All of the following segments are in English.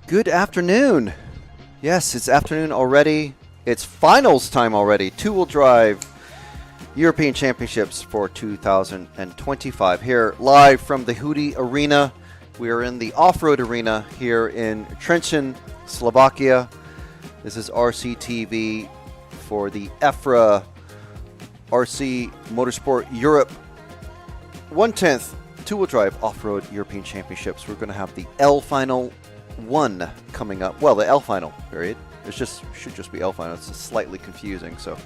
Good afternoon. Yes, it's afternoon already. It's finals time already. Two-wheel drive European Championships for 2025. Here live from the Hudy Arena. We are in the off-road arena here in Intermission, Slovakia. This is RCTV for the EFRA RC Motorsport Europe 1/10 two-wheel drive off-road European Championships. We're going to have the L Final 1 coming up. Well, the L Final, period. It should just be L Final. It's slightly confusing. So,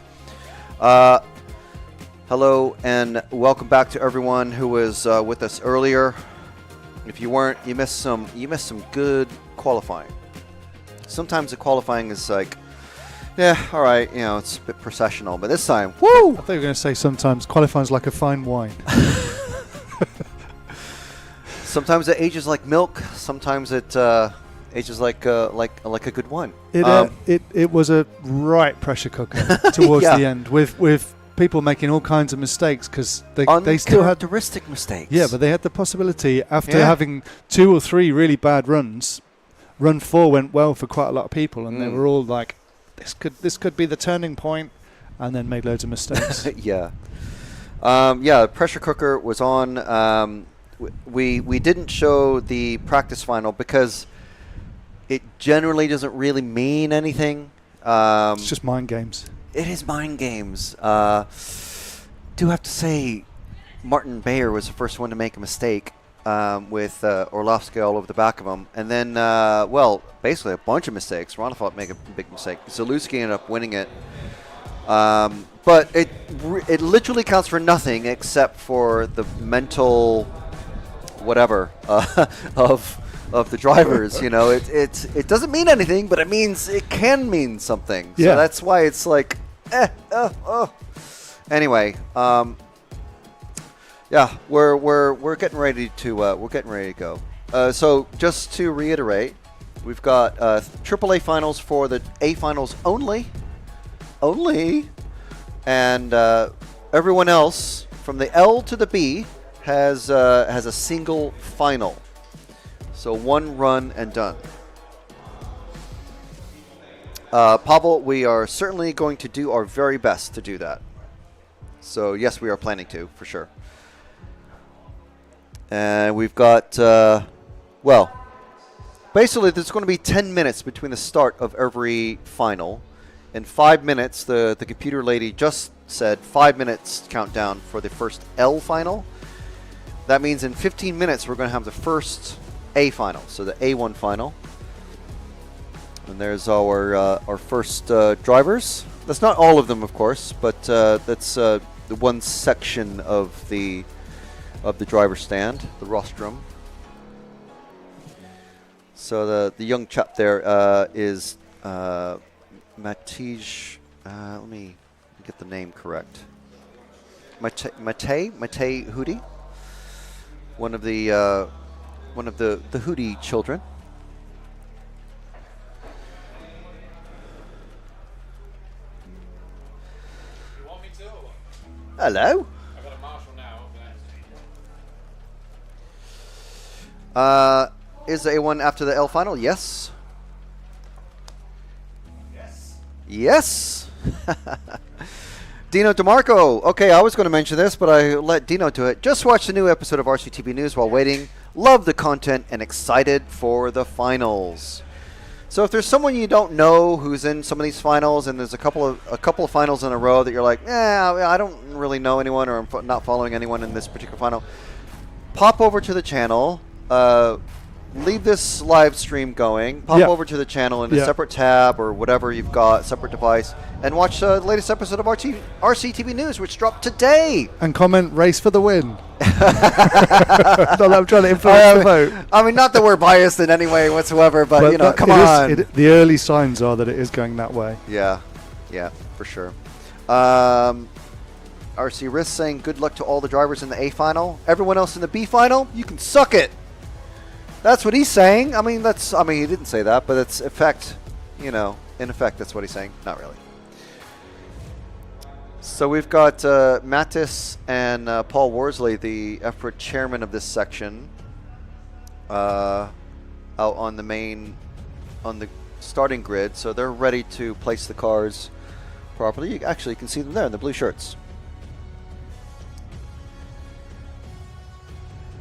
hello and welcome back to everyone who was with us earlier. If you weren't, you missed some good qualifying. Sometimes the qualifying is like, yeah, all right, you know, it's a bit processional, but this time, woo! I thought you were going to say sometimes qualifying's like a fine wine. Sometimes it ages like milk. Sometimes it ages like a good wine. It was a right pressure cooker towards Yeah. the end with people making all kinds of mistakes because they still had uncharacteristic mistakes. Yeah, but they had the possibility after having 2 or 3 really bad runs. Run 4 went well for quite a lot of people, and they were all like, "This could be the turning point," and then made loads of mistakes. Yeah. Pressure cooker was on. We didn't show the practice final because it generally doesn't really mean anything. It's just mind games. It is mind games. Do have to say, Martin Bayer was the first one to make a mistake with Orlovsky all over the back of him. And then, basically a bunch of mistakes. Ronafot made a big mistake. Zalewski ended up winning it. But it literally counts for nothing except for the mental whatever of the drivers. You know, it doesn't mean anything, but it can mean something. Yeah. So that's why it's like, Anyway, we're getting ready to go. So just to reiterate, we've got AAA finals for the A finals only, and everyone else from the L to the B has a single final. So one run and done. Pavel, we are certainly going to do our very best to do that. So yes, we are planning to, for sure. And we've got, basically there's going to be 10 minutes between the start of every final. In 5 minutes, the computer lady just said 5 minutes countdown for the first L final. That means in 15 minutes, we're going to have the first A final, so the A1 final. And there's our first drivers. That's not all of them, of course, but that's the one section of the driver stand, the rostrum. So the young chap there is Matej. Let me get the name correct. Matej Hudy, one of the Hudy children. You want me to? Hello. I've got a marshal now. Is the A1 after the L final? Yes. Yes. Dino DeMarco. Okay, I was going to mention this, but I let Dino do it. Just watched the new episode of RCTV News while waiting. Love the content and excited for the finals. So if there's someone you don't know who's in some of these finals, and there's a couple of finals in a row that you're like, I don't really know anyone, or I'm not following anyone in this particular final, pop over to the channel. Leave this live stream going. Pop over to the channel in a separate tab or whatever you've got, separate device, and watch the latest episode of RCTV News, which dropped today. And comment "race for the win." Not that I'm trying to influence the vote. I mean, not that we're biased in any way whatsoever, but you know, come on. The early signs are that it is going that way. Yeah, for sure. RC Risk saying good luck to all the drivers in the A final. Everyone else in the B final, you can suck it. That's what he's saying. I mean, he didn't say that, but it's in effect, that's what he's saying. Not really. So we've got Mattis and Paul Worsley, the EFRA chairman of this section, out on the main on the starting grid, so they're ready to place the cars properly. You actually can see them there in the blue shirts.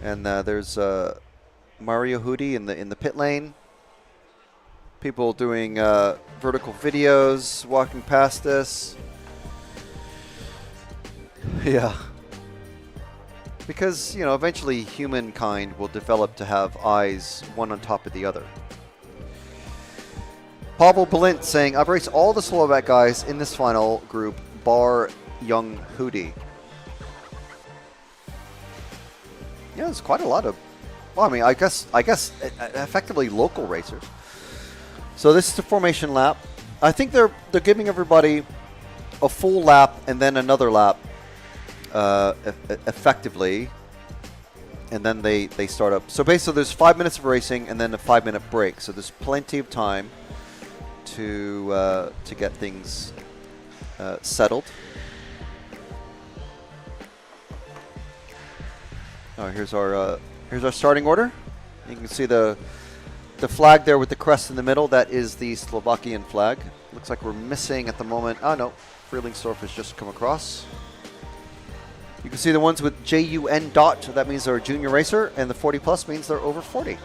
And there's Mario Hudy in the pit lane. People doing vertical videos, walking past us. Yeah. Because, you know, eventually humankind will develop to have eyes one on top of the other. Pavel Balint saying, I've raced all the Slovak guys in this final group, bar young Hudy. Yeah, there's quite a lot of, well, I mean, I guess effectively local racers. So this is the formation lap. I think they're giving everybody a full lap and then another lap effectively, and then they start up. So basically there's 5 minutes of racing and then a 5-minute break. So there's plenty of time to get things settled. Oh, here's our starting order. You can see the flag there with the crest in the middle. That is the Slovakian flag. Looks like we're missing at the moment. Oh no, Freelingsdorf has just come across. You can see the ones with JUN dot. That means they're a junior racer, and the 40 plus means they're over 40.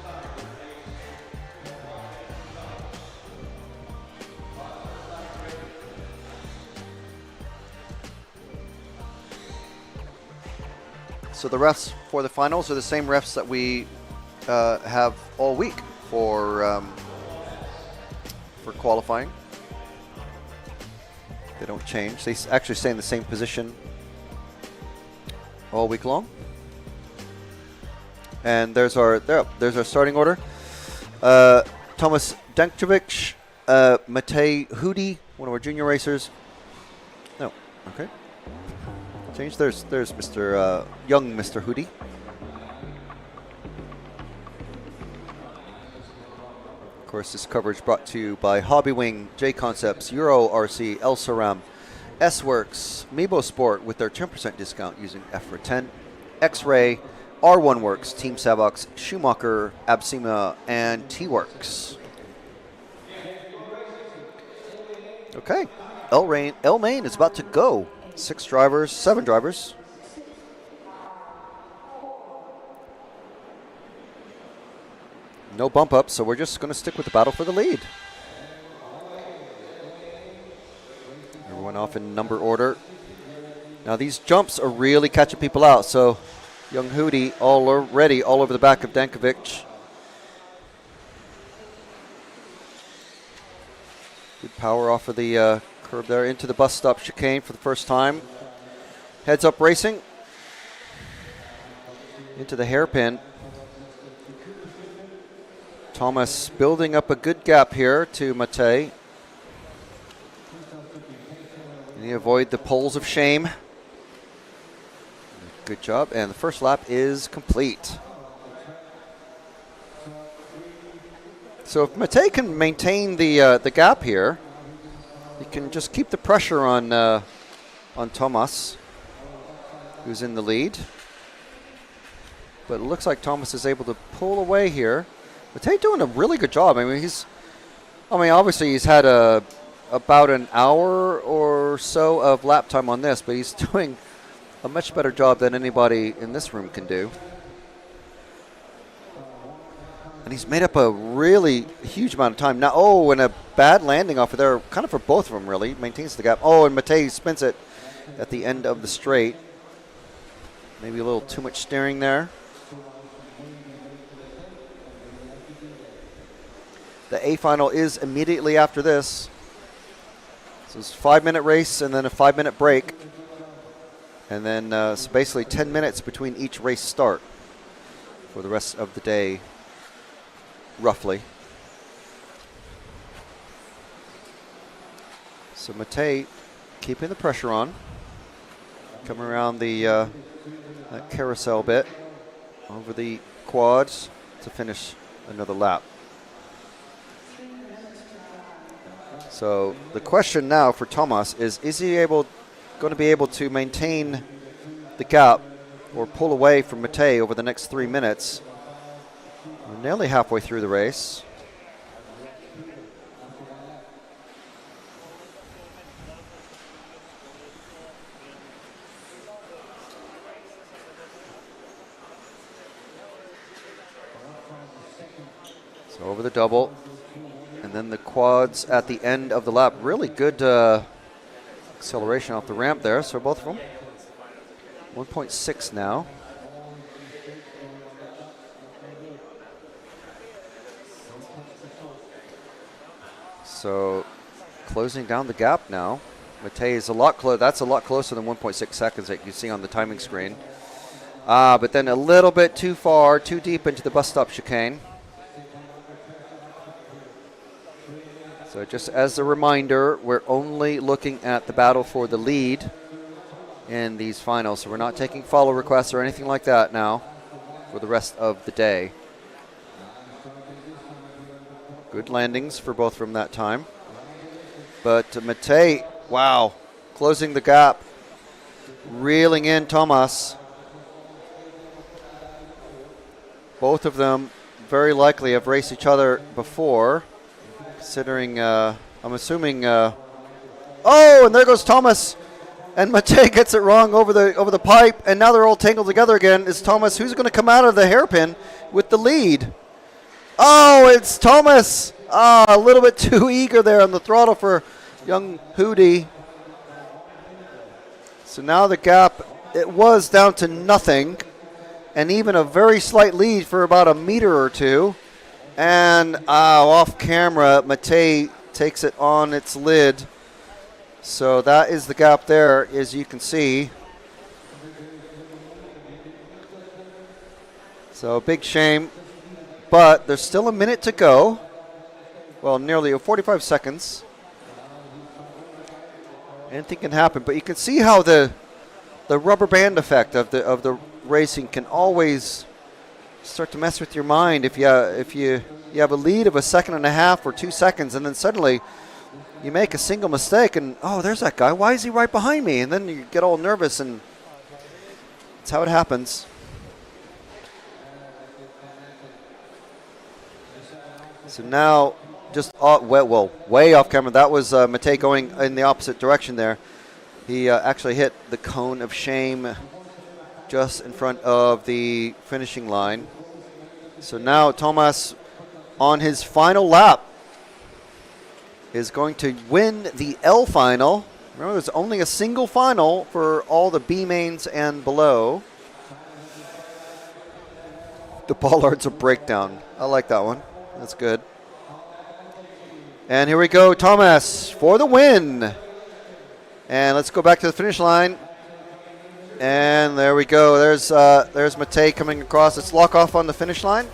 So the refs for the finals are the same refs that we have all week for qualifying. They don't change. They actually stay in the same position all week long. And there's our starting order. Thomas Dankovic, Matej Hudy, one of our junior racers. No, okay. Change. There's Mr. Young Mr. Hudy. Of course, this coverage brought to you by Hobbywing, J Concepts, Euro RC, El Saram, S-Works, Mebo Sport with their 10% discount using EFRA 10, X-Ray, R1 Works, Team Savox, Schumacher, Absima, and T-Works. Okay, El Main is about to go. 7 drivers. No bump up, so we're just going to stick with the battle for the lead. Everyone off in number order. Now these jumps are really catching people out, so young Hudy already all over the back of Dankovic. Good power off of the curb there into the bus stop chicane for the first time. Heads up racing into the hairpin. Thomas building up a good gap here to Matej. And he avoid the poles of shame. Good job, and the first lap is complete. So if Matej can maintain the gap here, he can just keep the pressure on Thomas, who's in the lead. But it looks like Thomas is able to pull away here. Matej doing a really good job. I mean, obviously he's had about an hour or so of lap time on this, but he's doing a much better job than anybody in this room can do. And he's made up a really huge amount of time. Now, and a bad landing off of there, kind of for both of them, really. Maintains the gap. And Matej spins it at the end of the straight. Maybe a little too much steering there. The A final is immediately after this. So it's a 5-minute race and then a 5-minute break. And then so basically 10 minutes between each race start for the rest of the day, roughly. So Matej keeping the pressure on. Coming around the that carousel bit over the quads to finish another lap. So the question now for Thomas is he going to be able to maintain the gap or pull away from Matej over the next 3 minutes? We're nearly halfway through the race. So over the double. And then the quads at the end of the lap. Really good acceleration off the ramp there. So both of them. 1.6 now. So closing down the gap now. Matej is a lot close. That's a lot closer than 1.6 seconds that you see on the timing screen. But then a little bit too far, too deep into the bus stop chicane. So just as a reminder, we're only looking at the battle for the lead in these finals. So we're not taking follow requests or anything like that now for the rest of the day. Good landings for both from that time. But Matej, wow, closing the gap, reeling in Tomas. Both of them very likely have raced each other before, considering, I'm assuming, oh, and there goes Thomas. And Matej gets it wrong over the pipe, and now they're all tangled together again. Is Thomas, who's going to come out of the hairpin with the lead? Oh, it's Thomas. A little bit too eager there on the throttle for young Hudy. So now the gap, it was down to nothing, and even a very slight lead for about a meter or two. And off camera, Matej takes it on its lid. So that is the gap there, as you can see. So big shame, but there's still a minute to go. Well, nearly 45 seconds. Anything can happen, but you can see how the rubber band effect of the racing can always start to mess with your mind if you have a lead of a second and a half or 2 seconds, and then suddenly you make a single mistake, and oh, there's that guy. Why is he right behind me? And then you get all nervous, and that's how it happens. So now, just way off camera. That was Matej going in the opposite direction there. He actually hit the cone of shame just in front of the finishing line. So now Tomas, on his final lap, is going to win the L final. Remember, there's only a single final for all the B mains and below. The bollards a breakdown. I like that one. That's good. And here we go, Tomas for the win. And let's go back to the finish line. And there we go. There's Matej coming across. Let's lock off on the finish line,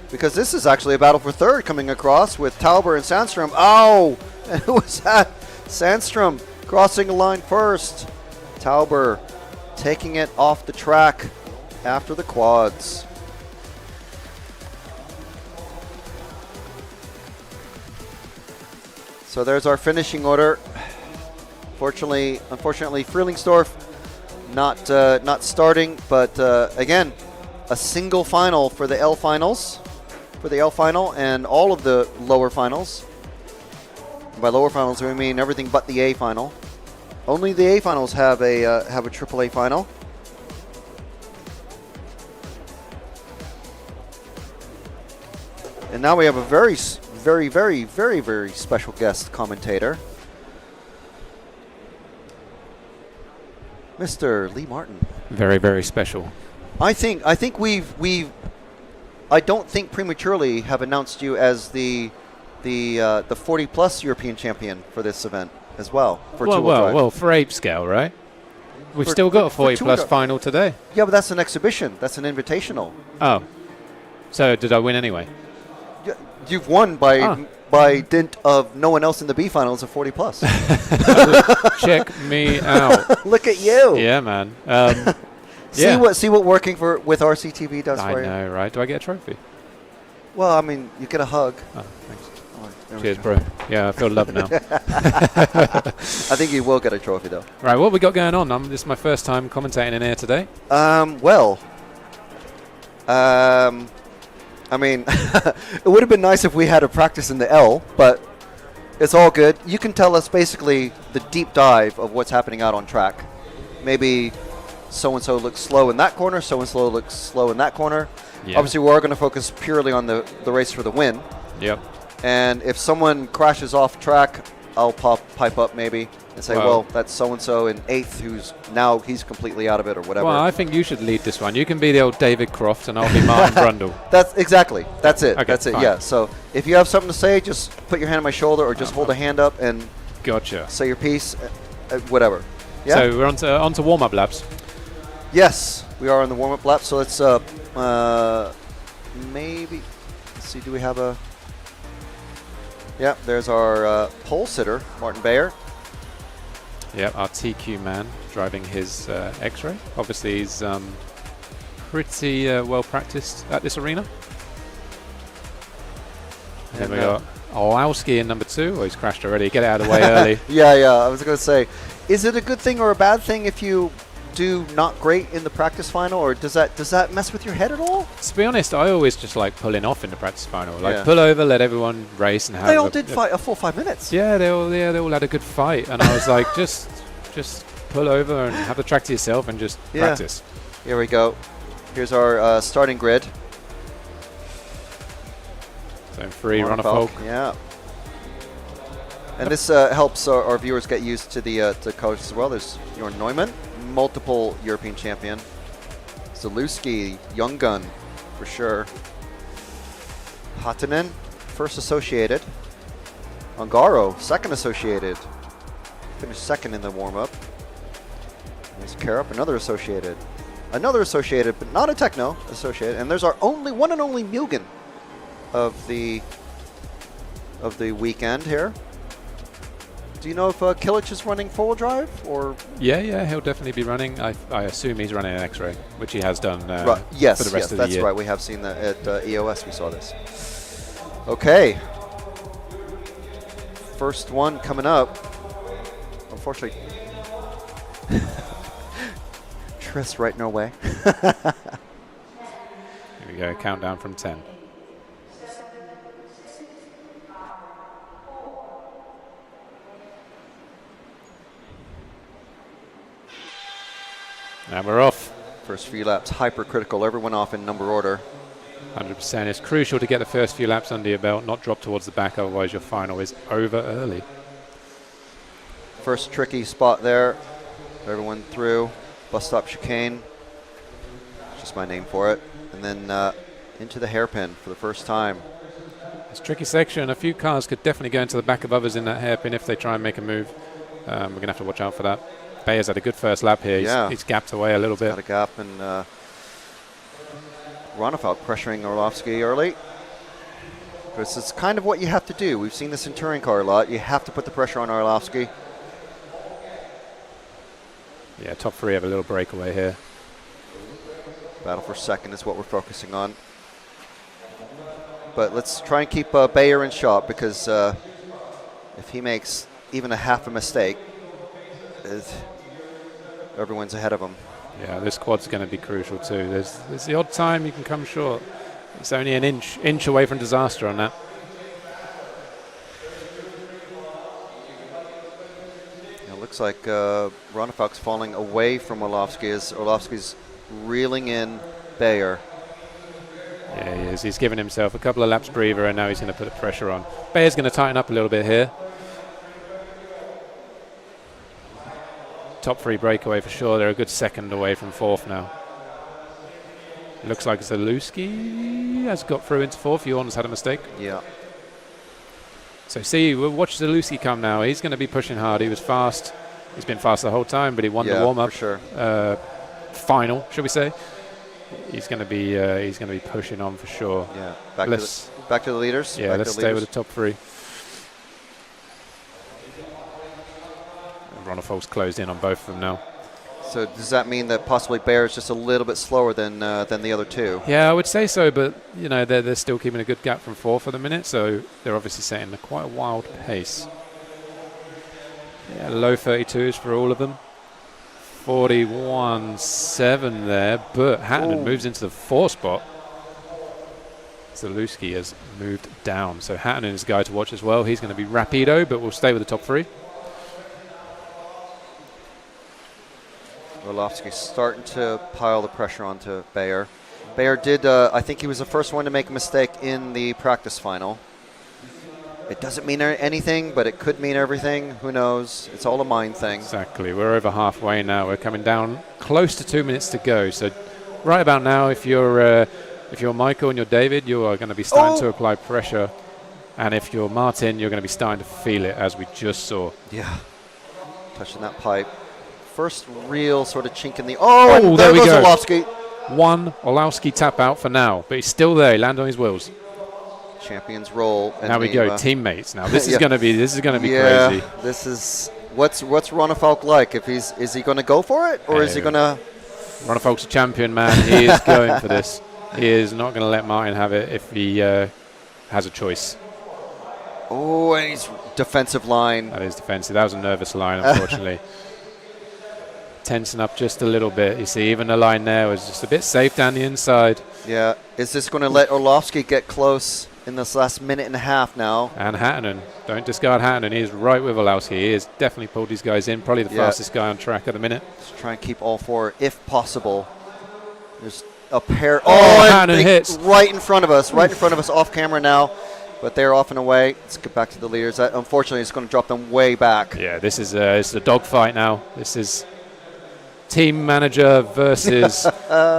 because this is actually a battle for third coming across with Tauber and Sandstrom. Oh, and who was that? Sandstrom crossing the line first. Tauber taking it off the track after the quads. So there's our finishing order. Unfortunately, Frühlingsdorf not starting, but again, a single final for the L finals, for the L final and all of the lower finals. And by lower finals, we mean everything but the A final. Only the A finals have a AAA final. And now we have a very special guest commentator, Mr. Lee Martin. Very, very special. I think we've I don't think prematurely have announced you as the 40 plus European champion for this event as well. For Well, for Ape Scale, right? We've still got a 40 plus final today. Yeah, but that's an exhibition. That's an invitational. Oh, so did I win anyway? You've won by dint of no one else in the B finals of 40 plus. Check me out. Look at you. Yeah, man. See what working with RCTV does for you. I know, right? Do I get a trophy? Well, I mean, you get a hug. Oh, thanks. Oh, cheers, bro. Yeah, I feel loved now. I think you will get a trophy, though. Right, what we got going on? This is my first time commentating in here today. I mean, it would have been nice if we had a practice in the L, but it's all good. You can tell us basically the deep dive of what's happening out on track. Maybe so-and-so looks slow in that corner, so-and-so looks slow in that corner. Yeah. Obviously, we're going to focus purely on the race for the win. Yep. And if someone crashes off track, I'll pipe up maybe and say, well, that's so-and-so in 8th who's now he's completely out of it or whatever. Well, I think you should lead this one. You can be the old David Croft and I'll be Martin Brundle. That's exactly. That's it. Okay, that's it. fine. Yeah. So if you have something to say, just put your hand on my shoulder or just hold a hand up and Gotcha. say your piece, whatever. Yeah. So we're on to warm-up laps. Yes, we are on the warm-up lap. So let's maybe let's see. Do we have a? Yeah, there's our pole sitter, Martin Bayer. Yeah, our TQ man driving his X-Ray. Obviously, he's pretty well practiced at this arena. And then we got Olowski in number 2. Oh, he's crashed already. Get it out of the way early. Yeah. I was going to say, is it a good thing or a bad thing if you do not great in the practice final, or does that mess with your head at all? To be honest, I always just like pulling off in the practice final. Like pull over, let everyone race, and have. They all did fight a full 5 minutes. Yeah, they all had a good fight, and I was like, just pull over and have the track to yourself and just practice. Here we go. Here's our starting grid. Zone 3, run a folk. Yeah. And this helps our viewers get used to the colors as well. There's Jorn Neumann, multiple European champion. Zalewski, young gun, for sure. Hatanen, first associated. Ongaro, second associated. Finished second in the warm-up. There's Karup, another associated. Another associated, but not a techno associated. And there's our one and only Mugen of the weekend here. Do you know if Kilic is running four-wheel drive or? Yeah, he'll definitely be running. I assume he's running an X-Ray, which he has done yes, for the rest of the that's year. right. We have seen that at EOS. We saw this. Okay. First one coming up. Unfortunately, Triss right in our way. Here we go. Countdown from 10. And we're off. First few laps, hypercritical. Everyone off in number order. 100%. It's crucial to get the first few laps under your belt, not drop towards the back, otherwise your final is over early. First tricky spot there. Everyone through. Bus stop chicane. Just my name for it. And then into the hairpin for the first time. It's a tricky section. A few cars could definitely go into the back of others in that hairpin if they try and make a move. We're going to have to watch out for that. Bayer's had a good first lap here. He's gapped away a little bit. Got a gap, and Ronefalk pressuring Orlovsky early. Because it's kind of what you have to do. We've seen this in touring car a lot. You have to put the pressure on Orlovsky. Yeah, top 3 have a little breakaway here. Battle for second is what we're focusing on. But let's try and keep Bayer in shot, because if he makes even a half a mistake, everyone's ahead of him. Yeah, this quad's going to be crucial too. There's the odd time you can come short. It's only an inch away from disaster on that. It looks like Ronefalk's falling away from Orlovsky as Orlovsky's reeling in Bayer. Yeah, he is. He's given himself a couple of laps breather, and now he's going to put the pressure on. Bayer's going to tighten up a little bit here. Top 3 breakaway for sure. They're a good second away from 4th now. Looks like Zalewski has got through into 4th. Jorn's had a mistake. Yeah. So we'll watch Zalewski come now. He's going to be pushing hard. He was fast. He's been fast the whole time, but he won the warm-up. For sure. Final, should we say? He's going to be pushing on for sure. Yeah. Back to the leaders. Yeah, let's stay with the top 3. Ronefalk's closed in on both of them now. So does that mean that possibly Bayer is just a little bit slower than the other two? Yeah, I would say so, but you know they're still keeping a good gap from 4 for the minute, so they're obviously setting quite a wild pace. Yeah, low 32s for all of them. 41.7 there, but Hattinen moves into the 4 spot. Zalewski has moved down, so Hattinen is a guy to watch as well. He's going to be rapido, but we'll stay with the top 3. Orlovsky starting to pile the pressure onto Bayer. Bayer did, I think he was the first one to make a mistake in the practice final. It doesn't mean anything, but it could mean everything. Who knows? It's all a mind thing. Exactly. We're over halfway now. We're coming down close to 2 minutes to go. So right about now, if you're Michael and you're David, you are going to be starting to apply pressure. And if you're Martin, you're going to be starting to feel it, as we just saw. Yeah. Touching that pipe. First real sort of chink in the... Oh, and there we goes go. Orlovsky. One Orlovsky tap out for now, but he's still there. He landed on his wheels. Champions roll. And now we go, teammates. Now this is going to be crazy. This is what's Ronnefolk like? If is he going to go for it, or is he going to? Ronnefolk's a champion, man. He is going for this. He is not going to let Martin have it if he has a choice. Oh, and he's defensive line. That is defensive. That was a nervous line, unfortunately. Tensing up just a little bit. You see, even the line there was just a bit safe down the inside. Yeah. Is this going to let Orlovsky get close in this last minute and a half now? And Hattinen. Don't discard Hattinen. He is right with Orlovsky. He has definitely pulled these guys in. Probably the fastest guy on track at the minute. Let's try and keep all four if possible. There's a pair. Hattinen hits. Right in front of us. Right in front of us off camera now. But they're off and away. Let's get back to the leaders. That, unfortunately, it's going to drop them way back. Yeah, this is a dogfight now. This is team manager versus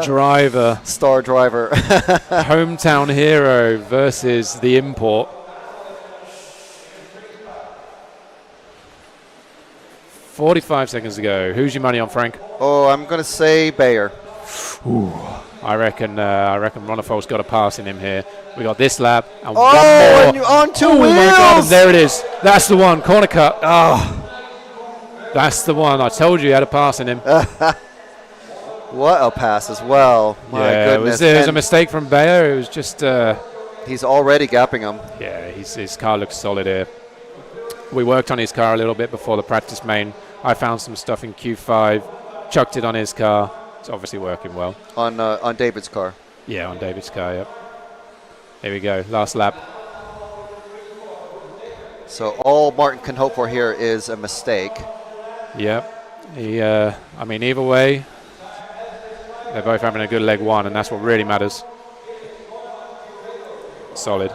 driver. Star driver. Hometown hero versus the import. 45 seconds to go. Who's your money on, Frank? Oh, I'm going to say Bayer. Ooh. I reckon Ronnefolk's got a pass in him here. We got this lap and one more. And on two wheels. My God, and there it is. That's the one. Corner cut. Oh, that's the one. I told you he had a pass in him. What a pass as well. My goodness. It was a mistake from Bayer. It was just... he's already gapping him. Yeah, his car looks solid here. We worked on his car a little bit before the practice main. I found some stuff in Q5, chucked it on his car. It's obviously working well. On David's car. Yeah, on David's car, yep. Here we go, last lap. So all Martin can hope for here is a mistake. Yep. I mean, either way, they're both having a good leg one, and that's what really matters. Solid.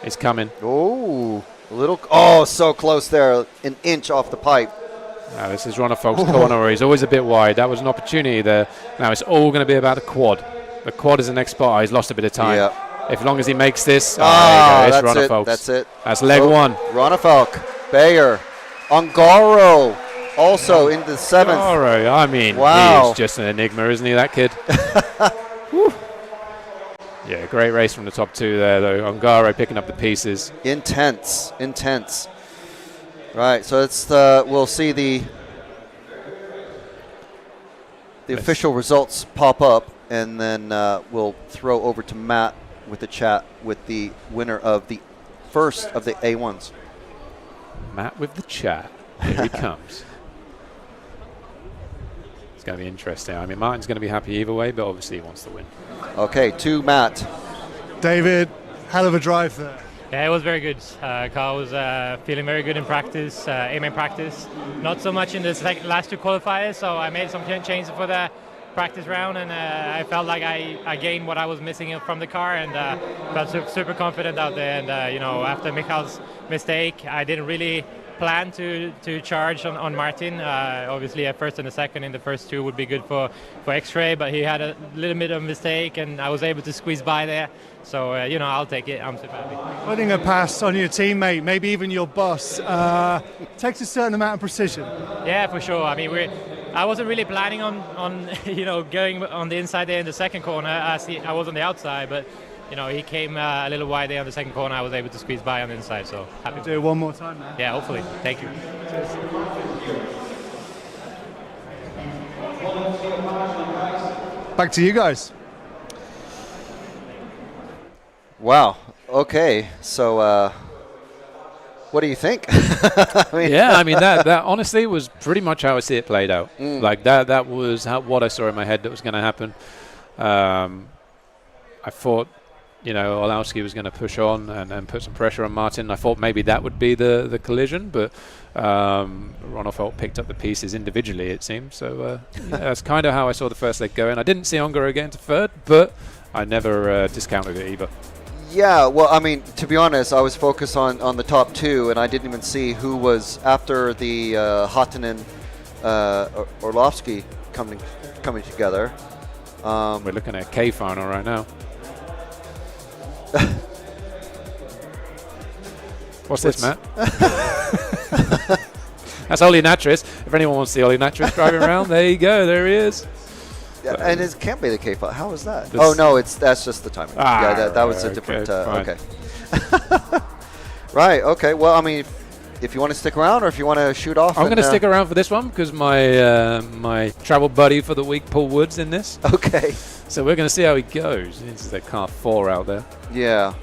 It's coming. Oh, so close there. An inch off the pipe. Now this is Ronnefolk's corner where he's always a bit wide. That was an opportunity there. Now it's all going to be about the quad. The quad is the next spot. He's lost a bit of time. Yeah. If long as he makes this, there you go. It's Ronnefolk's. That's it. That's leg one. Ronnefolk, Bayer, Ungaro, also in the seventh. Ungaro, I mean, he's just an enigma, isn't he, that kid? Yeah, great race from the top two there, though. Ungaro picking up the pieces. Intense. Right, so it's we'll see the official results pop up, and then we'll throw over to Matt with the chat with the winner of the first of the A1s. Matt with the chat. Here he comes. It's going to be interesting. I mean, Martin's going to be happy either way, but obviously he wants to win. Okay, to Matt. David, hell of a drive there. Yeah, it was very good. Car was feeling very good in practice, A-main practice. Not so much in the last two qualifiers, so I made some changes for the practice round, and I felt like I gained what I was missing from the car, and felt super confident out there. And after Michal's mistake, I didn't really plan to charge on Martin. Obviously, a first and a second in the first two would be good for X-Ray, but he had a little bit of mistake, and I was able to squeeze by there. So, I'll take it. I'm super happy. Putting a pass on your teammate, maybe even your boss, takes a certain amount of precision. Yeah, for sure. I mean, I wasn't really planning on going on the inside there in the second corner. I was on the outside, but he came a little wide there on the second corner. I was able to squeeze by on the inside, so happy. Do it one more time, man. Yeah, hopefully. Thank you. Back to you guys. Wow. Okay. So, what do you think? That honestly was pretty much how I see it played out. Like that was what I saw in my head that was going to happen. I thought Olowski was going to push on and put some pressure on Martin. I thought maybe that would be the collision, but Ronnefelt picked up the pieces individually, it seemed. So that's kind of how I saw the first leg going. I didn't see Ongaro get into third, but I never discounted it either. Yeah, well, I mean, to be honest, I was focused on the top two, and I didn't even see who was after the Hatanen Orlovsky coming together. We're looking at a K final right now. What's this, Matt? That's Ollie Natris. If anyone wants to see Ollie Natris driving around, there you go. There he is. Yeah, and it can't be the K5. How is that? Oh no, that's just the timing. Yeah, that was a different. Okay. Right. Okay. Well, I mean, if you want to stick around, or if you want to shoot off, I'm going to stick around for this one because my travel buddy for the week, Paul Wood's in this. Okay. So we're going to see how he goes. This is the car 4 out there. Yeah.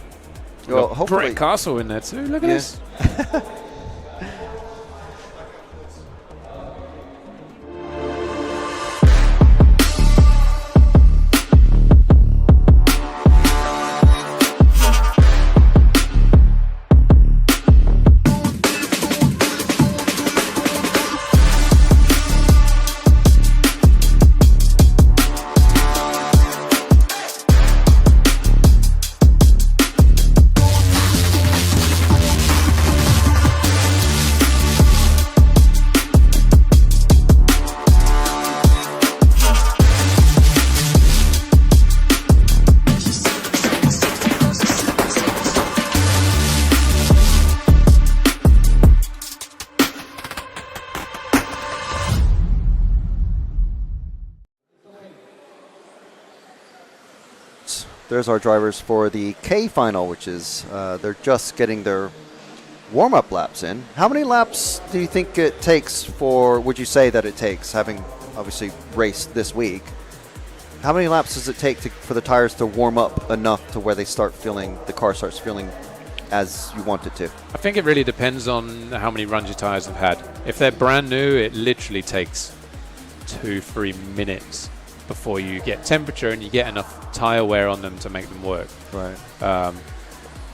Well, hopefully. Brett Castle in there too. Look at this. There's our drivers for the K final, which is they're just getting their warm-up laps in. How many laps do you think it takes would you say that it takes, having obviously raced this week? How many laps does it take for the tires to warm up enough to where the car starts feeling as you want it to? I think it really depends on how many runs your tires have had. If they're brand new, it literally takes 2-3 minutes before you get temperature and you get enough tire wear on them to make them work. Right.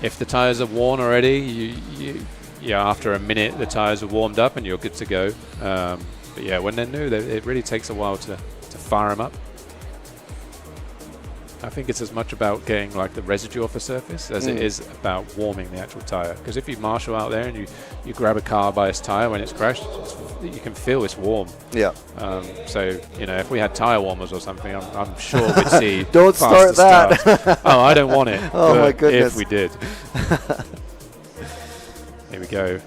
If the tires are worn already, after a minute the tires are warmed up and you're good to go. But yeah, when they're new, it really takes a while to fire them up. I think it's as much about getting like the residue off the surface as it is about warming the actual tire. Because if you marshal out there and you grab a car by its tire when it's crashed, you can feel it's warm. Yeah. So if we had tire warmers or something, I'm sure we'd see. Don't start that. Starts. Oh, I don't want it. Oh my goodness. If we did. Here we go.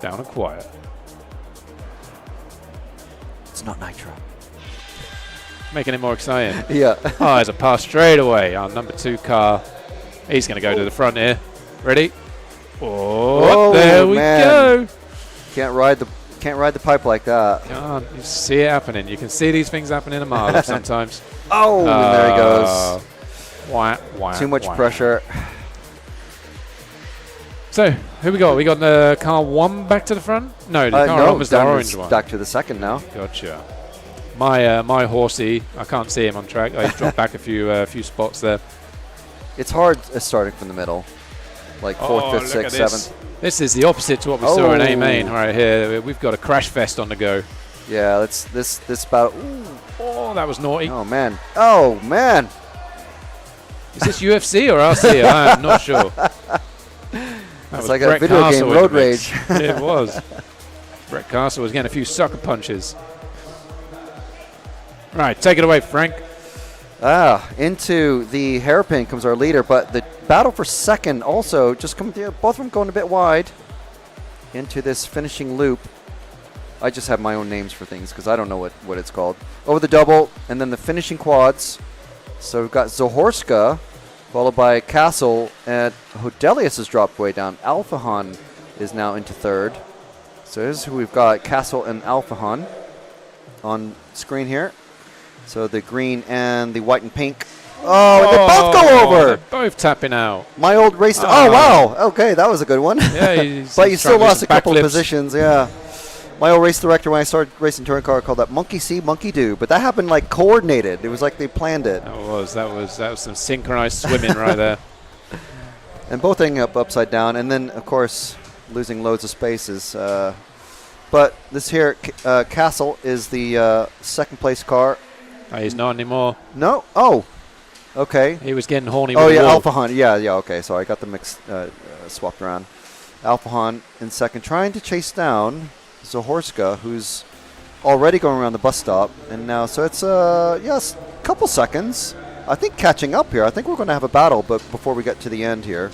Down and quiet. It's not nitro. Making it more exciting. Yeah. Oh, there's a pass straight away. Our number 2 car. He's going to go to the front here. Ready? Oh, there we go. Can't ride the pipe like that. You see it happening. You can see these things happening a mile off sometimes. Oh, there he goes. Wah, Too much pressure. So, who we got? We got the car 1 back to the front? No, the car 1 was the orange one. Back to the second now. Gotcha. My horsey, I can't see him on track. He's dropped back a few spots there. It's hard starting from the middle, like 4th, 5th, 6th, 7th. This is the opposite to what we saw in A-Main right here. We've got a crash fest on the go. Yeah, this battle. Oh, that was naughty. Oh man. Oh man. Is this UFC or RC? I'm not sure. It's like a video game, Road Rage. It was. Brett Castle was getting a few sucker punches. Right, take it away, Frank. Into the hairpin comes our leader, but the battle for second also just coming through. Both of them going a bit wide into this finishing loop. I just have my own names for things because I don't know what it's called. Over the double, and then the finishing quads. So we've got Zahorska, followed by Castle, and Hodelius has dropped way down. Alfahan is now into third. So here's who we've got, Castle and Alfahan on screen here. So the green and the white and pink. Oh, and they both go over. They're both tapping out. My old race. Oh, wow. Okay, that was a good one. Yeah, but you still lost a couple of positions. Yeah. My old race director, when I started racing touring car, called that monkey see, monkey do. But that happened like coordinated. It was like they planned it. That was some synchronized swimming right there. And both ending up upside down, and then of course losing loads of spaces. But this here Castle is the second place car. Oh, he's not anymore. No. Oh. Okay. He was getting horny. Oh with yeah, the wall. Alpha Han. Yeah. Okay. So I got the mix swapped around. Alpha Han in second, trying to chase down Zahorska, who's already going around the bus stop, and now so it's yes, a couple seconds. I think catching up here. I think we're going to have a battle, but before we get to the end here,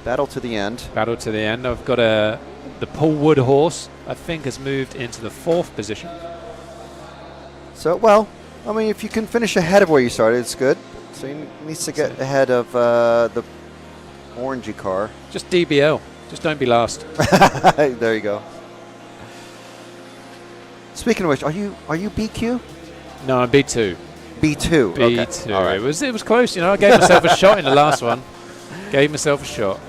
battle to the end. Battle to the end. I've got the Paul Wood horse. I think has moved into the 4th position. So well, I mean, if you can finish ahead of where you started, it's good. So he needs to get ahead of the orangey car. Just DBL. Just don't be last. There you go. Speaking of which, are you BQ? No, I'm B2. B2. B2. Okay. All right. It was close. I gave myself a shot in the last one. Gave myself a shot.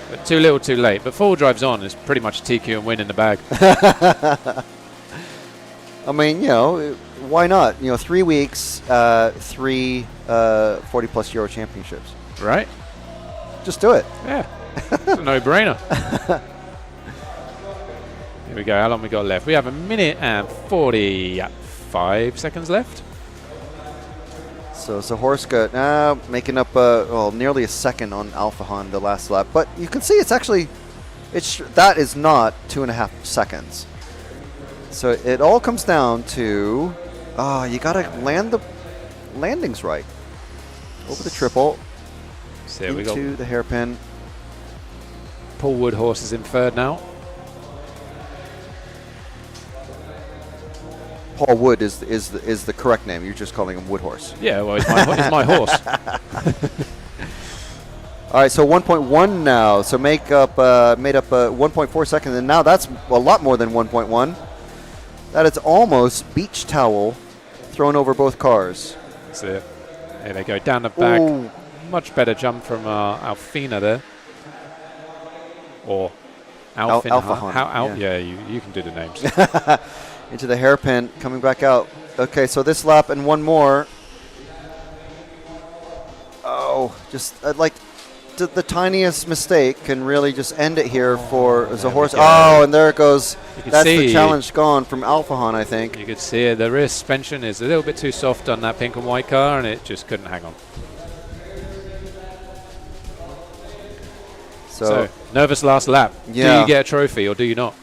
But too little, too late. But 4 drives on is pretty much a TQ and win in the bag. I mean, why not? 3 weeks, 3 40+ Euro championships. Right? Just do it. Yeah. It's a no-brainer. Here we go. How long we got left? We have 1 minute and 45 seconds left. So Zahorska making up nearly a second on Alpha Han the last lap, but you can see that is not 2.5 seconds. So it all comes down to you got to land the landings right over the triple So there we go. into the hairpin. Paul Wood horse is in 3rd now. Paul Wood is the correct name. You're just calling him Wood Horse. Yeah, well, it's my horse. All right, so 1.1 now. So made up 1.4 seconds, and now that's a lot more than 1.1. That is almost beach towel thrown over both cars. That's it. There they go, down the back. Ooh. Much better jump from Alfina there. Or Alfina. Alpha Han, yeah, you can do the names. Into the hairpin, coming back out. Okay, so this lap and one more. Oh, just like the tiniest mistake can really just end it here for Zahorska. Oh, and there it goes. That's the challenge gone from Alpha Han, I think. You could see it. The rear suspension is a little bit too soft on that pink and white car, and it just couldn't hang on. So nervous last lap. Yeah. Do you get a trophy or do you not?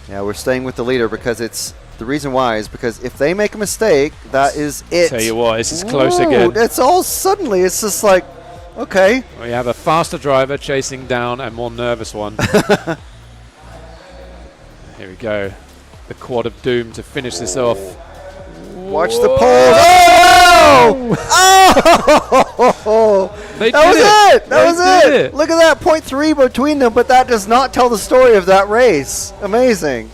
Yeah, we're staying with the leader because the reason why is because if they make a mistake, that is it. Tell you what, this is close again. It's all suddenly, it's just like, okay. We have a faster driver chasing down a more nervous one. Here we go. The quad of doom to finish this off. Watch the pole. Oh! Oh! That was it. That was it. Look at that, 0.3 between them, but that does not tell the story of that race. Amazing.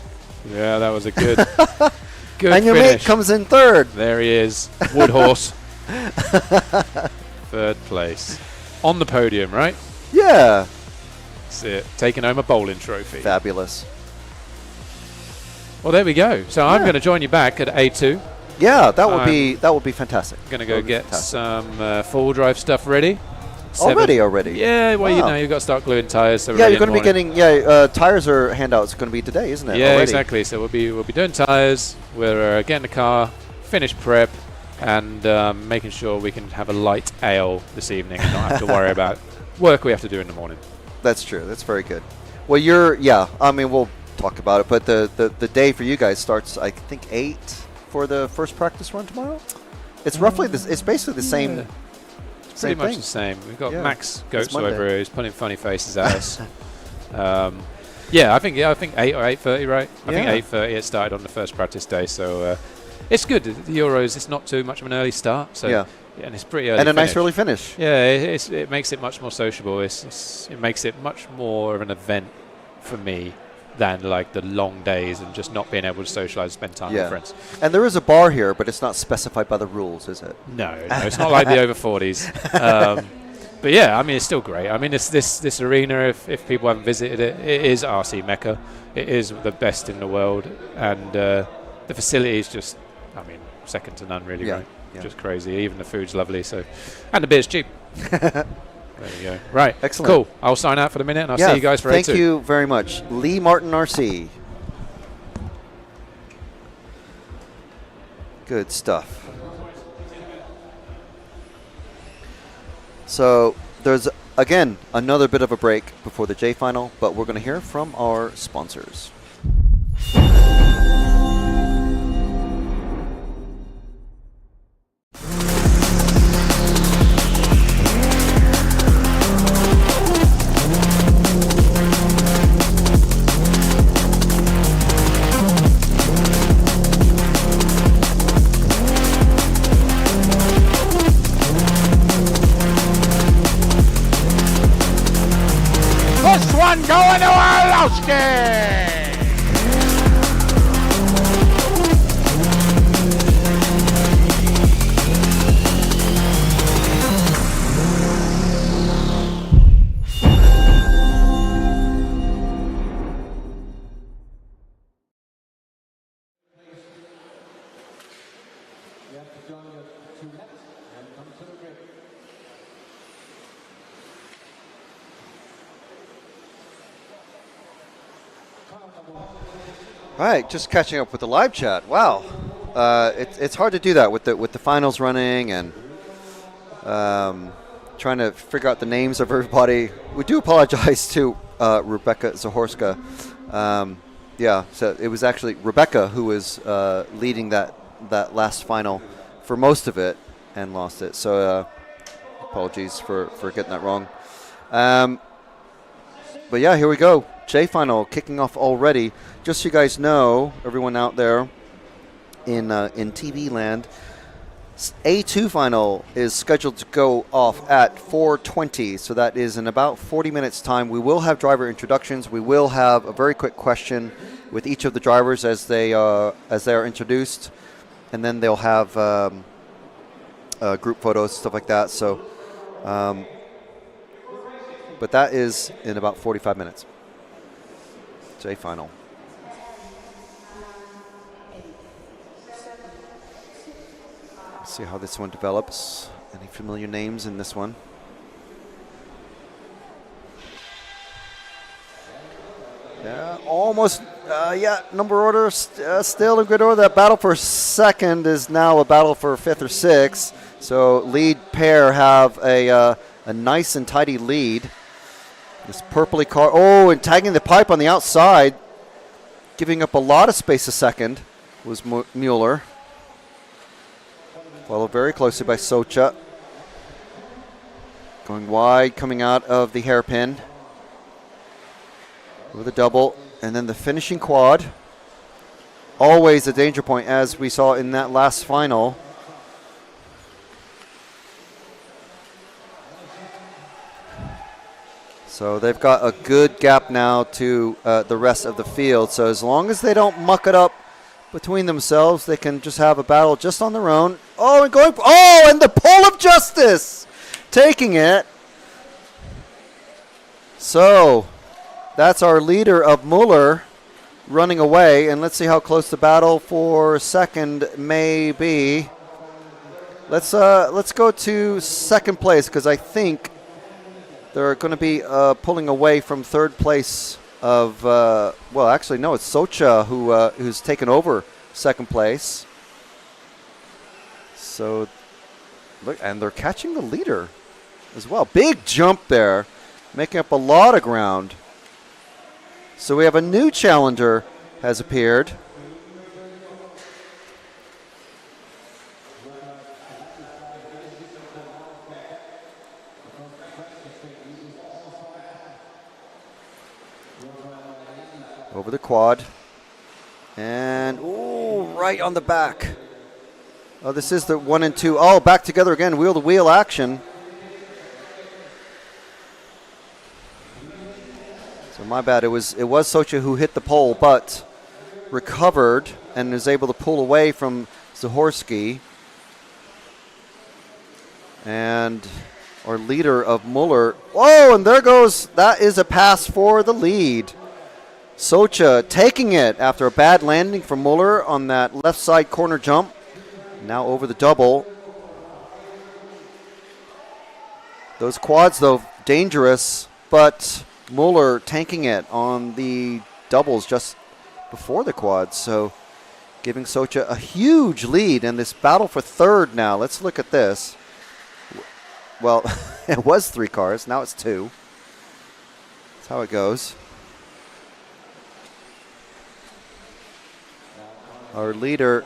Yeah, that was a good and your finish. mate comes in 3rd. There he is, Wood Horse. 3rd place. On the podium, right? Yeah. That's it. Taking home a bowling trophy. Fabulous. Well, there we go. So I'm going to join you back at A2. Yeah, that would be fantastic. Going to go get some full drive stuff ready. Already. Yeah, well, wow. you've got to start gluing tires. So yeah, you're going to be getting tires are handouts going to be today, isn't it? Yeah, already? Exactly. So we'll be doing tires. We're getting the car, finish prep, and making sure we can have a light ale this evening and not have to worry about work we have to do in the morning. That's true. That's very good. Well, I mean, we'll talk about it, but the day for you guys starts, I think, 8 for the first practice run tomorrow. It's roughly this. It's basically the same. It's pretty much the same. We've got Max Goetz over here who's putting funny faces at us. I think 8 or 8:30, right? I think 8:30 it started on the first practice day, so it's good. The Euros, it's not too much of an early start, so and it's pretty early. And a finish. nice early finish. Yeah, it makes it much more sociable. It makes it much more of an event for me than like the long days and just not being able to socialize, spend time with friends. And there is a bar here, but it's not specified by the rules, is it? No, it's not like the over 40s. But yeah, I mean, it's still great. I mean, this arena, if people haven't visited it, it is RC Mecca. It is the best in the world, and the facility is just, I mean, second to none, really. Right? Yeah. Just crazy. Even the food's lovely. So, and the beer's cheap. There you go. Right. Excellent. Cool. I'll sign out for the minute, and I'll see you guys for thank A2. you very much, Lee Martin RC. Good stuff. So there's, again, another bit of a break before the J final, but we're going to hear from our sponsors. Going to Orlowski! All right, just catching up with the live chat. Wow, it's hard to do that with the finals running and trying to figure out the names of everybody. We do apologize to Rebecca Zahorska. Yeah, so it was actually Rebecca who was leading that last final for most of it and lost it. So apologies for getting that wrong. But yeah, here we go. J final kicking off already. Just so you guys know, everyone out there in TV land, A2 final is scheduled to go off at 4:20, so that is in about 40 minutes time. We will have driver introductions. We will have a very quick question with each of the drivers as they are introduced, and then they'll have group photos, stuff like that. So, but that is in about 45 minutes. J final. See how this one develops. Any familiar names in this one? Yeah, almost. Yeah, number order still in good order. That battle for second is now a battle for fifth or sixth. So lead pair have a nice and tidy lead. This purpley car. Oh, and tagging the pipe on the outside, giving up a lot of space a second, was Mueller. Followed very closely by Socha. Going wide, coming out of the hairpin. With a double, and then the finishing quad. Always a danger point, as we saw in that last final. So they've got a good gap now to the rest of the field. So as long as they don't muck it up between themselves, they can just have a battle just on their own. Oh, and going. Oh, and the pull of justice, taking it. So that's our leader of Mueller running away, and let's see how close the battle for second may be. Let's go to second place, because I think they're going to be pulling away from third place of, well, actually, no, it's Socha who's taken over second place. So, look, and they're catching the leader as well. Big jump there, making up a lot of ground. So we have a new challenger has appeared. Over the quad. And, ooh, right on the back. Oh, this is the 1 and 2. Oh, back together again, wheel-to-wheel action. So my bad, it was Socha who hit the pole, but recovered and is able to pull away from Zahorsky. And our leader of Muller. Oh, and there goes, that is a pass for the lead. Socha taking it after a bad landing from Muller on that left side corner jump. Now over the double. Those quads, though, dangerous, but Muller tanking it on the doubles just before the quads. So giving Socha a huge lead in this battle for third now. Let's look at this. Well, it was 3 cars. Now it's 2. That's how it goes. Our leader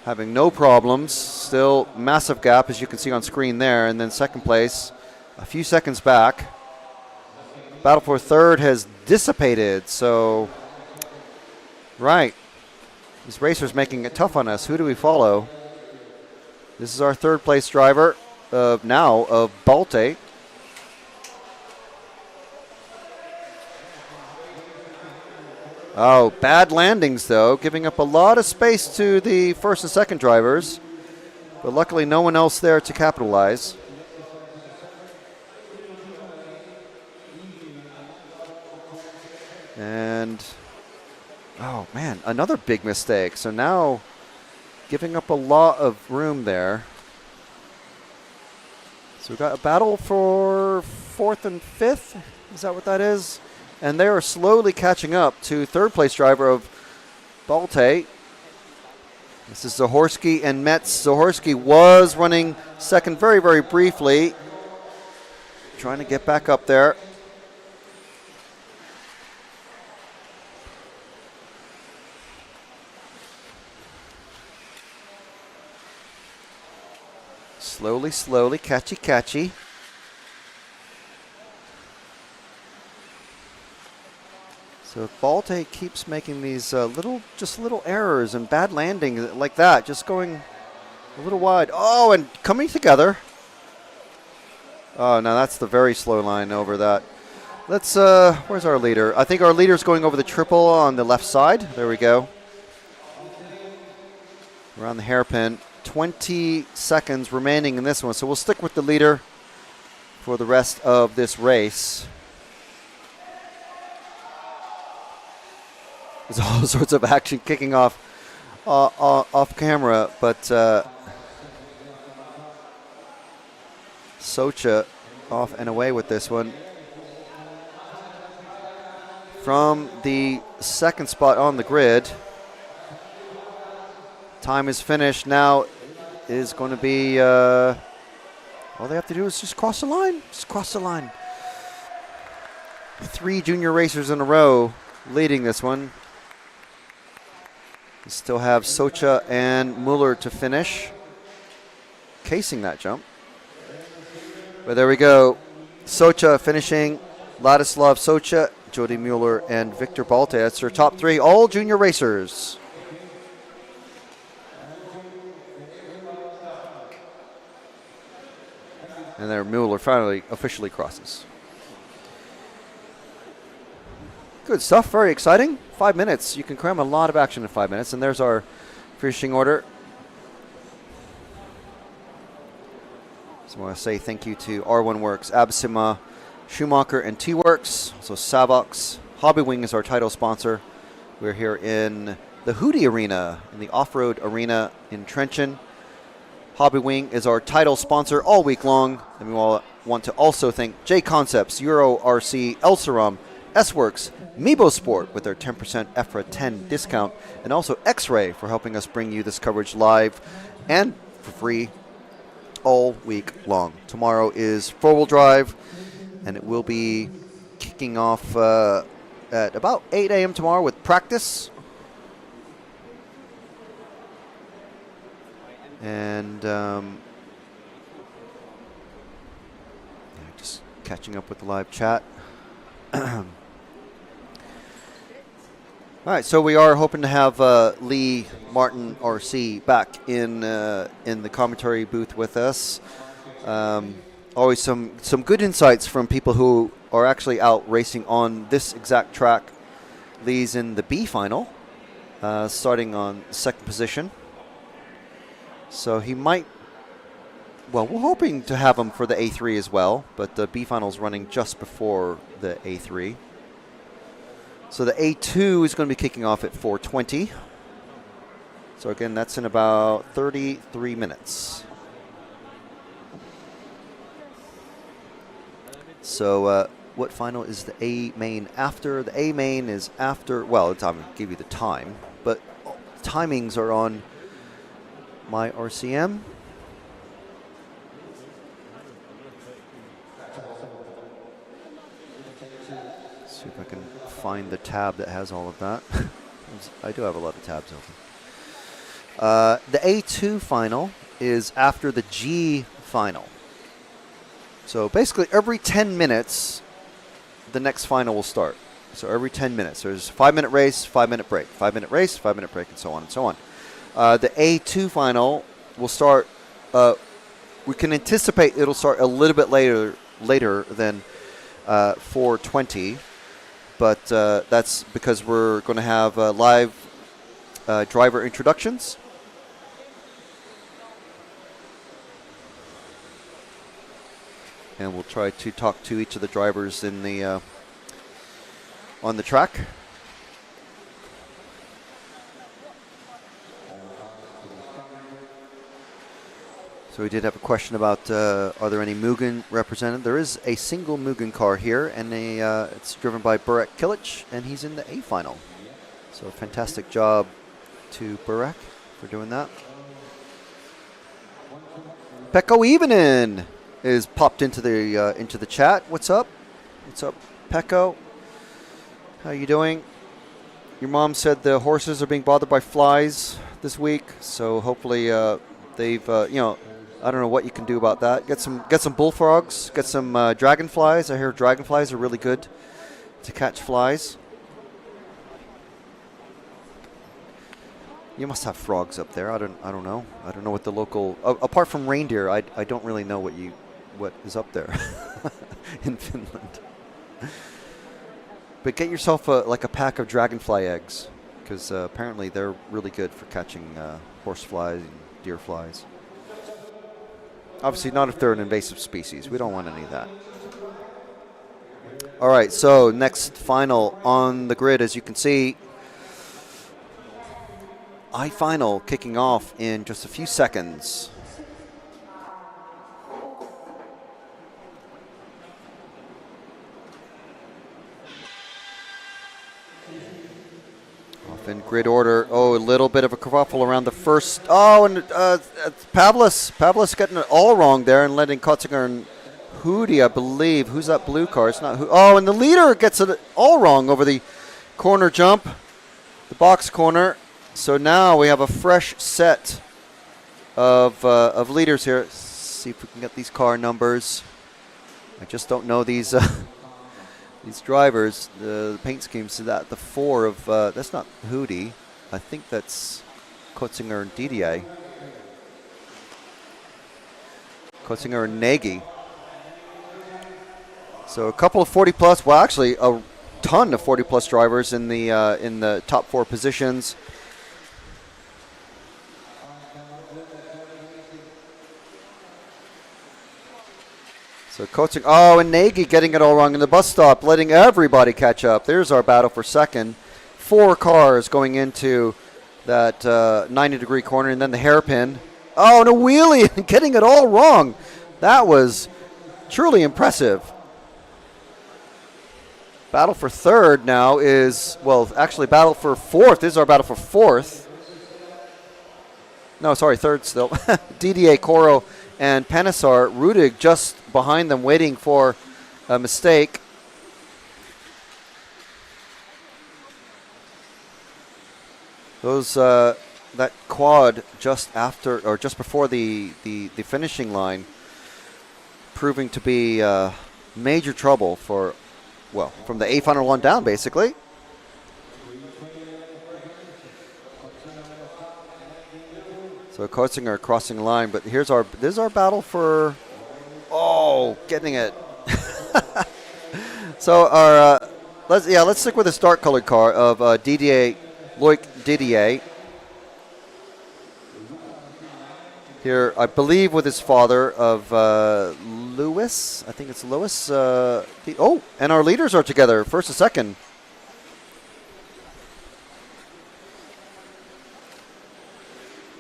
having no problems. Still massive gap, as you can see on screen there. And then second place, a few seconds back. Battle for third has dissipated. So, right. These racers making it tough on us. Who do we follow? This is our third place driver of Balte. Oh, bad landings though, giving up a lot of space to the first and second drivers. But luckily no one else there to capitalize. And, oh man, another big mistake. So now giving up a lot of room there. So we've got a battle for 4th and 5th. Is that what that is? And they are slowly catching up to third place driver of Balte. This is Zahorsky and Metz. Zahorsky was running second very, very briefly. Trying to get back up there. Slowly, slowly, catchy. So if Balte keeps making these little errors and bad landing like that, just going a little wide. Oh, and coming together. Oh, no, that's the very slow line over that. Let's, where's our leader? I think our leader's going over the triple on the left side. There we go. Around the hairpin. 20 seconds remaining in this one, so we'll stick with the leader for the rest of this race. There's all sorts of action kicking off off camera, but Socha off and away with this one. From the second spot on the grid, time is finished. Now is going to be, all they have to do is just cross the line. Just cross the line. 3 junior racers in a row leading this one. We still have Socha and Muller to finish, casing that jump. But there we go. Socha finishing. Ladislav Socha, Jody Mueller, and Victor Balte. That's their top 3, all junior racers. And there Mueller finally officially crosses. Good stuff, very exciting. 5 minutes, you can cram a lot of action in 5 minutes. And there's our finishing order. So I want to say thank you to R1 Works, Absima, Schumacher, and T-Works. So Savox. Hobby Wing is our title sponsor. We're here in the Hudy Arena, in the off-road arena in Trenton. Hobby Wing is our title sponsor all week long. And we want to also thank J Concepts, Euro RC, Elserum, S-Works, Mebo Sport with their 10% EFRA 10 discount, and also X-Ray for helping us bring you this coverage live and for free all week long. Tomorrow is four-wheel drive, and it will be kicking off at about 8 a.m. tomorrow with practice. And just catching up with the live chat. All right, so we are hoping to have Lee Martin RC back in the commentary booth with us. Always some good insights from people who are actually out racing on this exact track. Lee's in the B final, starting on second position. So he might well, we're hoping to have them for the A3 as well, but the B final is running just before the A3. So the A2 is going to be kicking off at 4:20. So again, that's in about 33 minutes. So what final is the A main after? The A main is after, well, I'm going to give you the time, but timings are on my RCM. See if I can find the tab that has all of that. I do have a lot of tabs open. The A2 final is after the G final. So basically every 10 minutes, the next final will start. So every 10 minutes, there's a 5-minute race, 5-minute break, 5-minute race, 5-minute break, and so on and so on. The A2 final will start, we can anticipate it'll start a little bit later than 4:20, but that's because we're going to have live driver introductions. And we'll try to talk to each of the drivers in the on the track. So we did have a question about are there any Mugen represented? There is a single Mugen car here, and it's driven by Burek Kilic, and he's in the A final. So fantastic job to Burek for doing that. Pekko Evenin is popped into the chat. What's up? What's up, Pekko? How you doing? Your mom said the horses are being bothered by flies this week, so hopefully they've I don't know what you can do about that. Get some bullfrogs, get some dragonflies. I hear dragonflies are really good to catch flies. You must have frogs up there. I don't know. I don't know what the local apart from reindeer. I don't really know what is up there in Finland. But get yourself like a pack of dragonfly eggs, because apparently they're really good for catching horseflies and deer flies. Obviously not if they're an invasive species. We don't want any of that. All right, so next final on the grid, as you can see, I-final kicking off in just a few seconds. Off in grid order. Oh, a little bit of a kerfuffle around the first. Oh, and Pavlis getting it all wrong there and letting Kotzinger and Hudy, I believe. Who's that blue car? It's not. Oh, and the leader gets it all wrong over the corner jump, the box corner. So now we have a fresh set of leaders here. Let's see if we can get these car numbers. I just don't know these these drivers. The paint scheme says that the 4 of that's not Hudy. I think that's Kotzinger and Didier. Kotzinger and Nagy. So a couple of 40 plus. Well, actually a ton of 40 plus drivers in the top 4 positions. So Kotzinger, oh, and Nagy getting it all wrong in the bus stop, letting everybody catch up. There's our battle for second. 4 cars going into that 90-degree corner, and then the hairpin. Oh, and a wheelie and getting it all wrong. That was truly impressive. Battle for third now is, well, actually battle for fourth. This is our battle for fourth. No, sorry, third still. DDA, Coro, and Panisar. Rudig just behind them waiting for a mistake. Those that quad just after or just before the finishing line proving to be major trouble for, well, from the A final on down basically. So Kotzinger crossing the line, but this is our battle for, oh, getting it. So our let's stick with the start colored car of Didier, Loic Didier. here, I believe, with his father of Lewis. I think it's Lewis. And our leaders are together, first and second.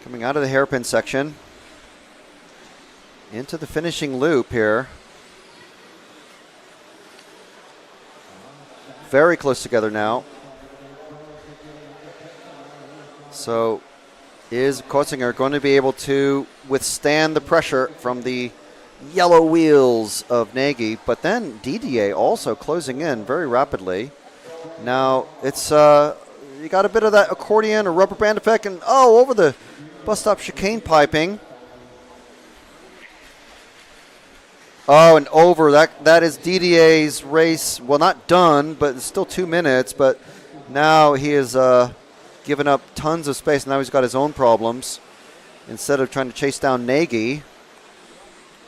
Coming out of the hairpin section into the finishing loop here. Very close together now. So is Kotzinger going to be able to withstand the pressure from the yellow wheels of Nagy? But then Didier also closing in very rapidly. Now it's you got a bit of that accordion or rubber band effect, and over the bus stop chicane piping. And over. That is Didier's race. Well, not done, but it's still 2 minutes. But now he is given up tons of space. Now he's got his own problems. Instead of trying to chase down Nagy,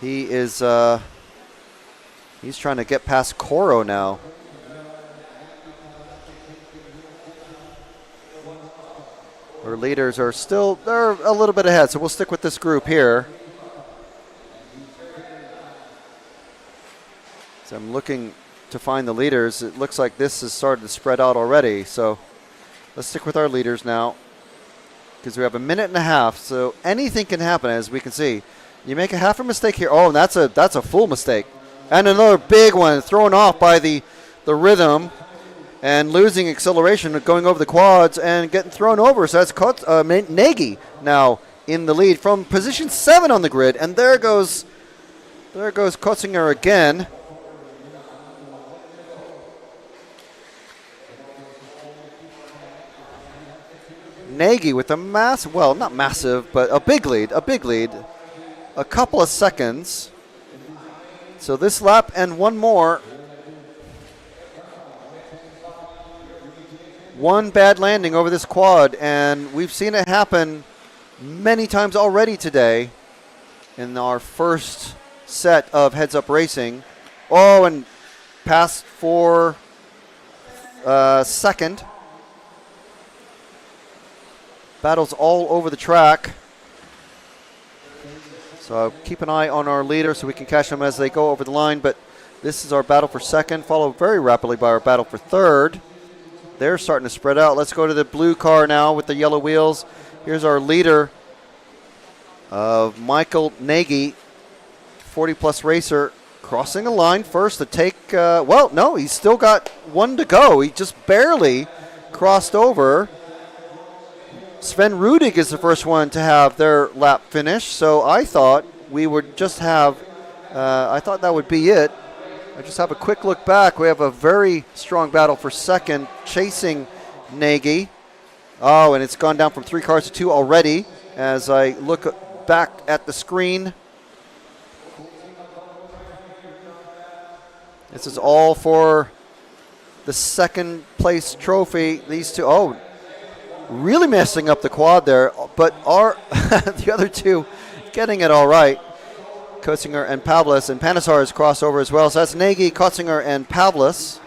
he is he's trying to get past Coro now. Our leaders are they're a little bit ahead, so we'll stick with this group here. So I'm looking to find the leaders. It looks like this has started to spread out already, so let's stick with our leaders now because we have 1.5 minutes, so anything can happen, as we can see. You make a half a mistake here. And that's a full mistake. And another big one thrown off by the rhythm and losing acceleration, going over the quads and getting thrown over. So that's Nagy now in the lead from position 7 on the grid. And there goes Kotzinger again. Nagy with a massive, well, not massive, but a big lead. A couple of seconds. So this lap and one more. One bad landing over this quad, and we've seen it happen many times already today in our first set of heads-up racing. And passed for second. Battles all over the track. So keep an eye on our leader so we can catch them as they go over the line. But this is our battle for second, followed very rapidly by our battle for third. They're starting to spread out. Let's go to the blue car now with the yellow wheels. Here's our leader of Michael Nagy, 40-plus racer, crossing a line first to take, no, he's still got one to go. He just barely crossed over. Sven Rudig is the first one to have their lap finish, so I thought we would just have, I thought that would be it. I just have a quick look back. We have a very strong battle for second, chasing Nagy. And it's gone down from 3 cars to 2 already as I look back at the screen. This is all for the second place trophy. These two, really messing up the quad there, but the other two getting it all right. Kotzinger and Pavlis, and Panisar is crossover as well. So that's Nagy, Kotzinger, and Pavlis.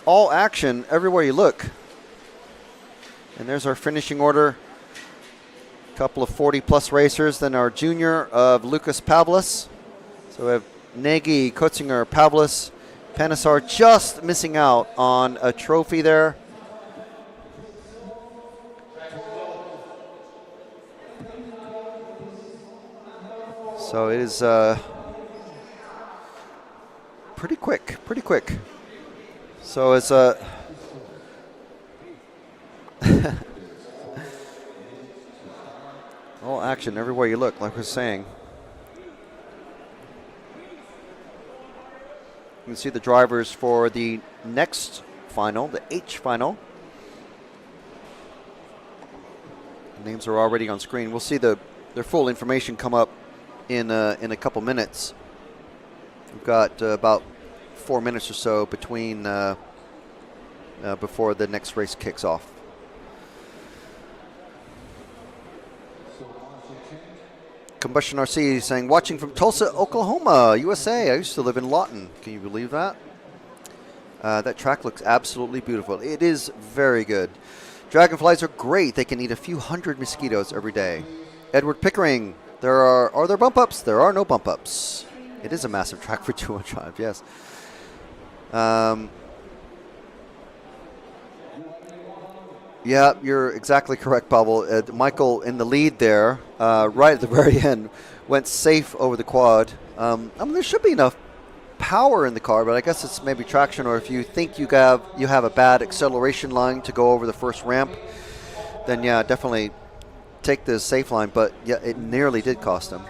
All action everywhere you look. And there's our finishing order. A couple of 40-plus racers. Then our junior of Lucas Pavlis. So we have Nagy, Kotzinger, Pavlis, Panisar just missing out on a trophy there. So it is pretty quick. So it's all action everywhere you look, like I was saying. You can see the drivers for the next final, the H final. The names are already on screen. We'll see their full information come up in a couple minutes. We've got about 4 minutes or so between before the next race kicks off. Combustion RC saying, watching from Tulsa, Oklahoma, USA. I used to live in Lawton. Can you believe that? That track looks absolutely beautiful. It is very good. Dragonflies are great. They can eat a few hundred mosquitoes every day. Edward Pickering. Are there bump ups? There are no bump ups. It is a massive track for two-wheel drive. Yes. Yeah, you're exactly correct, Pavel. Michael in the lead there, right at the very end, went safe over the quad. I mean, there should be enough power in the car, but I guess it's maybe traction, or if you think you have a bad acceleration line to go over the first ramp, then yeah, definitely take the safe line. But yeah, it nearly did cost him.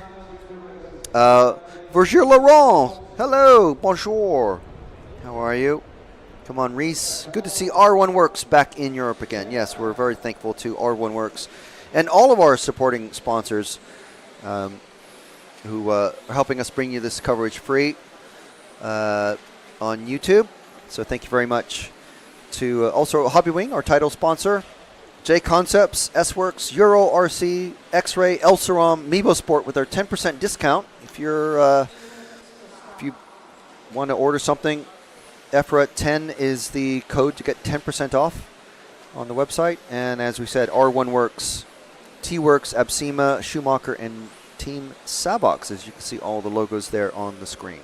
Virgil Laurent, hello, bonjour. How are you? Come on, Reese. Good to see R1 Works back in Europe again. Yes, we're very thankful to R1 Works and all of our supporting sponsors who are helping us bring you this coverage free on YouTube. So thank you very much to also Hobby Wing, our title sponsor, J Concepts, S-Works, Euro, RC, X-Ray, Elserom, Meebo Sport with our 10% discount. If you want to order something, EFRA 10 is the code to get 10% off on the website. And as we said, R1 Works, T-Works, Absema, Schumacher, and Team Savox, as you can see all the logos there on the screen.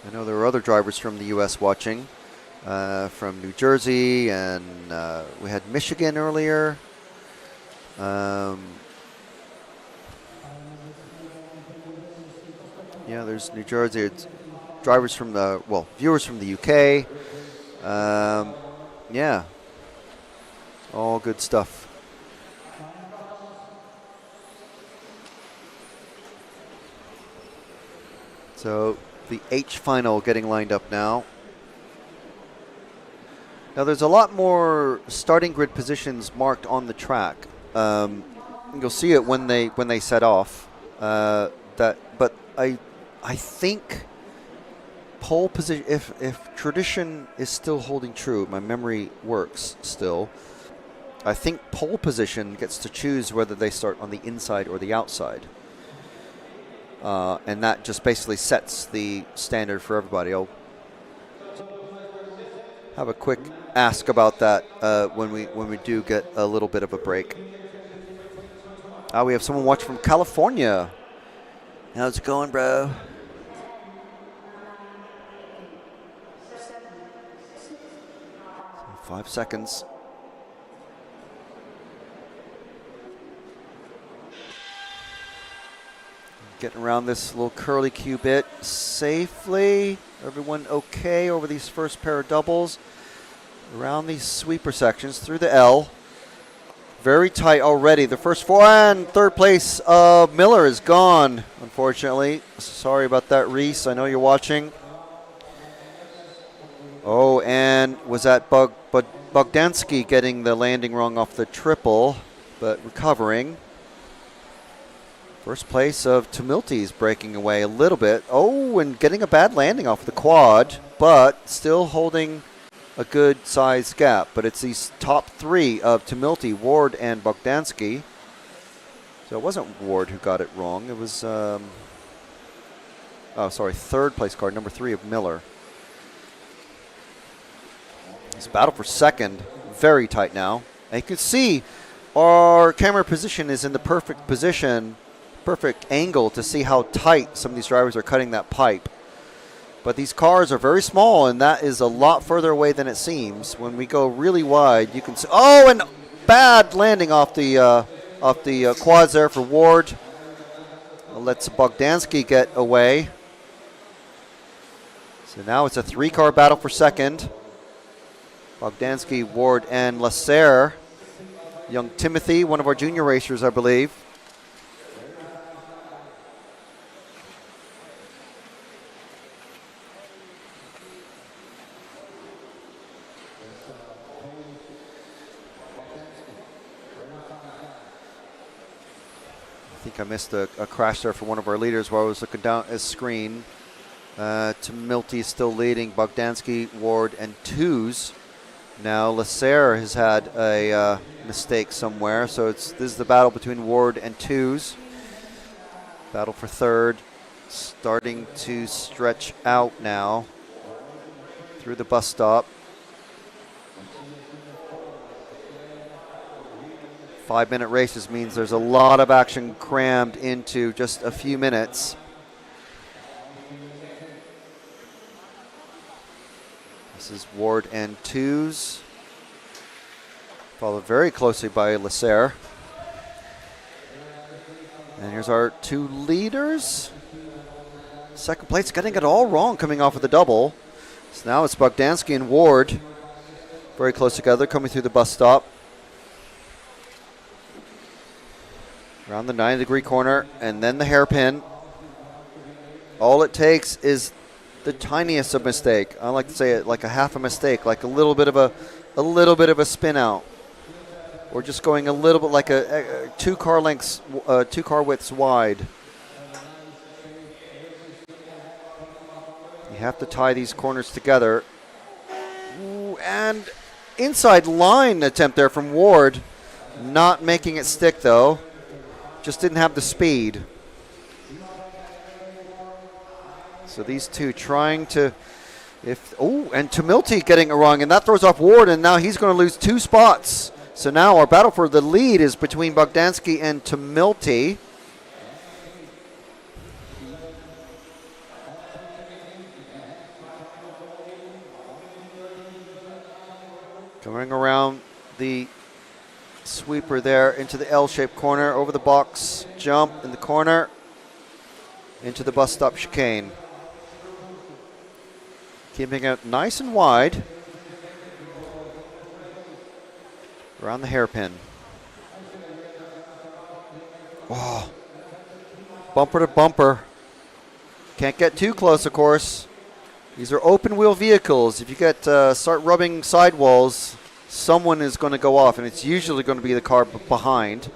I know there are other drivers from the U.S. watching, from New Jersey, and we had Michigan earlier. Yeah, there's New Jersey. It's drivers from viewers from the UK. Yeah, all good stuff. So the H final getting lined up now. Now there's a lot more starting grid positions marked on the track. You'll see it when they set off. But I think pole position, if tradition is still holding true, my memory works still, I think pole position gets to choose whether they start on the inside or the outside. And that just basically sets the standard for everybody. I'll have a quick ask about that when we do get a little bit of a break. We have someone watching from California. How's it going, bro? 5 seconds. Getting around this little curly Q bit safely. Everyone okay over these first pair of doubles. Around these sweeper sections through the L. Very tight already. The first four, and third place of Miller is gone, unfortunately. Sorry about that, Reese. I know you're watching. Oh, and was that Bogdansky getting the landing wrong off the triple, but recovering. First place of Tumilty's breaking away a little bit. Oh, and getting a bad landing off the quad, but still holding a good size gap. But it's these top three of Tumilty, Ward, and Bogdansky. So it wasn't Ward who got it wrong. It was, third place car, number 3 of Miller. This battle for second, very tight now. And you can see our camera position is in the perfect position, perfect angle to see how tight some of these drivers are cutting that pipe. But these cars are very small, and that is a lot further away than it seems. When we go really wide, you can see. Oh, and bad landing off the quads there for Ward. Lets Bogdansky get away. So now it's a 3-car battle for second. Bogdansky, Ward, and Lasserre. Young Timothy, one of our junior racers, I believe. I think I missed a crash there for one of our leaders while I was looking down at his screen. Tumilty still leading. Bogdansky, Ward, and Twos. Now Lasserre has had a mistake somewhere, so this is the battle between Ward and Twos. Battle for third, starting to stretch out now through the bus stop. 5-minute races means there's a lot of action crammed into just a few minutes. This is Ward and twos, followed very closely by Lasserre. And here's our two leaders. Second place, getting it all wrong coming off of the double. So now it's Bogdansky and Ward very close together coming through the bus stop. Around the 90-degree corner and then the hairpin. All it takes is the tiniest of mistake. I like to say it like a half a mistake, like a little bit of a spin out. Or just going a little bit like a two car widths wide. You have to tie these corners together. Ooh, and inside line attempt there from Ward. Not making it stick though. Just didn't have the speed. So these two trying to, and Tumilty getting it wrong, and that throws off Ward, and now he's going to lose 2 spots. So now our battle for the lead is between Bogdansky and Tumilty. Coming around the sweeper there into the L-shaped corner, over the box, jump in the corner, into the bus stop chicane. Keeping it nice and wide. Around the hairpin. Oh, bumper to bumper. Can't get too close, of course. These are open wheel vehicles. If you get start rubbing sidewalls, someone is going to go off, and it's usually going to be the car behind.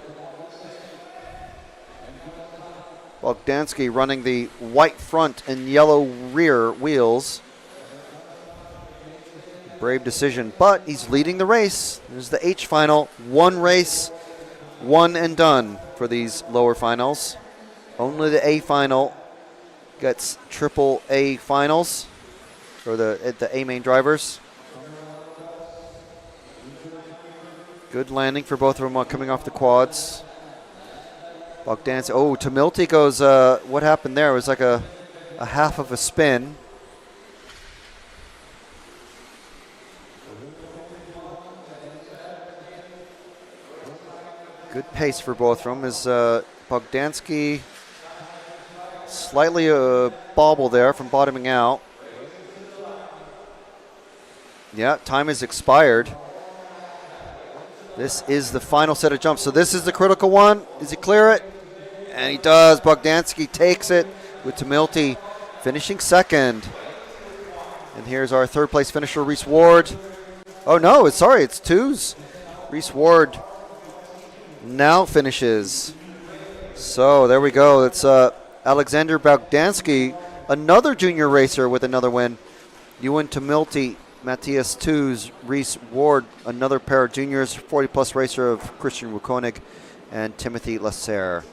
Bogdansky running the white front and yellow rear wheels. Brave decision, but he's leading the race. There's the H final. One race, one and done for these lower finals. Only the A final gets triple A finals for the A main drivers. Good landing for both of them coming off the quads. Bogdansky, Tumilty goes, what happened there? It was like a half of a spin. Good pace for both of them as Bogdansky slightly bobble there from bottoming out. Yeah, time has expired. This is the final set of jumps. So this is the critical one. Does he clear it? And he does. Bogdansky takes it with Tumilty finishing second. And here's our third place finisher, Reese Ward. Oh no, it's twos. Reese Ward now finishes. So there we go. It's Alexander Bogdansky, another junior racer with another win. Ewan Tumilty, Matthias Twos, Reese Ward, another pair of juniors, 40-plus racer of Christian Wukonig and Timothy Lasserre.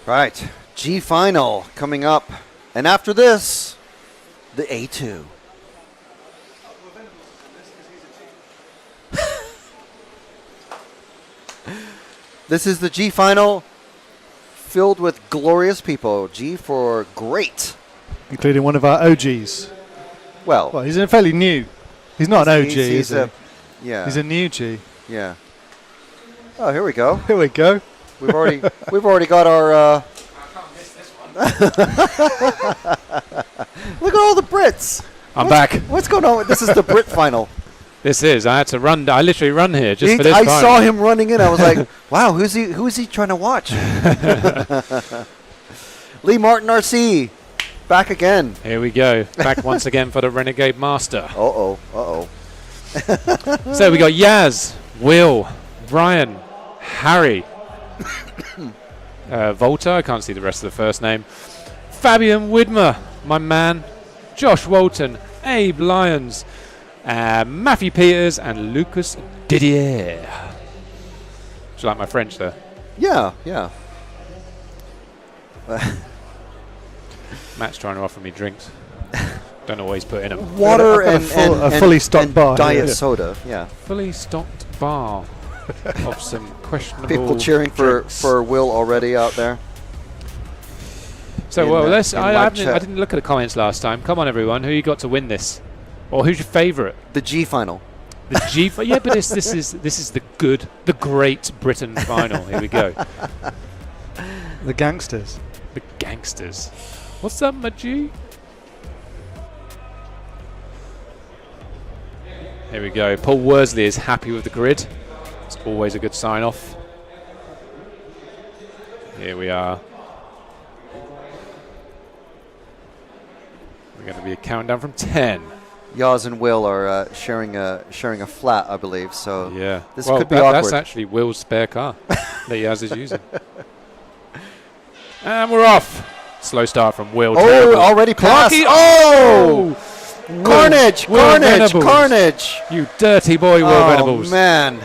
Right. G final coming up. And after this, the A2. This is the G final filled with glorious people. G for great. Including one of our OGs. Well, Well, he's fairly new. He's not an OG, he's is he? yeah. He's a new G. Yeah. Oh, here we go. Here we go. We've already got our. Look at all the Brits. I'm back. What's going on? This is the Brit final. This is. I had to run. I literally run here just for this. I final. saw him running in. I was like, "Wow, who's he trying to watch?" Lee Martin RC, back again. Here we go. Back once again for the Renegade Master. Uh oh. So we got Yaz, Will, Brian, Harry, Volta. I can't see the rest of the first name. Fabian Widmer, my man. Josh Walton, Abe Lyons, Matthew Peters, and Lucas Didier. Do you like my French there? Yeah. Matt's trying to offer me drinks. Don't know what he's put in them. Water I've got a fully stocked and bar diet here. soda. Yeah. Fully stocked bar of some questionable People cheering drinks. for Will already out there. So in, well, in let's. I live chat. didn't look at the comments last time. Come on, everyone. Who you got to win this, or who's your favourite? The G final. The G. Yeah, but this is the great Britain final. Here we go. The gangsters. The gangsters. What's up, my G? Here we go. Paul Worsley is happy with the grid. It's always a good sign off. Here we are. We're going to be a countdown from 10. Yaz and Will are sharing a flat, I believe. So Yeah. this Well, could be That's awkward. actually Will's spare car that Yaz is using. And we're off. Slow start from Will. Oh, Terrible. already passed. Clarky. Oh! Carnage! Will Carnage! Venables. Carnage! You dirty boy, Will Oh, Venables. man.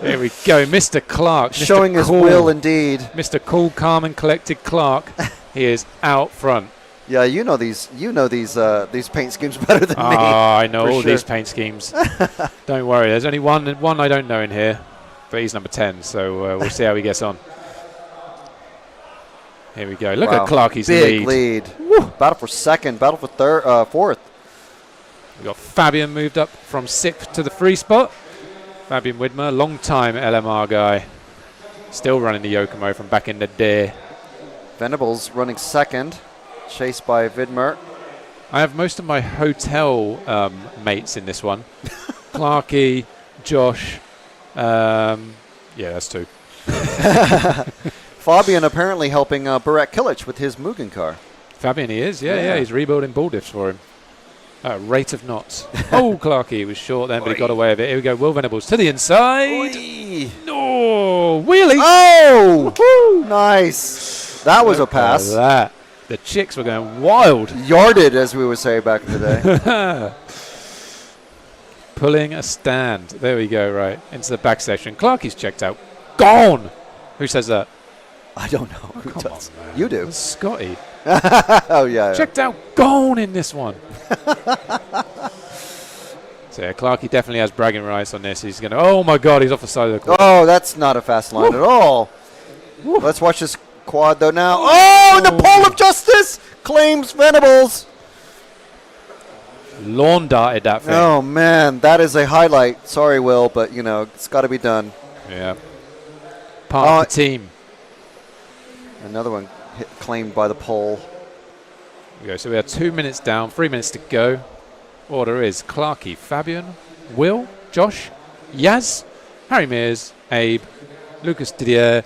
There we go. Mr. Clark. Mr. Showing his cool. will indeed. Mr. Cool, calm, and collected Clark. He is out front. Yeah, you know these paint schemes better than me. I know for all sure. these paint schemes. Don't worry. There's only one I don't know in here, but he's number 10, so we'll see how he gets on. Here we go. Look Wow. at Clarky's Big lead. Battle for second, battle for fourth. We've got Fabian moved up from 6th to the free spot. Fabian Widmer, long time LMR guy. Still running the Yokomo from back in the day. Venables running second, chased by Vidmer. I have most of my hotel mates in this one. Clarky, Josh. Yeah, that's two. Fabian apparently helping Barak Kilic with his Mugen car. Fabian, he is. Yeah, Yeah. He's rebuilding ball diffs for him. Rate of knots. Oh, Clarky was short then, but he got away with it. Here we go. Will Venables to the inside. No, wheelie. Oh! Nice. That was a pass. Look at that. The chicks were going wild. Yarded, as we would say back in the day. Pulling a stand. There we go, right. Into the back section. Clarky's checked out. Gone. Who says that? I don't know who Come does. on, man. You do. It's Scotty. Oh, yeah. Checked out. Gone in this one. So, yeah, Clarky definitely has bragging rights on this. He's going to... Oh, my God. He's off the side of the court. Oh, that's not a fast line at all. Let's watch this quad, though, now. Oh, the pole of justice claims Venables. Lawn darted that thing. Oh, man. That is a highlight. Sorry, Will, but, it's got to be done. Yeah. Part of the team. Another one claimed by the pole. Here we go. So we are 2 minutes down, 3 minutes to go. Order is Clarky, Fabian, Will, Josh, Yaz, Harry Mears, Abe, Lucas Didier,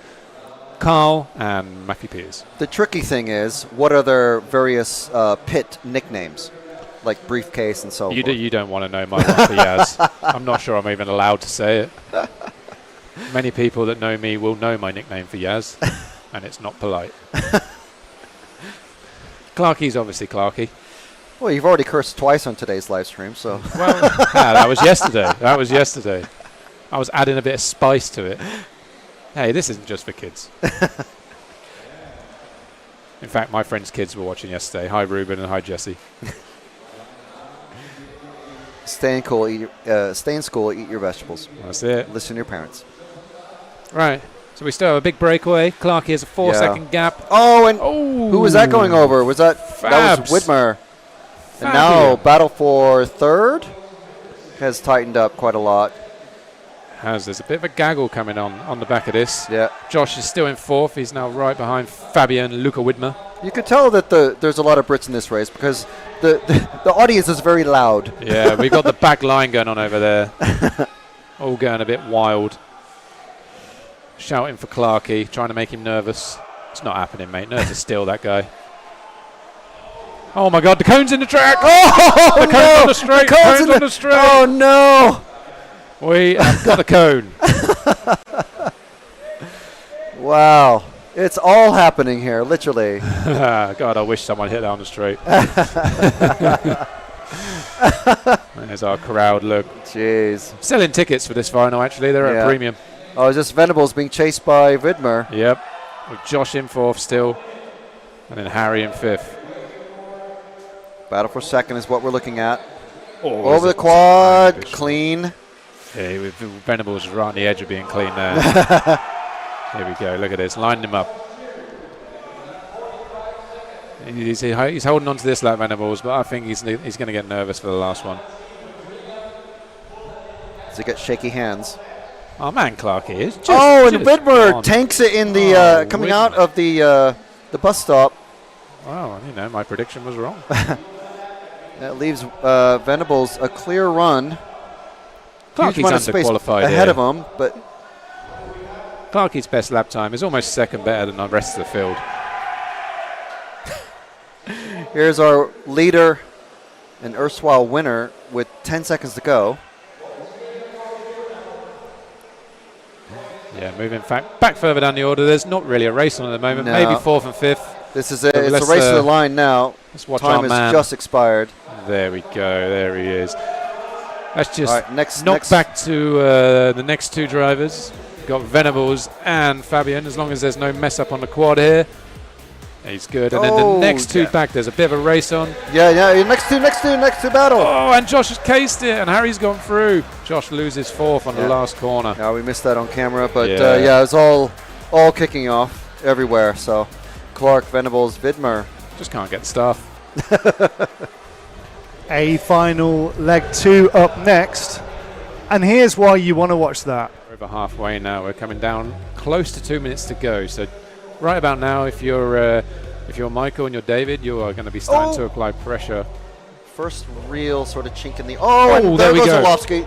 Carl, and Matthew Peters. The tricky thing is, what are their various pit nicknames? Like briefcase and so forth. You don't want to know my one for Yaz. I'm not sure I'm even allowed to say it. Many people that know me will know my nickname for Yaz, and it's not polite. Clarky's obviously Clarky. Well, you've already cursed twice on today's live stream, so. Well, that was yesterday. I was adding a bit of spice to it. Hey, this isn't just for kids. In fact, my friend's kids were watching yesterday. Hi, Ruben, and hi, Jesse. Stay in school, eat your vegetables. That's it. Listen to your parents. Right. So we still have a big breakaway. Clarkey has a 4-second gap. Oh, and who was that going over? Was that Fabs. was Widmer? And Fabian. now battle for third has tightened up quite a lot. There's a bit of a gaggle coming on the back of this. Yeah. Josh is still in fourth. He's now right behind Fabian Luca Widmer. You could tell that there's a lot of Brits in this race because the audience is very loud. Yeah, we've got the back line going on over there. All going a bit wild. Shouting for Clarkey, trying to make him nervous. It's not happening, mate. Nervous still, that guy. Oh my God, the cone's in the track. Oh, the cone's on the straight. Cone's on the straight. Oh no! We have got the cone. Wow. It's all happening here, literally. God, I wish someone hit that on the straight. There's our crowd, look. Jeez. Selling tickets for this final, actually. They're at premium. Oh, it's just Venables being chased by Widmer. Yep. With Josh in fourth still. And then Harry in fifth. Battle for second is what we're looking at. Oh, over the quad, clean. Yeah, Venables is right on the edge of being clean there. Here we go, look at this, lined him up. He's holding on to this lap, Venables, but I think he's going to get nervous for the last one. Does he get shaky hands? Oh man, Clarkey is. And Widmer tanks it in the coming out of the bus stop. Wow, my prediction was wrong. That leaves Venables a clear run. Clarkey's underqualified ahead of him, but Clarkey's best lap time is almost second better than the rest of the field. Here's our leader and erstwhile winner with 10 seconds to go. Yeah, moving back further down the order. There's not really a race on at the moment. No. Maybe fourth and fifth. This is it. It's a race to the line now. Let's watch Time our man. has just expired. There we go. There he is. Let's just next back to the next two drivers. We've got Venables and Fabian, as long as there's no mess up on the quad here. He's good. And then the next two back, there's a bit of a race on. Yeah, next two battle. Oh, and Josh has cased it, and Harry's gone through. Josh loses fourth on the last corner. Yeah, we missed that on camera, but it was all kicking off everywhere. So Clark, Venables, Widmer. Just can't get the stuff. A final leg 2 up next, and here's why you want to watch that. We're over halfway now. We're coming down close to 2 minutes to go. So right about now, if you're Michael and you're David, you are going to be starting to apply pressure. First real sort of chink in the. And there we go. Orlovsky.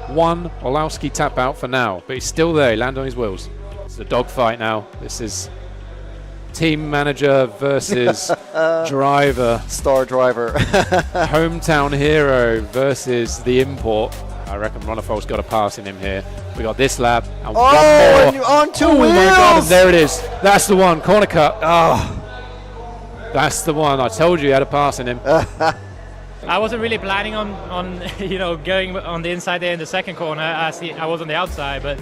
One Orlowski tap out for now, but he's still there. He landed on his wheels. It's a dogfight now. This is team manager versus driver. Star driver. Hometown hero versus the import. I reckon Ronifol's got a pass in him here. We got this lap. And one more. And on two wheels. My God, and there it is. That's the one. Corner cut. That's the one. I told you he had a pass in him. I wasn't really planning on going on the inside there in the second corner. I was on the outside, but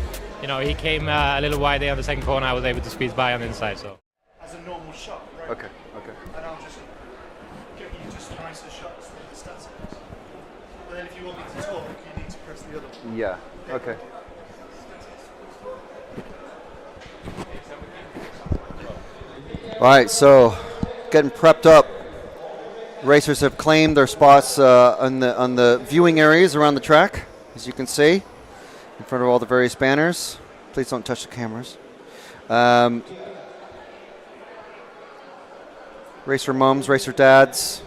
he came a little wide there on the second corner. I was able to squeeze by on the inside. So. As a normal shot, right? Okay. And I'll just give you just nicer shots than the stats. But then if you want me to talk, you need to press the other one. Yeah. Okay. All right. So, getting prepped up. Racers have claimed their spots on the viewing areas around the track, as you can see, in front of all the various banners. Please don't touch the cameras. Racer mums, racer dads,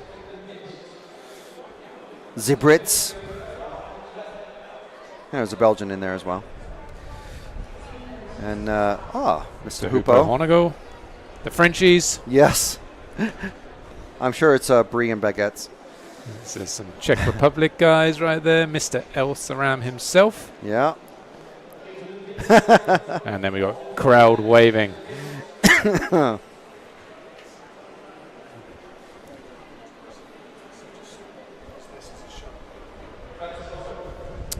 the Brits. There's a Belgian in there as well. And Mr. Hupo. Honago, the Frenchies. Yes. I'm sure it's Brie and baguettes. This is some Czech Republic guys right there. Mr. El Saram himself. Yeah. And then we got crowd waving.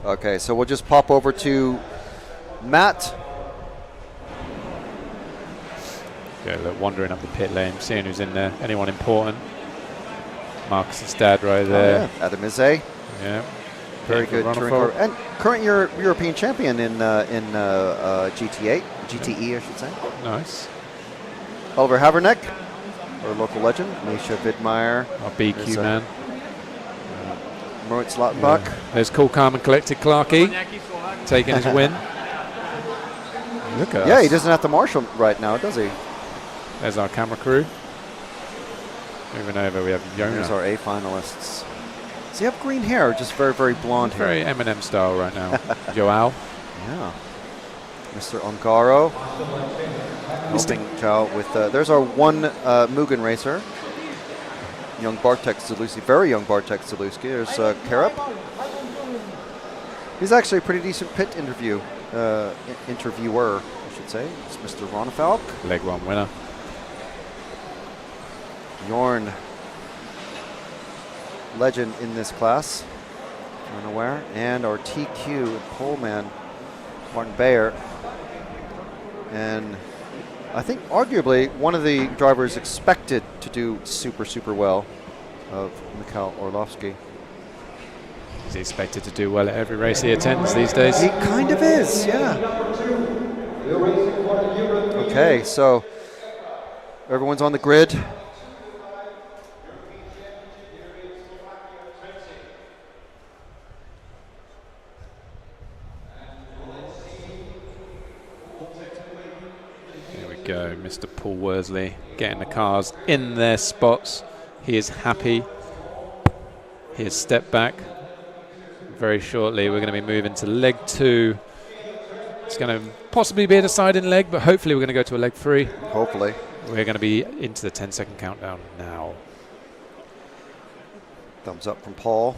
Okay, so we'll just pop over to Matt. Okay, look, wandering up the pit lane, seeing who's in there. Anyone important? Marcus's dad right there. Oh, yeah. Adam Izze. Yeah. Very good touring car. And current European champion in GT8, GTE, I should say. Nice. Oliver Haverneck, our local legend. Misha Vidmeyer. Our BQ man. Moritz Lautenbach. Yeah. There's cool, calm and collected Clarky taking his win. Look at us. He doesn't have to marshal right now, does he? There's our camera crew. Moving over, we have Yona. There's our A finalists. Does he have green hair or just very, very blonde hair? Very Eminem style right now. Joao. Yeah. Mr. Ongaro. Helping Chow with, there's our one Mugen racer. Young Bartek Zaluski, very young Bartek Zaluski. There's Karap. He's actually a pretty decent pit interviewer, I should say. It's Mr. Ronefalk. Leg 1 winner. Jorn, legend in this class, if you're unaware. And our TQ pole man, Martin Bayer. And I think arguably one of the drivers expected to do super, super well of Mikhail Orlovsky. He's expected to do well at every race he attends these days. He kind of is, yeah. Okay, so everyone's on the grid. Go, Mr. Paul Worsley getting the cars in their spots. He is happy. He has stepped back. Very shortly, we're going to be moving to leg 2. It's going to possibly be a deciding leg, but hopefully we're going to go to a leg 3. Hopefully. We're going to be into the 10-second countdown now. Thumbs up from Paul.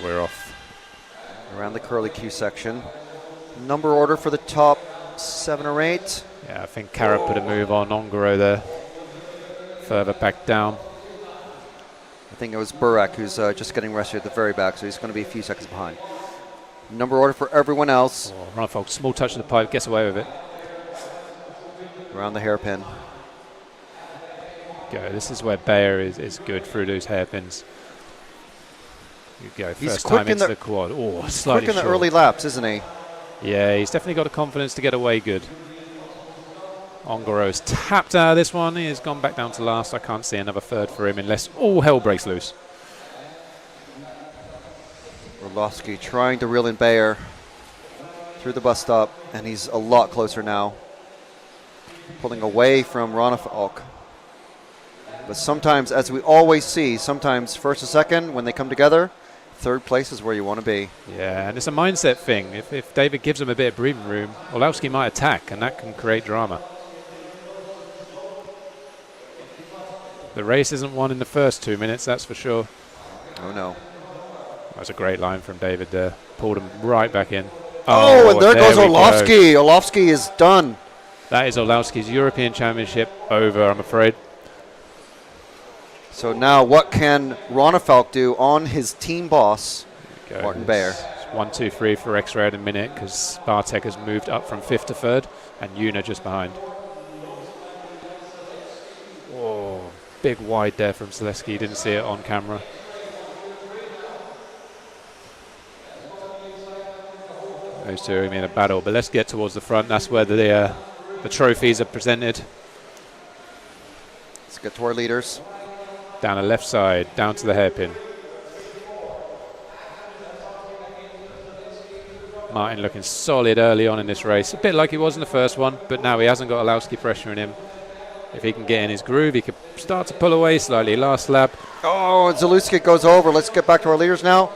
We're off. Around the curly Q section. Number order for the top 7 or 8. Yeah, I think Carrot put a move on Ongaro there. Further back down. I think it was Burak who's just getting rescued at the very back, so he's going to be a few seconds behind. Number order for everyone else. Oh, Ronfolk, small touch of the pipe, gets away with it. Around the hairpin. Go. This is where Bayer is good through those hairpins. You go. He's First quick time in into the the quad. Oh, slightly quick in the short. early laps, isn't he? Yeah, he's definitely got the confidence to get away good. Ongaro's tapped out of this one. He has gone back down to last. I can't see another third for him unless all hell breaks loose. Orlovsky trying to reel in Bayer through the bus stop, and he's a lot closer now. Pulling away from Ronefalk. But sometimes, as we always see, sometimes first and second, when they come together, third place is where you want to be. Yeah, and it's a mindset thing. If David gives him a bit of breathing room, Orlowski might attack, and that can create drama. The race isn't won in the first 2 minutes, that's for sure. Oh, no. That's a great line from David there. Pulled him right back in. Oh, and there goes we Orlovsky. Orlovsky is done. That is Orlowski's European Championship over, I'm afraid. So now what can Ronefalk do on his team boss, Martin Bayer? 1, 2, 3 for X-ray in a minute because Bartek has moved up from 5th to 3rd and Yuna just behind. Oh, big wide there from Zaleski. Didn't see it on camera. Those two are in a battle, but let's get towards the front. That's where the trophies are presented. Let's get to our leaders. Down the left side, down to the hairpin. Martin looking solid early on in this race. A bit like he was in the first one, but now he hasn't got Orlowski pressure in him. If he can get in his groove, he could start to pull away slightly. Last lap. Oh, and Zaluski goes over. Let's get back to our leaders now.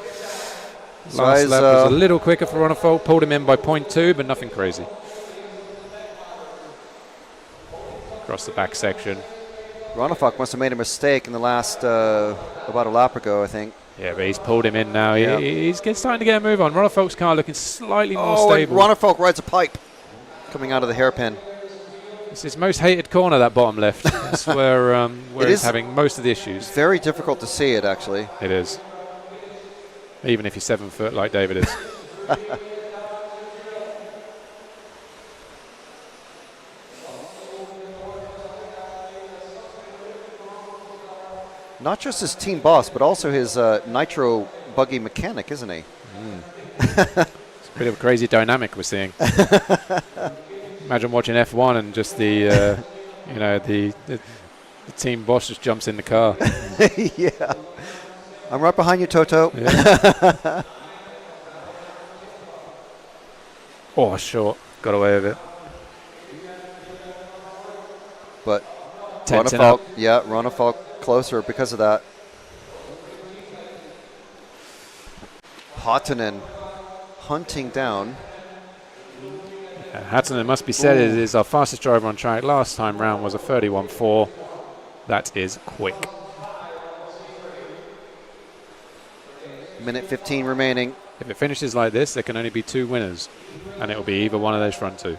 Last lap was a little quicker for Ronefalk. Pulled him in by 0.2, but nothing crazy. Across the back section. Ronefalk must have made a mistake in the last, about a lap ago, I think. Yeah, but he's pulled him in now. Yep. He's starting to get a move on. Ronefalk's car looking slightly more Oh, and stable. Ronefalk rides a pipe coming out of the hairpin. It's his most hated corner, that bottom left. That's where he's having most of the issues. Very difficult to see it, actually. It is. Even if you're 7 foot like David is. Not just his team boss, but also his nitro buggy mechanic, isn't he? It's a bit of a crazy dynamic we're seeing. Imagine watching F1 and just the team boss just jumps in the car. Yeah. I'm right behind you, Toto. Yeah. Oh, short. Got away with it. But Tenting up. Ronafalk closer because of that. Hottonen hunting down. Hottonen, must be said, is our fastest driver on track. Last time round was a 31.4. That is quick. Minute 15 remaining. If it finishes like this, there can only be 2 winners, and it will be either one of those front 2.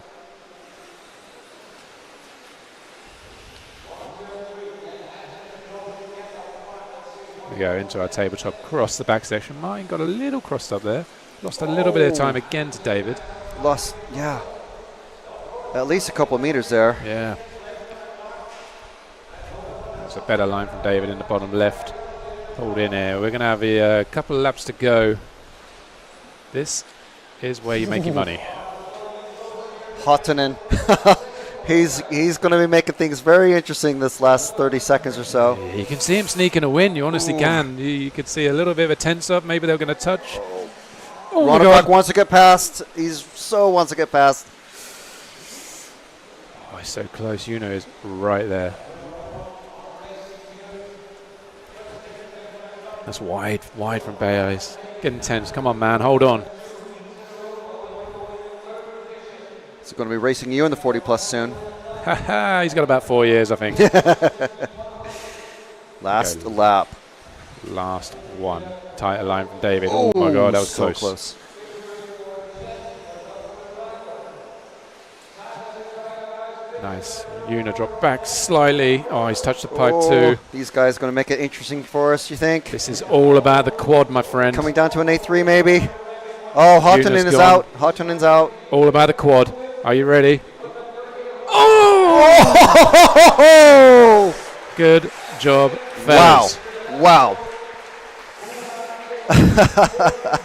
We go into our tabletop cross the back section. Mine got a little crossed up there. Lost a little bit of time again to David. Lost, yeah. At least a couple of meters there. Yeah. That's a better line from David in the bottom left. Pulled in here. We're going to have a couple of laps to go. This is where you make your money. Hottonen. He's going to be making things very interesting this last 30 seconds or so. Yeah, you can see him sneaking a win. You honestly can. You could see a little bit of a tense up. Maybe they're going to touch. Oh, Ronafalk wants to get past. He's so wants to get past. Oh, he's so close. Yuno is right there. That's wide from Bayer. He's getting tense. Come on, man. Hold on. He's going to be racing you in the 40 plus soon. He's got about 4 years, I think. Last lap. Last one. Tighter line from David. Oh my God, that was so close. Nice. Yuna dropped back slightly. Oh, he's touched the pipe too. These guys going to make it interesting for us, you think? This is all about the quad, my friend. Coming down to an A3 maybe. Oh, Hottonen is out. Hottonen's out. All about the quad. Are you ready? Oh! Good job, fellas. Wow.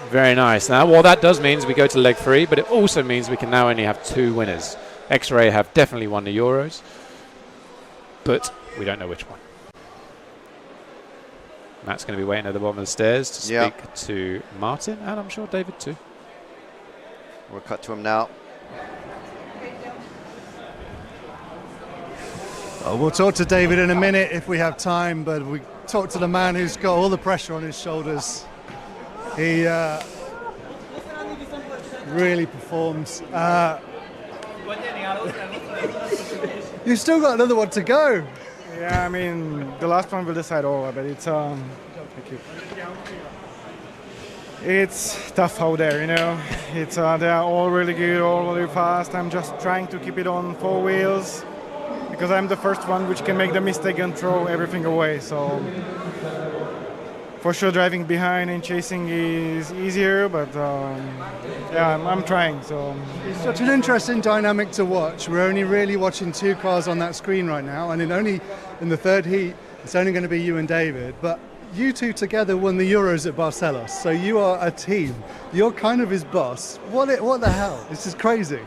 Very nice. Now, what that does means we go to leg 3, but it also means we can now only have 2 winners. X-Ray have definitely won the Euros, but we don't know which one. Matt's going to be waiting at the bottom of the stairs to speak to Martin, and I'm sure David too. We'll cut to him now. We'll talk to David in a minute if we have time, but we talk to the man who's got all the pressure on his shoulders. He really performs. You've still got another one to go. Yeah, I mean, the last one will decide all, but it's thank you. It's tough out there, you know. It's they are all really good, all really fast. I'm just trying to keep it on 4 wheels because I'm the first one which can make the mistake and throw everything away. So for sure, driving behind and chasing is easier, but yeah, I'm trying. So it's such an interesting dynamic to watch. We're only really watching 2 cars on that screen right now, and in the third heat, it's only going to be you and David. But you two together won the Euros at Barcelos, so you are a team. You're kind of his boss. What the hell? This is crazy.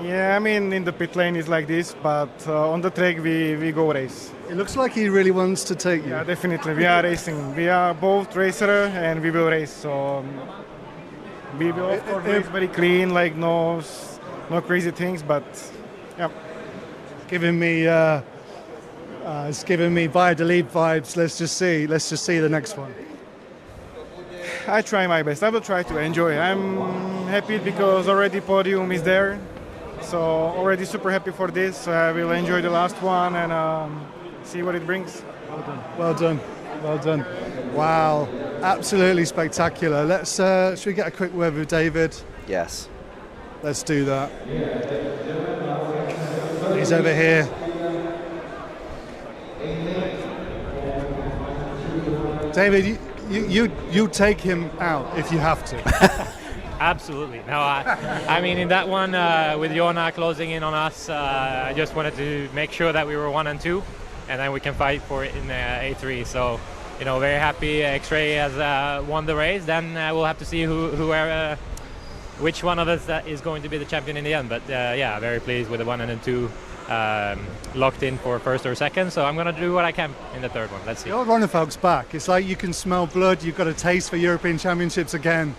yeah, I mean, in the pit lane it's like this, but on the track we go race. It looks like he really wants to take you. Yeah, definitely. We are racing. We are both racer and we will race. So we will of course race very clean, like no crazy things. But yeah, it's giving me Valladolid vibes. Let's just see the next one. I try my best. I will try to enjoy. I'm happy because already podium is there. So already super happy for this. I will enjoy the last one and see what it brings. Well done. Wow, absolutely spectacular. Let's should we get a quick word with David? Yes. Let's do that. He's over here. David, you take him out if you have to. Absolutely. No, I mean, in that one, with Jona closing in on us, I just wanted to make sure that we were 1 and 2, and then we can fight for it in A3. So, very happy X-Ray has won the race. Then we'll have to see which one of us is going to be the champion in the end. But yeah, very pleased with the 1 and 2. Locked in for first or second, so I'm going to do what I can in the third one. Let's see. Your Ronnefeld's back. It's like you can smell blood. You've got a taste for European Championships again.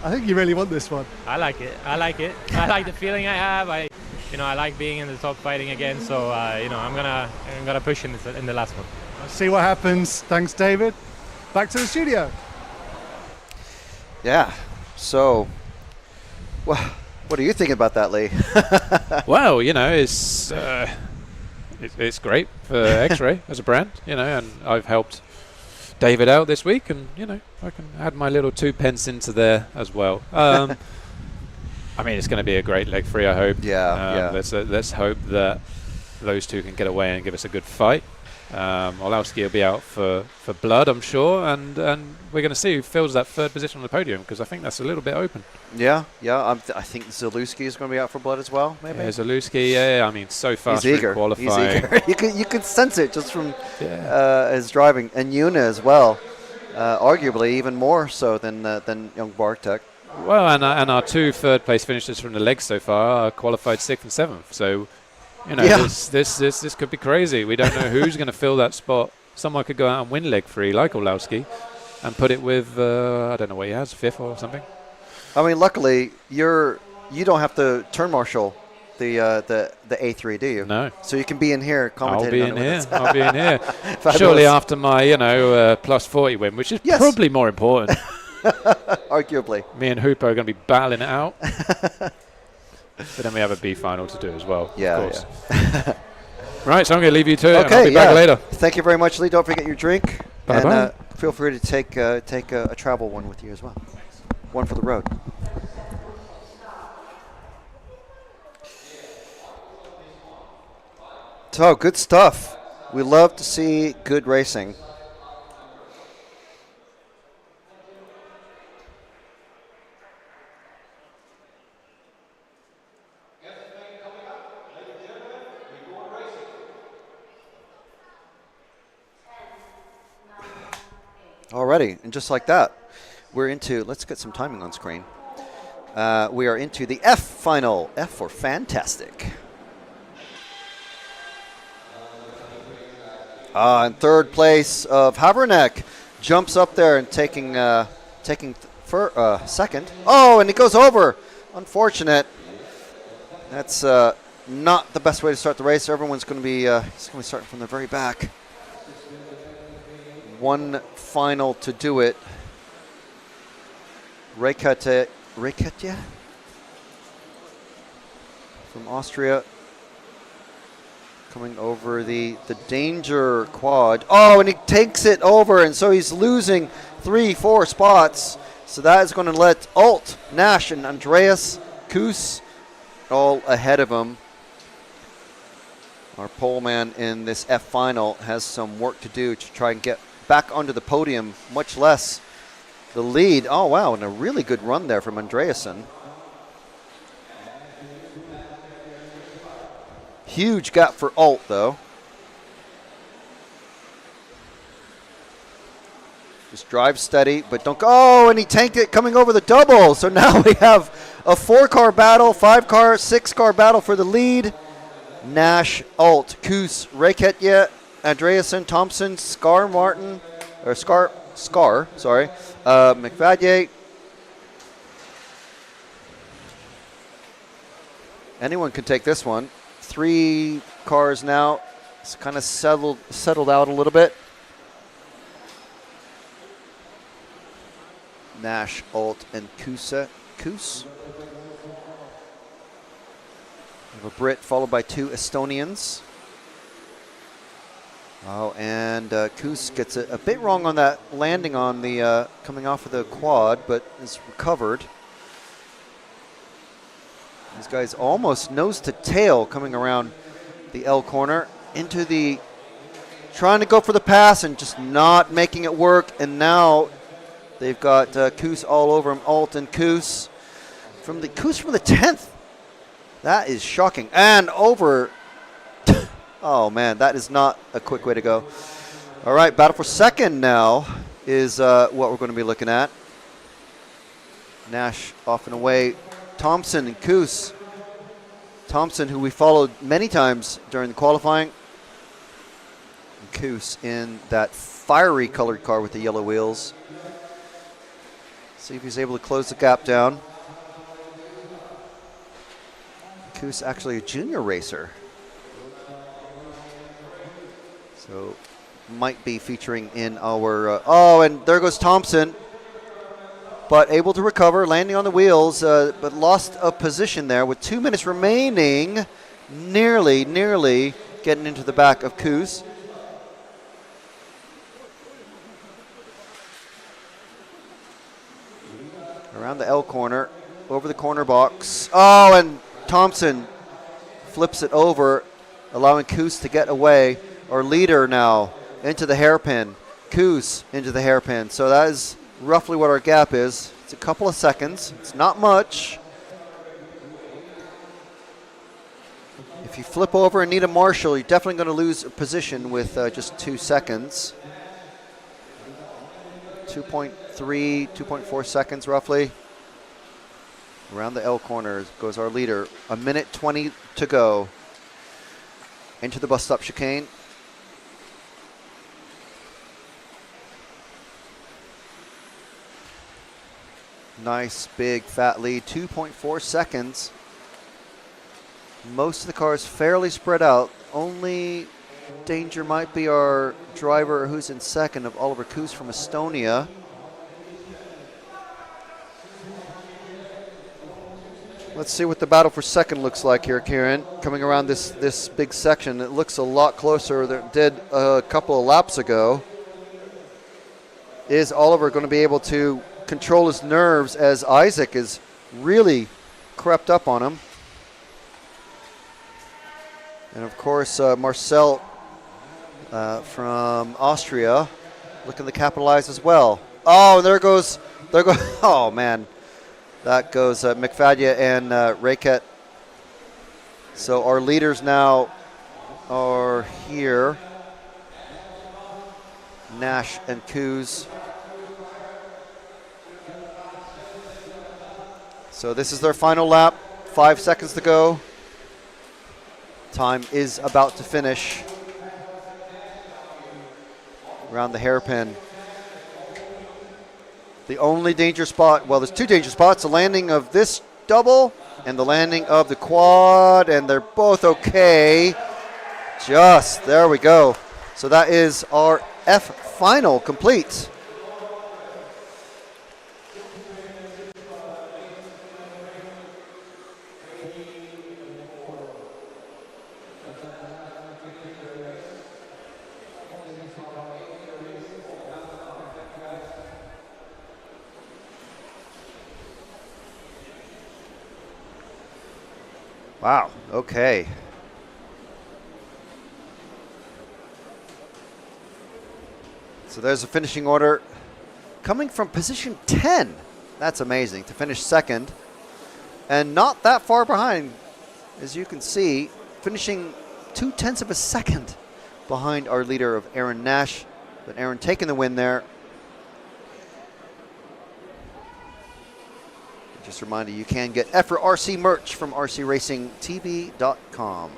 I think you really want this one. I like it. I like the feeling I have. I like being in the top fighting again. So I'm gonna push in the last one. Let's see what happens. Thanks, David. Back to the studio. Yeah. So, well, what are you thinking about that, Lee? Well, it's great for X-Ray as a brand, and I've helped David out this week, and I can add my little 2 pence into there as well. I mean, it's going to be a great leg free, I hope. Yeah. Let's hope that those two can get away and give us a good fight. Olowski will be out for blood, I'm sure, and we're going to see who fills that third position on the podium, because I think that's a little bit open. Yeah. I think Zalewski is going to be out for blood as well, maybe. Yeah, Zalewski, I mean, so fast He's eager. qualifying. He's eager. you can sense it just from his driving, and Yuna as well, arguably even more so than young Bartek. Well, and our 2 third-place finishers from the legs so far are qualified 6th and 7th, so. This could be crazy. We don't know who's going to fill that spot. Someone could go out and win leg free, like Olowski, and put it with I don't know what he has, 5th or something. I mean, luckily you don't have to turn marshal the A3, do you? No. So you can be in here commentating. I'll be in here. Surely after my plus 40 win, which is probably more important. Arguably. Me and Hooper are going to be battling it out. But then we have a B final to do as well. Yeah. Of course. Right, so I'm going to leave you to it. Okay, And I'll be back later. Thank you very much, Lee. Don't forget your drink. Bye-bye. And feel free to take a travel one with you as well. One for the road. So, good stuff. We love to see good racing. Alrighty, and just like that, we're into, let's get some timing on screen. We are into the F final. F for fantastic. In third place of Haverneck, jumps up there and taking second. Oh, and it goes over. Unfortunate. That's not the best way to start the race. Everyone's going to be starting from the very back. One final to do it. Rekatje from Austria coming over the danger quad. Oh, and he takes it over, and so he's losing 3-4 spots. So that is going to let Alt, Nash, and Andreas Kuss all ahead of him. Our pole man in this F final has some work to do to try and get back onto the podium, much less the lead. Oh, wow, and a really good run there from Andreasen. Huge gap for Alt, though. Just drive steady, but don't go. Oh, and he tanked it coming over the double. So now we have a 4-car battle, 5-car, 6-car battle for the lead. Nash, Alt, Kuss, Rekatje, Andreasen, Thompson, McFadye. Anyone can take this one. 3 cars now. It's kind of settled out a little bit. Nash, Alt, and Kuss. We have a Brit followed by 2 Estonians. Oh, and Kuss gets a bit wrong on that landing on the coming off of the quad, but is recovered. These guys almost nose to tail coming around the L corner into the, trying to go for the pass and just not making it work. And now they've got Koos all over him, Alton Koos from the 10th. That is shocking. And over. Oh, man, that is not a quick way to go. All right, battle for second now is what we're going to be looking at. Nash off and away. Thompson and Koos. Thompson, who we followed many times during the qualifying. And Koos in that fiery colored car with the yellow wheels. See if he's able to close the gap down. Koos actually a junior racer. So might be featuring in our, oh, and there goes Thompson. But able to recover, landing on the wheels, but lost a position there with 2 minutes remaining. Nearly getting into the back of Koos. Around the L corner, over the corner box. Oh, and Thompson flips it over, allowing Koos to get away. Our leader now into the hairpin. Koos into the hairpin. So that is roughly what our gap is. It's a couple of seconds. It's not much. If you flip over and need a marshal, you're definitely going to lose a position with just 2 seconds. 2.3, 2.4 seconds roughly. Around the L corner goes our leader. 1:20 to go. Into the bus stop chicane. Nice big fat lead, 2.4 seconds. Most of the cars fairly spread out. Only danger might be our driver who's in second of Oliver Koos from Estonia. Let's see what the battle for second looks like here, Kieran. Coming around this big section, it looks a lot closer than it did a couple of laps ago. Is Oliver going to be able to control his nerves as Isaac is really crept up on him? And of course, Marcel from Austria looking to capitalize as well. Oh, there goes, oh man. That goes McFadden and Raket. So our leaders now are here. Nash and Koos. So this is their final lap. 5 seconds to go. Time is about to finish. Around the hairpin. The only danger spot, well, there's 2 danger spots, the landing of this double and the landing of the quad, and they're both okay. Just, there we go. So that is our F final complete. Wow, okay. So there's a finishing order coming from position 10. That's amazing to finish second and not that far behind, as you can see, finishing 0.2 of a second behind our leader of Aaron Nash, but Aaron taking the win there. Just a reminder, you can get EFRA RC merch from rcracingtv.com.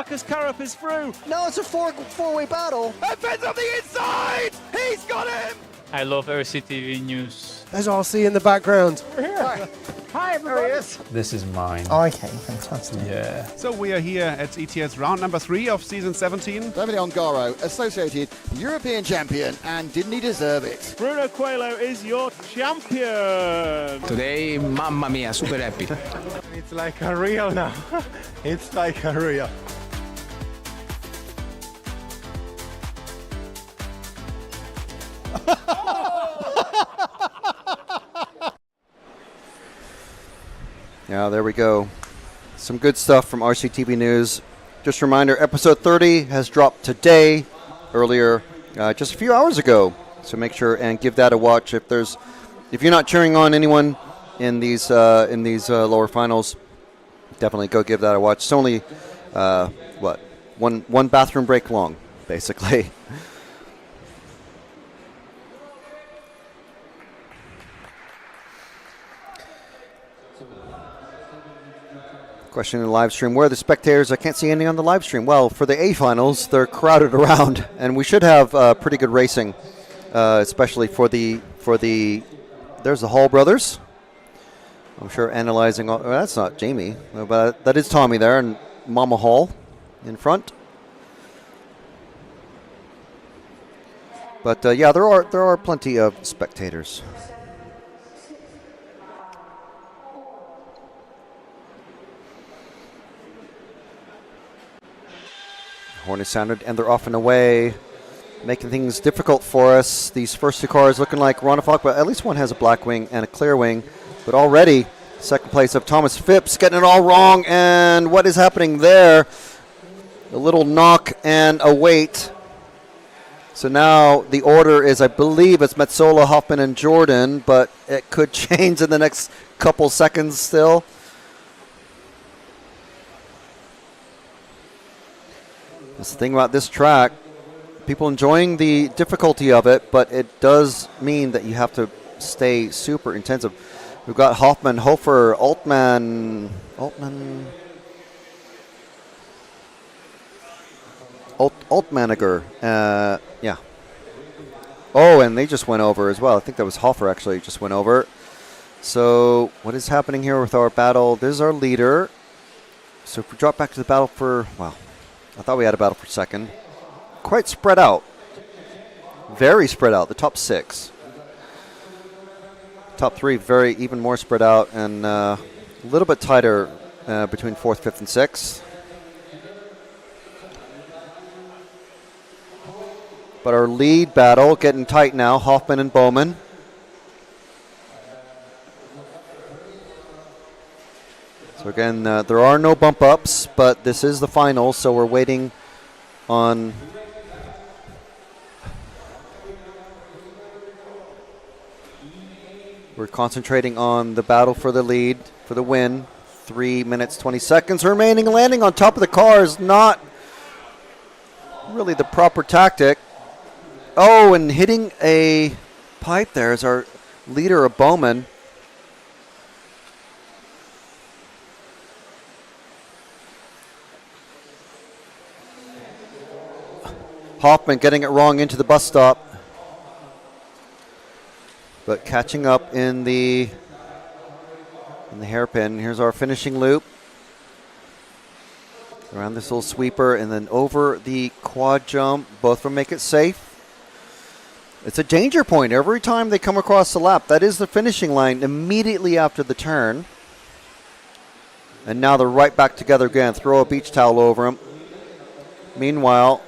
Marcus Currup is through. No, it's a four-way battle. And Finn's on the inside. He's got him. I love RCTV News. There's RC in the background. Hi, everybody. This is mine. Okay, fantastic. Yeah. So we are here at ETS round number 3 of season 17. Davide Ongaro, associated European champion, and didn't he deserve it? Bruno Coelho is your champion. Today, mamma mia, super happy. It's like a real now. It's like a real. Yeah, there we go. Some good stuff from RCTV News. Just a reminder, episode 30 has dropped today, earlier, just a few hours ago. So make sure and give that a watch. If you're not cheering on anyone in these lower finals, definitely go give that a watch. It's only one bathroom break long, basically. Question in the live stream: where are the spectators? I can't see any on the live stream. Well, for the A finals, they're crowded around, and we should have pretty good racing, especially for the. There's the Hall brothers. I'm sure analyzing. That's not Jamie, but that is Tommy there, and Mama Hall in front. But yeah, there are plenty of spectators. Horn is sounded, and they're off and away, making things difficult for us. These first two cars looking like Ronafalk, but at least one has a black wing and a clear wing. But already, second place of Thomas Phipps, getting it all wrong. And what is happening there? A little knock and a wait. So now the order is, I believe it's Metsola, Hoffman, and Jordan, but it could change in the next couple seconds still. That's the thing about this track. People enjoying the difficulty of it, but it does mean that you have to stay super intensive. We've got Hoffman, Hofer, Altmanager. Yeah. Oh, and they just went over as well. I think that was Hofer actually just went over. So what is happening here with our battle? This is our leader. So if we drop back to the battle for, well, I thought we had a battle for second. Quite spread out. Very spread out, the top 6. Top 3 even more spread out, and a little bit tighter between 4th, 5th, and 6th. But our lead battle getting tight now, Hoffman and Bowman. So again, there are no bump ups, but this is the final, so we're waiting on. We're concentrating on the battle for the lead, for the win. 3 minutes, 20 seconds remaining. Landing on top of the car is not really the proper tactic. Oh, and hitting a pipe there is our leader of Bowman. Hoffman getting it wrong into the bus stop. But catching up in the hairpin. Here's our finishing loop. Around this little sweeper and then over the quad jump. Both of them make it safe. It's a danger point every time they come across the lap. That is the finishing line immediately after the turn. And now they're right back together again. Throw a beach towel over them. Meanwhile,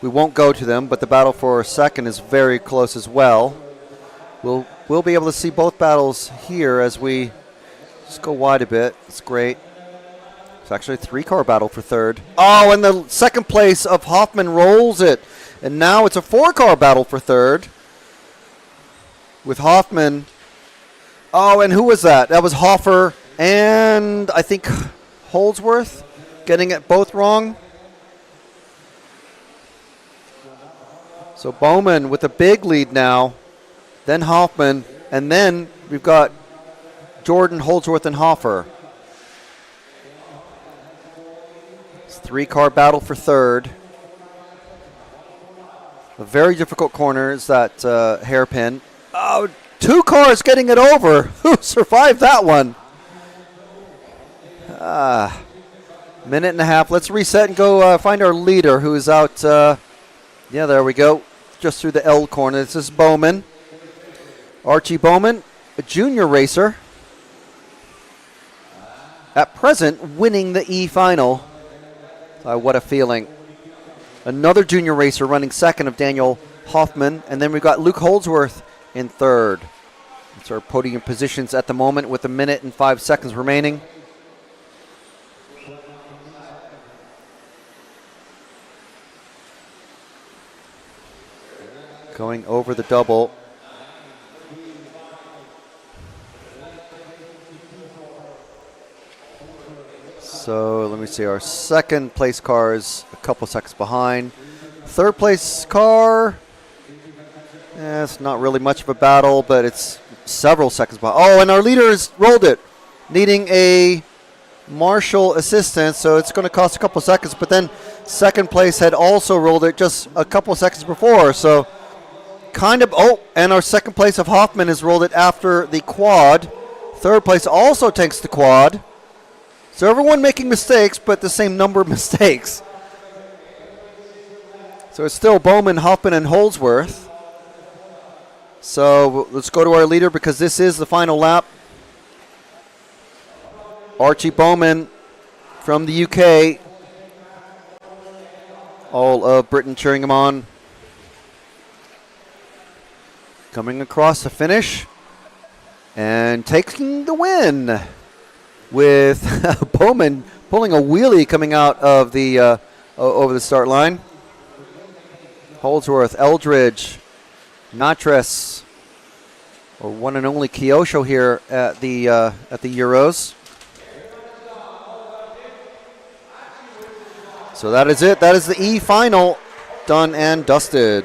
we won't go to them, but the battle for second is very close as well. We'll be able to see both battles here as we just go wide a bit. It's great. It's actually a 3-car battle for third. Oh, and the second place of Hoffman rolls it. And now it's a 4-car battle for third with Hoffman. Oh, and who was that? That was Hofer and I think Holdsworth getting it both wrong. So Bowman with a big lead now, then Hoffman, and then we've got Jordan, Holdsworth, and Hofer. It's 3-car battle for third. A very difficult corner is that hairpin. Oh, 2 cars getting it over. Who survived that one? Minute and a half. Let's reset and go find our leader who is out. Yeah, there we go. Just through the L corner. This is Bowman. Archie Bowman, a junior racer. At present, winning the E final. What a feeling. Another junior racer running second of Daniel Hoffman. And then we've got Luke Holdsworth in third. It's our podium positions at the moment with 1 minute and 5 seconds remaining. Going over the double. So let me see, our second place car is a couple seconds behind. Third place car, it's not really much of a battle, but it's several seconds behind. Oh, and our leader has rolled it, needing a marshal assistance, so it's going to cost a couple seconds. But then second place had also rolled it just a couple seconds before, so kind of, and our second place of Hoffman has rolled it after the quad. Third place also takes the quad. So everyone making mistakes, but the same number of mistakes. So it's still Bowman, Hoffman, and Holdsworth. So let's go to our leader because this is the final lap. Archie Bowman from the UK. All of Britain cheering him on. Coming across the finish and taking the win, with Bowman pulling a wheelie coming out of the over the start line. Holdsworth, Eldridge, Natres, or one and only Kyosho here at the Euros. So that is it. That is the E final, done and dusted.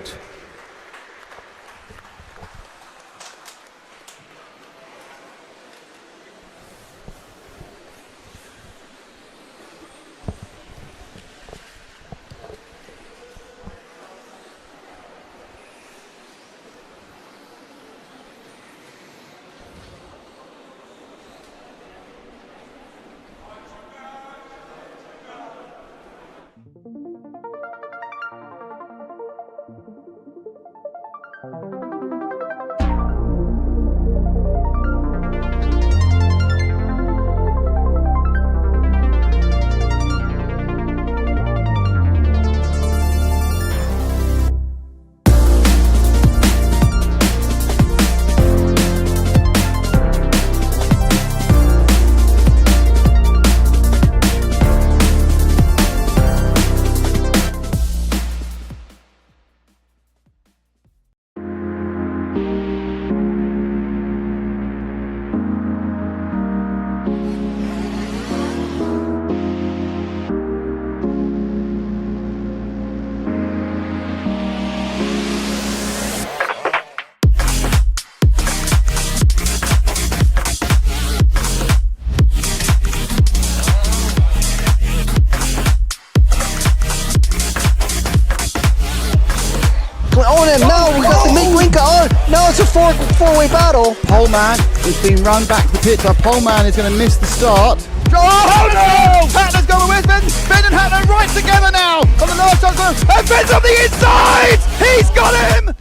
And now we got the Mink on. Now it's a four-way battle. Poleman is being run back to the pit. Poleman is going to miss the start. Oh no! Hatner's going with Finn. Finn and Hatner right together now. On the last chance, and Finn's on the inside. He's got him.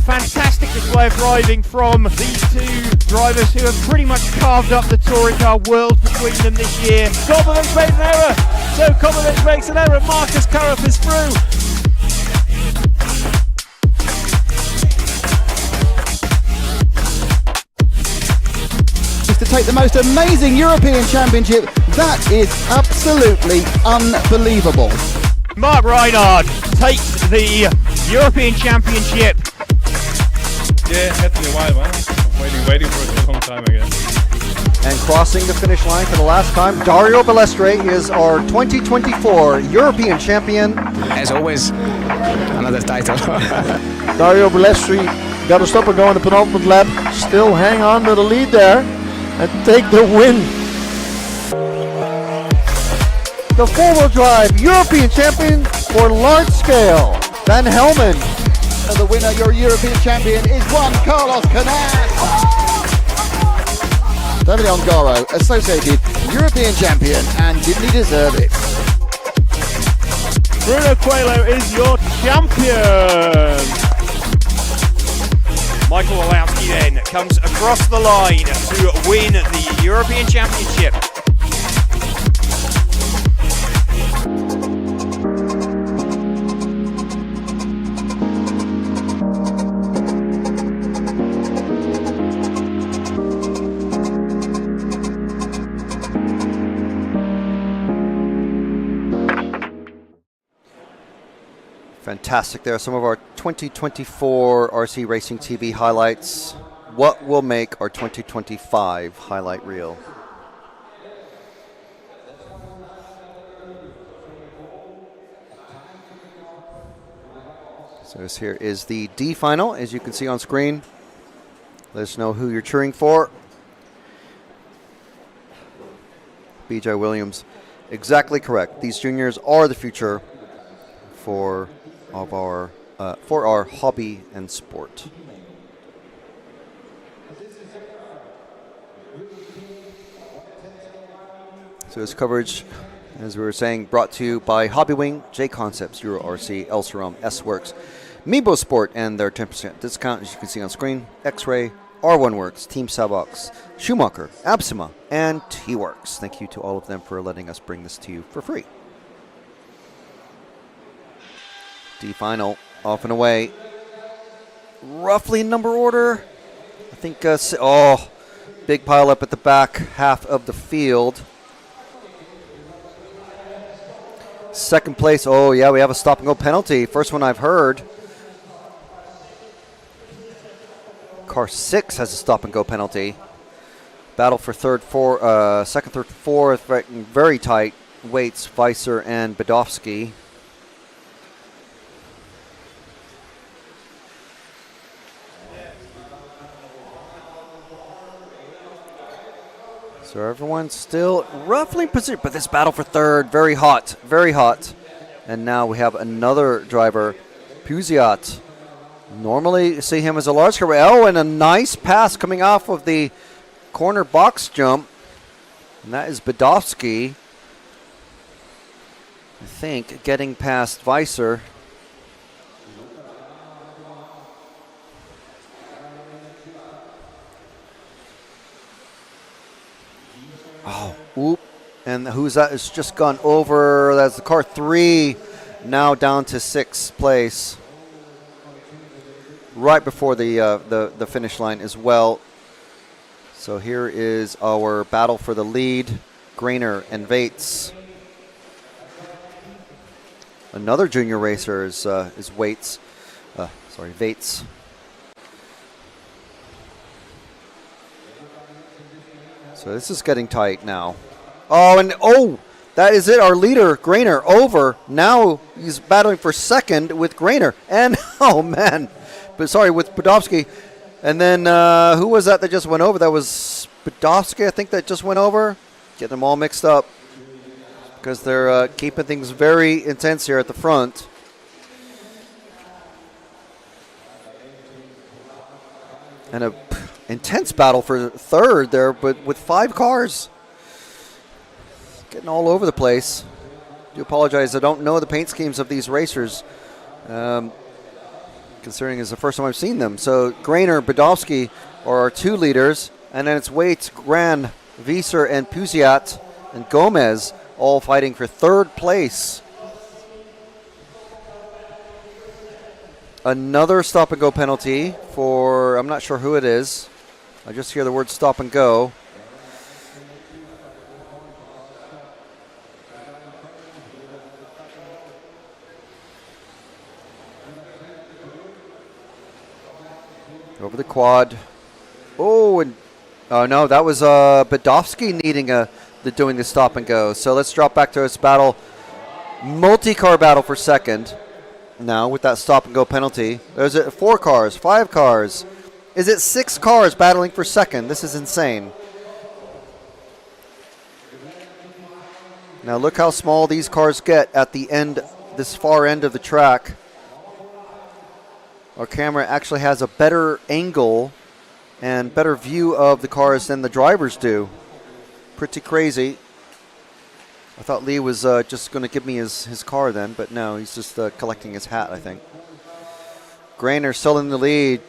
Fantastic display of driving from these two drivers who have pretty much carved up the touring car world between them this year. Kovalen's made an error, so Kovalen's makes an error. Marcus Karup is through. Is to take the most amazing European Championship. That is absolutely unbelievable. Mark Reinhard takes the European Championship. Yeah, it had to be a while, man. Waiting for it for a long time, I guess. And crossing the finish line for the last time, Dario Balestre is our 2024 European champion. As always, another title. Dario Balestre got to stop and go in the penultimate lap. Still hang on to the lead there. and take the win. The four-wheel drive European champion for large scale, Van Helmen. And the winner, your European champion, is Juan Carlos Canas. Davide Ongaro, associated European champion, and didn't he deserve it? Bruno Coelho is your champion. Michael Olowski then comes across the line to win the European Championship. Fantastic. There are some of our 2024 RC Racing TV highlights. What will make our 2025 highlight reel? So this here is the D final, as you can see on screen. Let us know who you're cheering for. BJ Williams, exactly correct. These juniors are the future for our hobby and sport. So this coverage, as we were saying, brought to you by Hobbywing, J Concepts, Euro RC, Elserum, S-Works, Mebo Sport, and their 10% discount, as you can see on screen, X-Ray, R1 Works, Team Savox, Schumacher, Absima, and T-Works. Thank you to all of them for letting us bring this to you for free. D final, off and away. Roughly in number order. I think, big pile up at the back half of the field. Second place, oh yeah, we have a stop and go penalty. First one I've heard. Car 6 has a stop and go penalty. Battle for second, third, fourth, very tight. Waits, Weiser, and Badovsky. So everyone's still roughly in position, but this battle for third, very hot, very hot. And now we have another driver, Puziat. Normally see him as a large car. Oh, and a nice pass coming off of the corner box jump. And that is Badovsky, I think, getting past Weiser. Oh, oop. And who's that? It's just gone over. That's the car 3, now down to 6th place. Right before the finish line as well. So here is our battle for the lead. Grainer and Vates. Another junior racer is Vates. So this is getting tight now. That is it. Our leader, Grainer, over. Now he's battling for second with Grainer. And, with Badovsky. And then who was that just went over? That was Badovsky, I think, that just went over. Get them all mixed up because they're keeping things very intense here at the front. And a intense battle for third there, but with 5 cars. Getting all over the place. I do apologize. I don't know the paint schemes of these racers, considering it's the first time I've seen them. So Grainer, Badovsky are our 2 leaders, and then it's Waits, Gran, Wieser, and Puziat, and Gomez all fighting for 3rd place. Another stop and go penalty for, I'm not sure who it is. I just hear the word stop and go. Over the quad. Oh, and no, that was Badovsky needing doing the stop and go. So let's drop back to this battle. Multi-car battle for second. Now with that stop and go penalty. There's 4 cars, 5 cars. Is it 6 cars battling for second? This is insane. Now look how small these cars get at the end, this far end of the track. Our camera actually has a better angle and better view of the cars than the drivers do. Pretty crazy. I thought Lee was just going to give me his car then, but no, he's just collecting his hat, I think. Grainer still in the lead.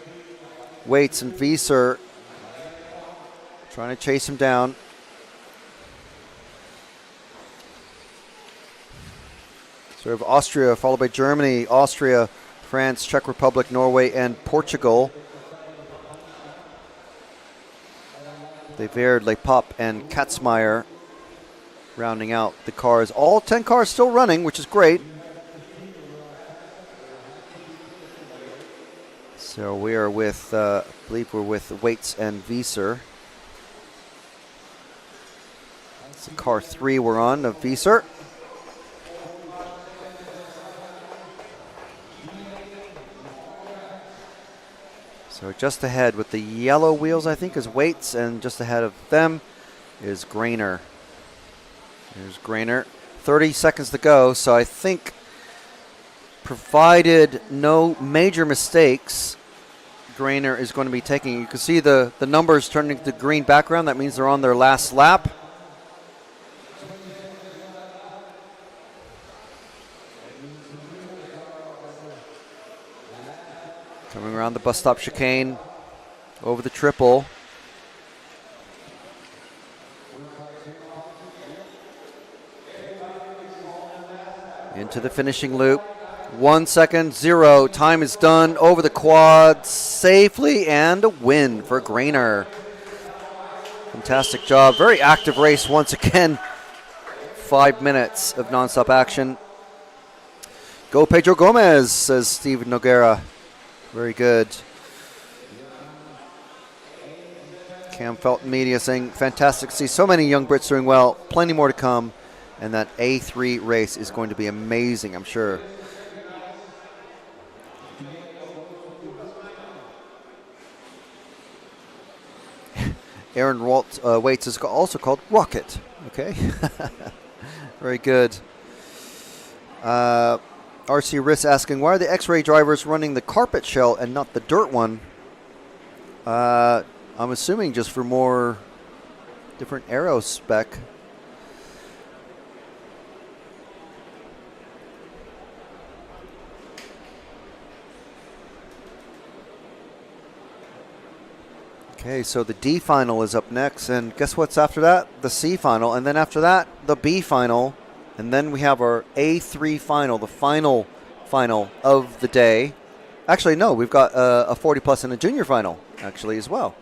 Waits and Wieser trying to chase him down. So we have Austria, followed by Germany, Austria, France, Czech Republic, Norway, and Portugal. De Verde, Le Pop, and Katzmeyer rounding out the cars. All 10 cars still running, which is great. So we are with, I believe we're with Waits and Wieser. It's car 3 we're on of Wieser. So just ahead with the yellow wheels, I think, is Waits, and just ahead of them is Grainer. There's Grainer. 30 seconds to go, so I think, provided no major mistakes, Grainer is going to be taking. You can see the numbers turning to green background. That means they're on their last lap. Coming around the bus stop chicane, over the triple. Into the finishing loop. 1 second, 0. Time is done over the quad safely, and a win for Grainer. Fantastic job. Very active race once again. 5 minutes of nonstop action. Go Pedro Gomez, says Steven Noguera. Very good. Cam Felton Media saying, fantastic to see so many young Brits doing well. Plenty more to come. And that A3 race is going to be amazing, I'm sure. Aaron Waits is also called Rocket. Okay. Very good. RC Riss asking, why are the X-Ray drivers running the carpet shell and not the dirt one? I'm assuming just for more different aero spec. Okay, so the D final is up next, and guess what's after that? The C final, and then after that, the B final. And then we have our A3 final, the final of the day. Actually, no, we've got a 40 plus and a junior final, actually, as well.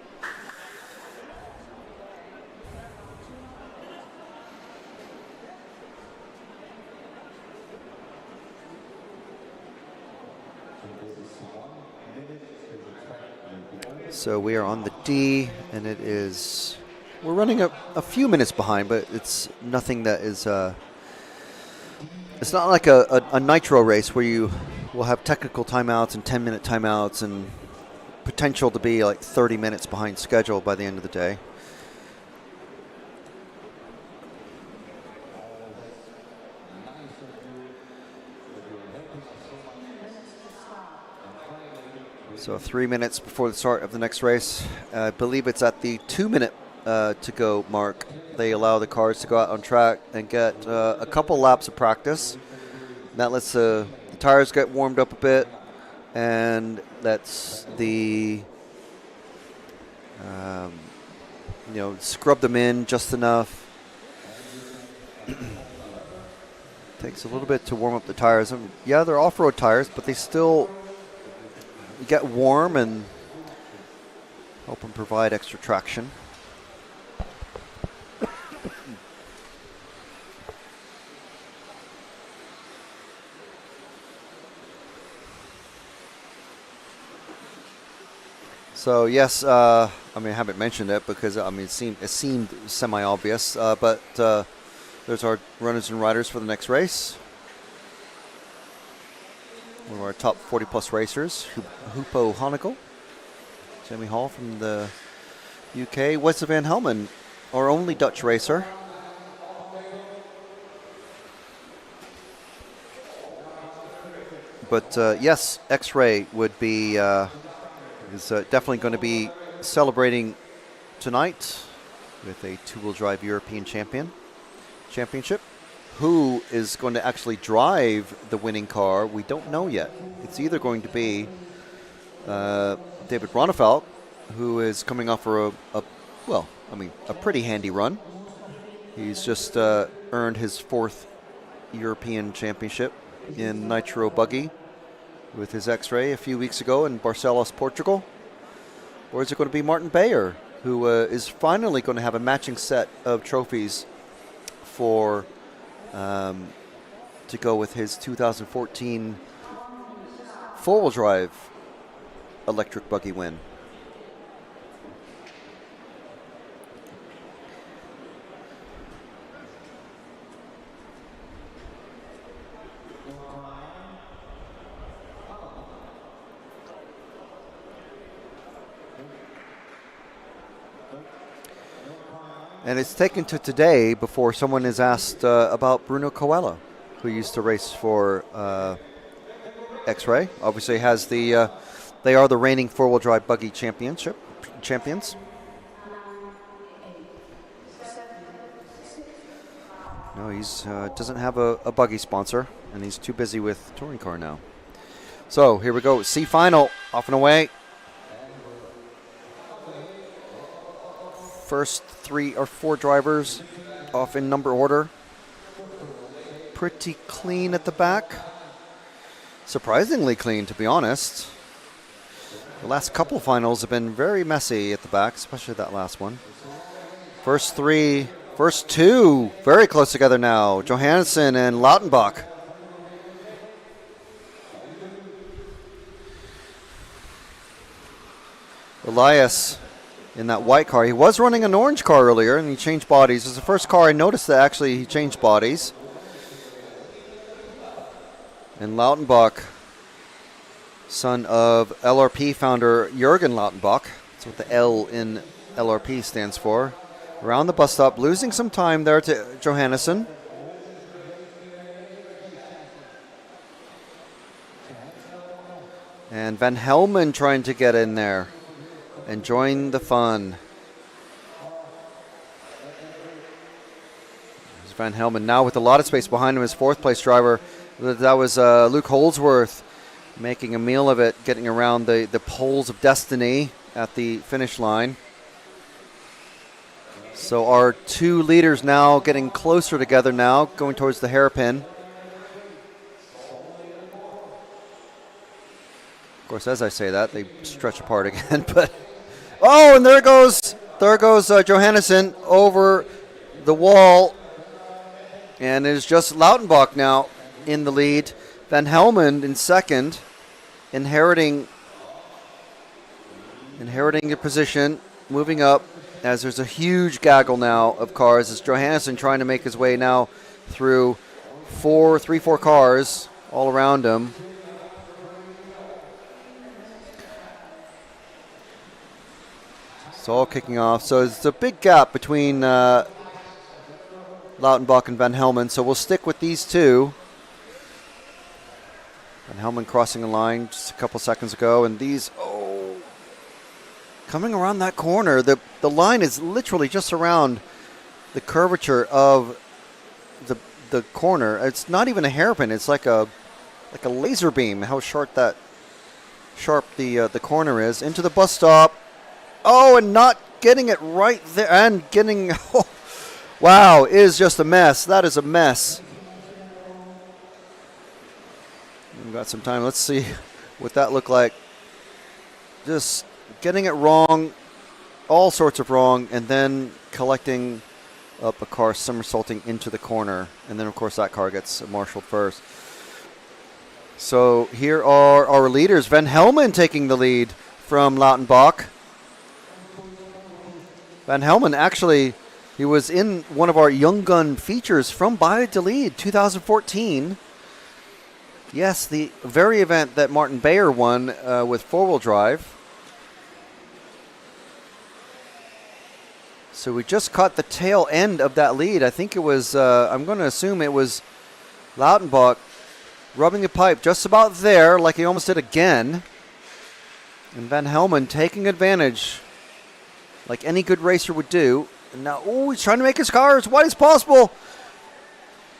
So we are on the D, and it is, we're running a few minutes behind, but it's nothing that is, it's not like a nitro race where you will have technical timeouts and 10-minute timeouts and potential to be like 30 minutes behind schedule by the end of the day. So 3 minutes before the start of the next race. I believe it's at the 2 minute to go mark. They allow the cars to go out on track and get a couple laps of practice. That lets the tires get warmed up a bit, and lets the scrub them in just enough. Takes a little bit to warm up the tires. Yeah, they're off-road tires, but they still get warm and help them provide extra traction. So yes, I haven't mentioned it because it seemed semi-obvious, but there's our runners and riders for the next race. One of our top 40 plus racers, Hupo Honekel, Jamie Hall from the UK, Wes van Helmen, our only Dutch racer. But yes, X-Ray would be is definitely going to be celebrating tonight with a two-wheel drive European championship. Who is going to actually drive the winning car? We don't know yet. It's either going to be David Ronefalk, who is coming off for a pretty handy run. He's just earned his 4th European championship in Nitro Buggy with his X-Ray a few weeks ago in Barcelos, Portugal. Or is it going to be Martin Bayer, who is finally going to have a matching set of trophies for to go with his 2014 four-wheel drive electric buggy win? And it's taken to today before someone is asked about Bruno Coelho, who used to race for X-Ray. Obviously has the, they are the reigning four-wheel drive buggy champions. No, he's doesn't have a buggy sponsor, and he's too busy with touring car now. So here we go, C final, off and away. First 3 or 4 drivers off in number order. Pretty clean at the back. Surprisingly clean, to be honest. The last couple finals have been very messy at the back, especially that last one. First 2, very close together now. Johansson and Lautenbach. Elias in that white car. He was running an orange car earlier, and he changed bodies. It was the first car I noticed that actually he changed bodies. And Lautenbach, son of LRP founder Jürgen Lautenbach. That's what the L in LRP stands for. Around the bus stop, losing some time there to Johannesson. And Van Helmen trying to get in there and join the fun. There's Van Helmen now with a lot of space behind him, his 4th place driver. That was Luke Holdsworth making a meal of it, getting around the poles of destiny at the finish line. So our 2 leaders now getting closer together now, going towards the hairpin. Of course, as I say that, they stretch apart again, but oh, and there goes Johannesson over the wall, and it is just Lautenbach now in the lead. Van Helmen in second, inheriting a position, moving up as there's a huge gaggle now of cars as Johannesson trying to make his way now through 4 cars all around him. It's all kicking off. So it's a big gap between Lautenbach and Van Helmen. So we'll stick with these 2. Van Helmen crossing the line just a couple seconds ago. And these, coming around that corner. The line is literally just around the curvature of the corner. It's not even a hairpin. It's like a laser beam, how sharp the corner is. Into the bus stop. Oh, and not getting it right there, and getting, wow, it is just a mess. That is a mess. We've got some time. Let's see what that looked like. Just getting it wrong, all sorts of wrong, and then collecting up a car somersaulting into the corner. And then, of course, that car gets marshaled first. So here are our leaders. Van Helmen taking the lead from Lautenbach. Van Helmen, actually, he was in one of our Young Gun features from Bayou de Lead 2014. Yes, the very event that Martin Bayer won with four-wheel drive. So we just caught the tail end of that lead. I think it was, I'm going to assume it was Lautenbach rubbing the pipe just about there, like he almost did again. And Van Helmen taking advantage, like any good racer would do. And now, he's trying to make his car as wide as possible.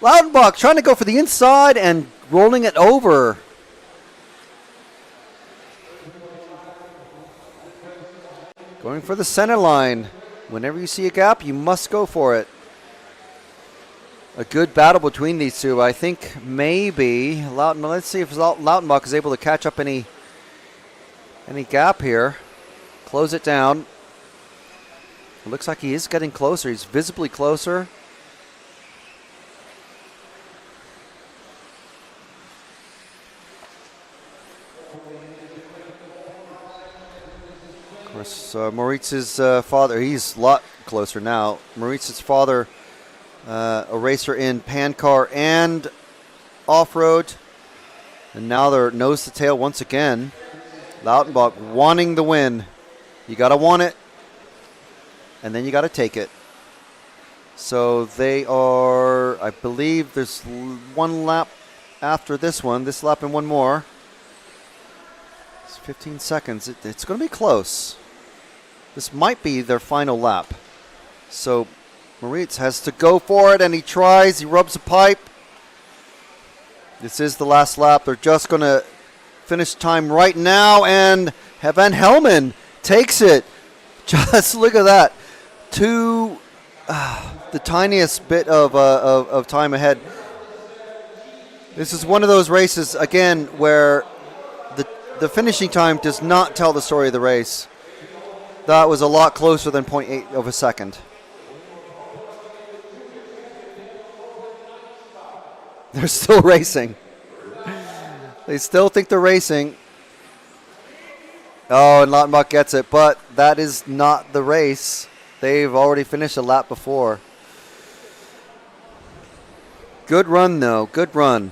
Loudenbach trying to go for the inside and rolling it over. Going for the center line. Whenever you see a gap, you must go for it. A good battle between these two. I think maybe Lautenbach. Let's see if Lautenbach is able to catch up any gap here. Close it down. It looks like he is getting closer. He's visibly closer. Of course, Moritz's father, he's a lot closer now. Moritz's father, a racer in Pan Car and off-road. And now they're nose to tail once again. Lautenbach wanting the win. You got to want it, and then you got to take it. So they are, I believe there's one lap after this one. This lap and one more. It's 15 seconds. It's going to be close. This might be their final lap. So Moritz has to go for it, and he tries. He rubs a pipe. This is the last lap. They're just going to finish time right now, and Van Helmen takes it. Just look at that. The tiniest bit of time ahead. This is one of those races, again, where the finishing time does not tell the story of the race. That was a lot closer than 0.8 of a second. They're still racing. They still think they're racing. Oh, and Lautenbach gets it, but that is not the race. They've already finished a lap before. Good run, though. Good run.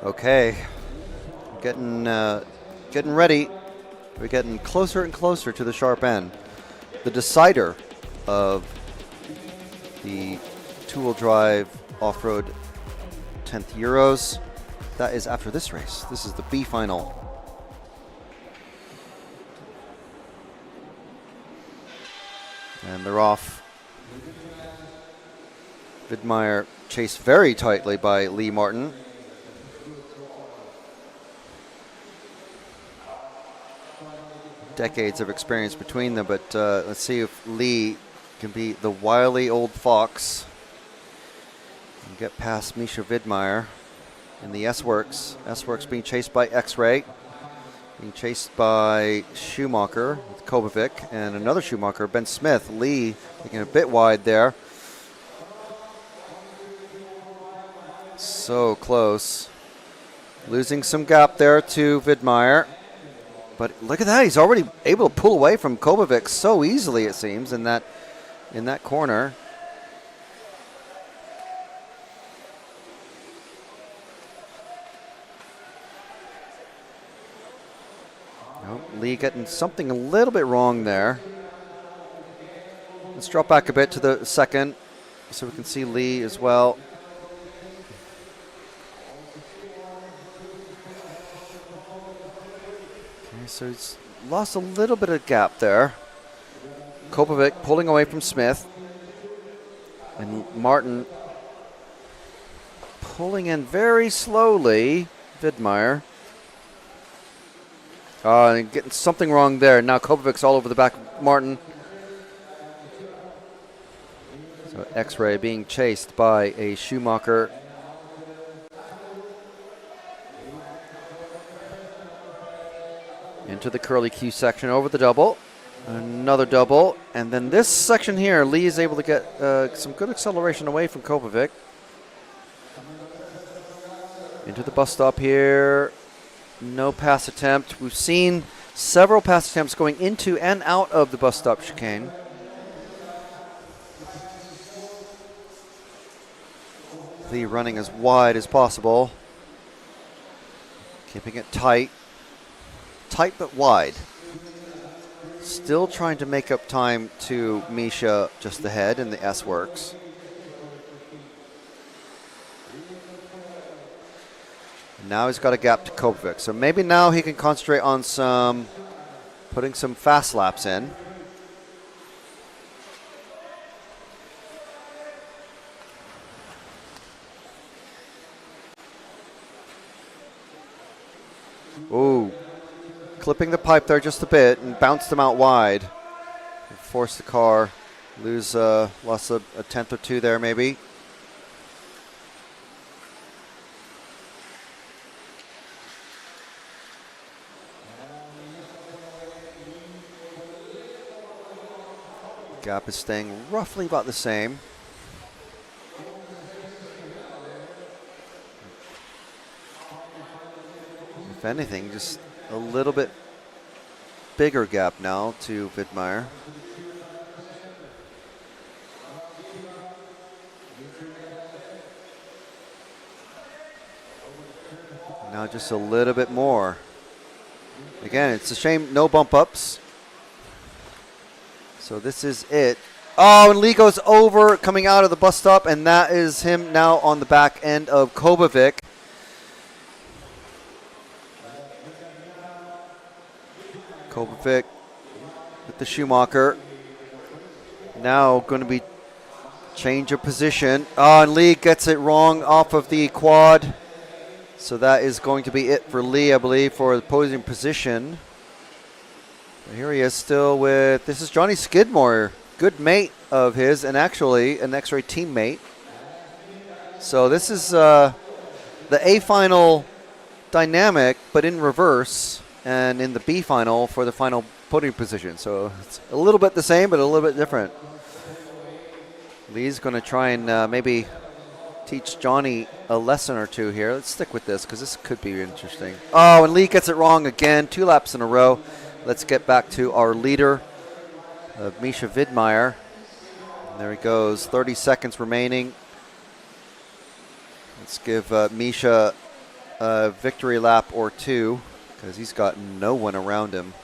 Okay, getting ready. We're getting closer and closer to the sharp end. The decider of the two-wheel drive off-road 10th Euros. That is after this race. This is the B final. And they're off. Widmeyer chased very tightly by Lee Martin. Decades of experience between them, but let's see if Lee can be the wily old fox and get past Misha Widmeyer in the S-Works. S-Works being chased by X-Ray, being chased by Schumacher with Kobovic, and another Schumacher, Ben Smith. Lee taking a bit wide there. So close. Losing some gap there to Widmeyer. But look at that, he's already able to pull away from Kobovic so easily, it seems, in that corner. Oh, Lee getting something a little bit wrong there. Let's drop back a bit to the second so we can see Lee as well. So he's lost a little bit of gap there. Kobovic pulling away from Smith. And Martin pulling in very slowly. Widmeyer. Getting something wrong there. Now Kobovic's all over the back of Martin. So X-Ray being chased by a Schumacher. Into the curly Q section, over the double. Another double. And then this section here, Lee is able to get some good acceleration away from Kobovic. Into the bus stop here. No pass attempt. We've seen several pass attempts going into and out of the bus stop chicane. Lee running as wide as possible. Keeping it tight. Tight but wide. Still trying to make up time to Misha just ahead in the S-Works. Now he's got a gap to Kobovic. So maybe now he can concentrate on putting some fast laps in. Ooh. Clipping the pipe there just a bit and bounced them out wide. Forced the car, lost a tenth or two there maybe. Gap is staying roughly about the same. If anything, just a little bit bigger gap now to Widmeyer. Now just a little bit more. Again, it's a shame no bump ups. So this is it. Oh, and Lee goes over coming out of the bus stop, and that is him now on the back end of Kobovic. Kobovic with the Schumacher. Now going to be change of position. Oh, and Lee gets it wrong off of the quad. So that is going to be it for Lee, I believe, for the podium position. But here he is still with, this is Johnny Skidmore, good mate of his, and actually an X-Ray teammate. So this is the A final dynamic, but in reverse. And in the B final for the final podium position. So it's a little bit the same, but a little bit different. Lee's going to try and maybe teach Johnny a lesson or two here. Let's stick with this because this could be interesting. Oh, and Lee gets it wrong again, 2 laps in a row. Let's get back to our leader, Misha Widmeyer. And there he goes, 30 seconds remaining. Let's give Misha a victory lap or two because he's got no one around him.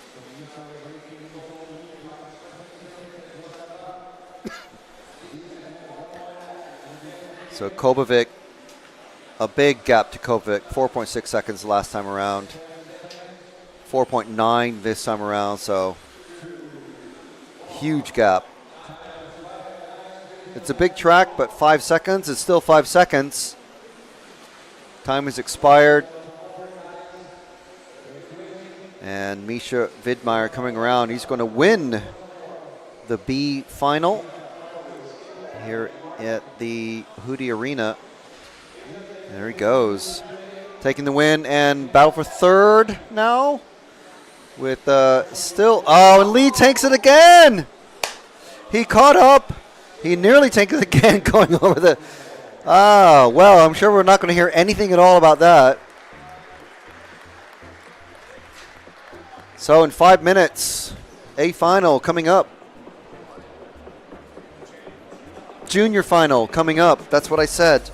So Kobovic, a big gap to Kobovic, 4.6 seconds the last time around, 4.9 this time around, so huge gap. It's a big track, but 5 seconds, it's still 5 seconds. Time has expired. And Misha Widmeyer coming around, he's going to win the B final here at the Hudy Arena. There he goes, taking the win and battle for third now with still, oh, and Lee takes it again. He caught up. He nearly takes it again going over the, well, I'm sure we're not going to hear anything at all about that. So in 5 minutes, a final coming up. Junior final coming up. That's what I said.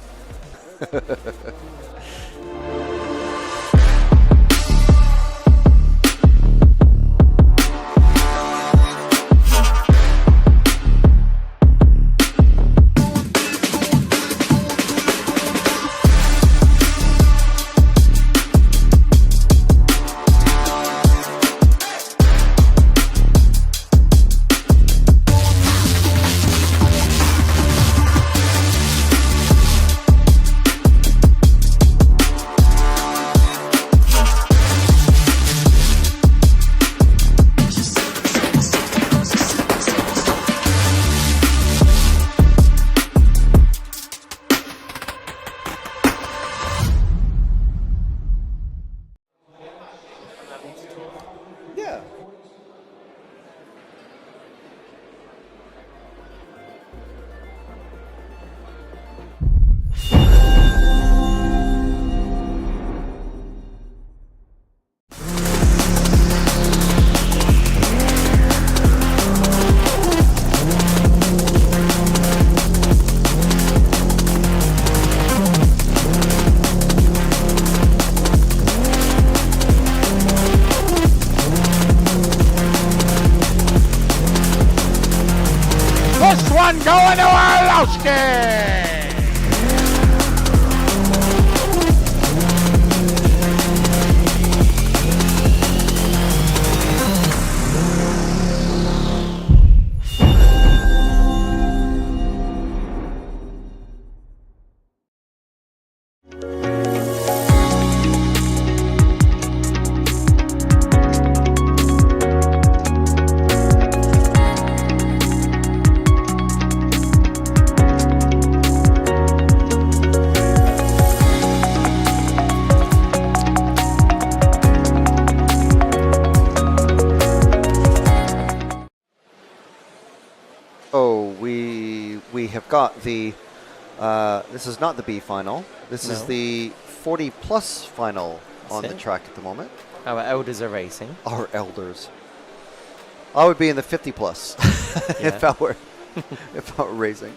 Going to Orlowski! Got the this is not the B final. This is the 40 plus final on the track at the moment. Our elders are racing. Our elders. I would be in the 50 plus if I were racing.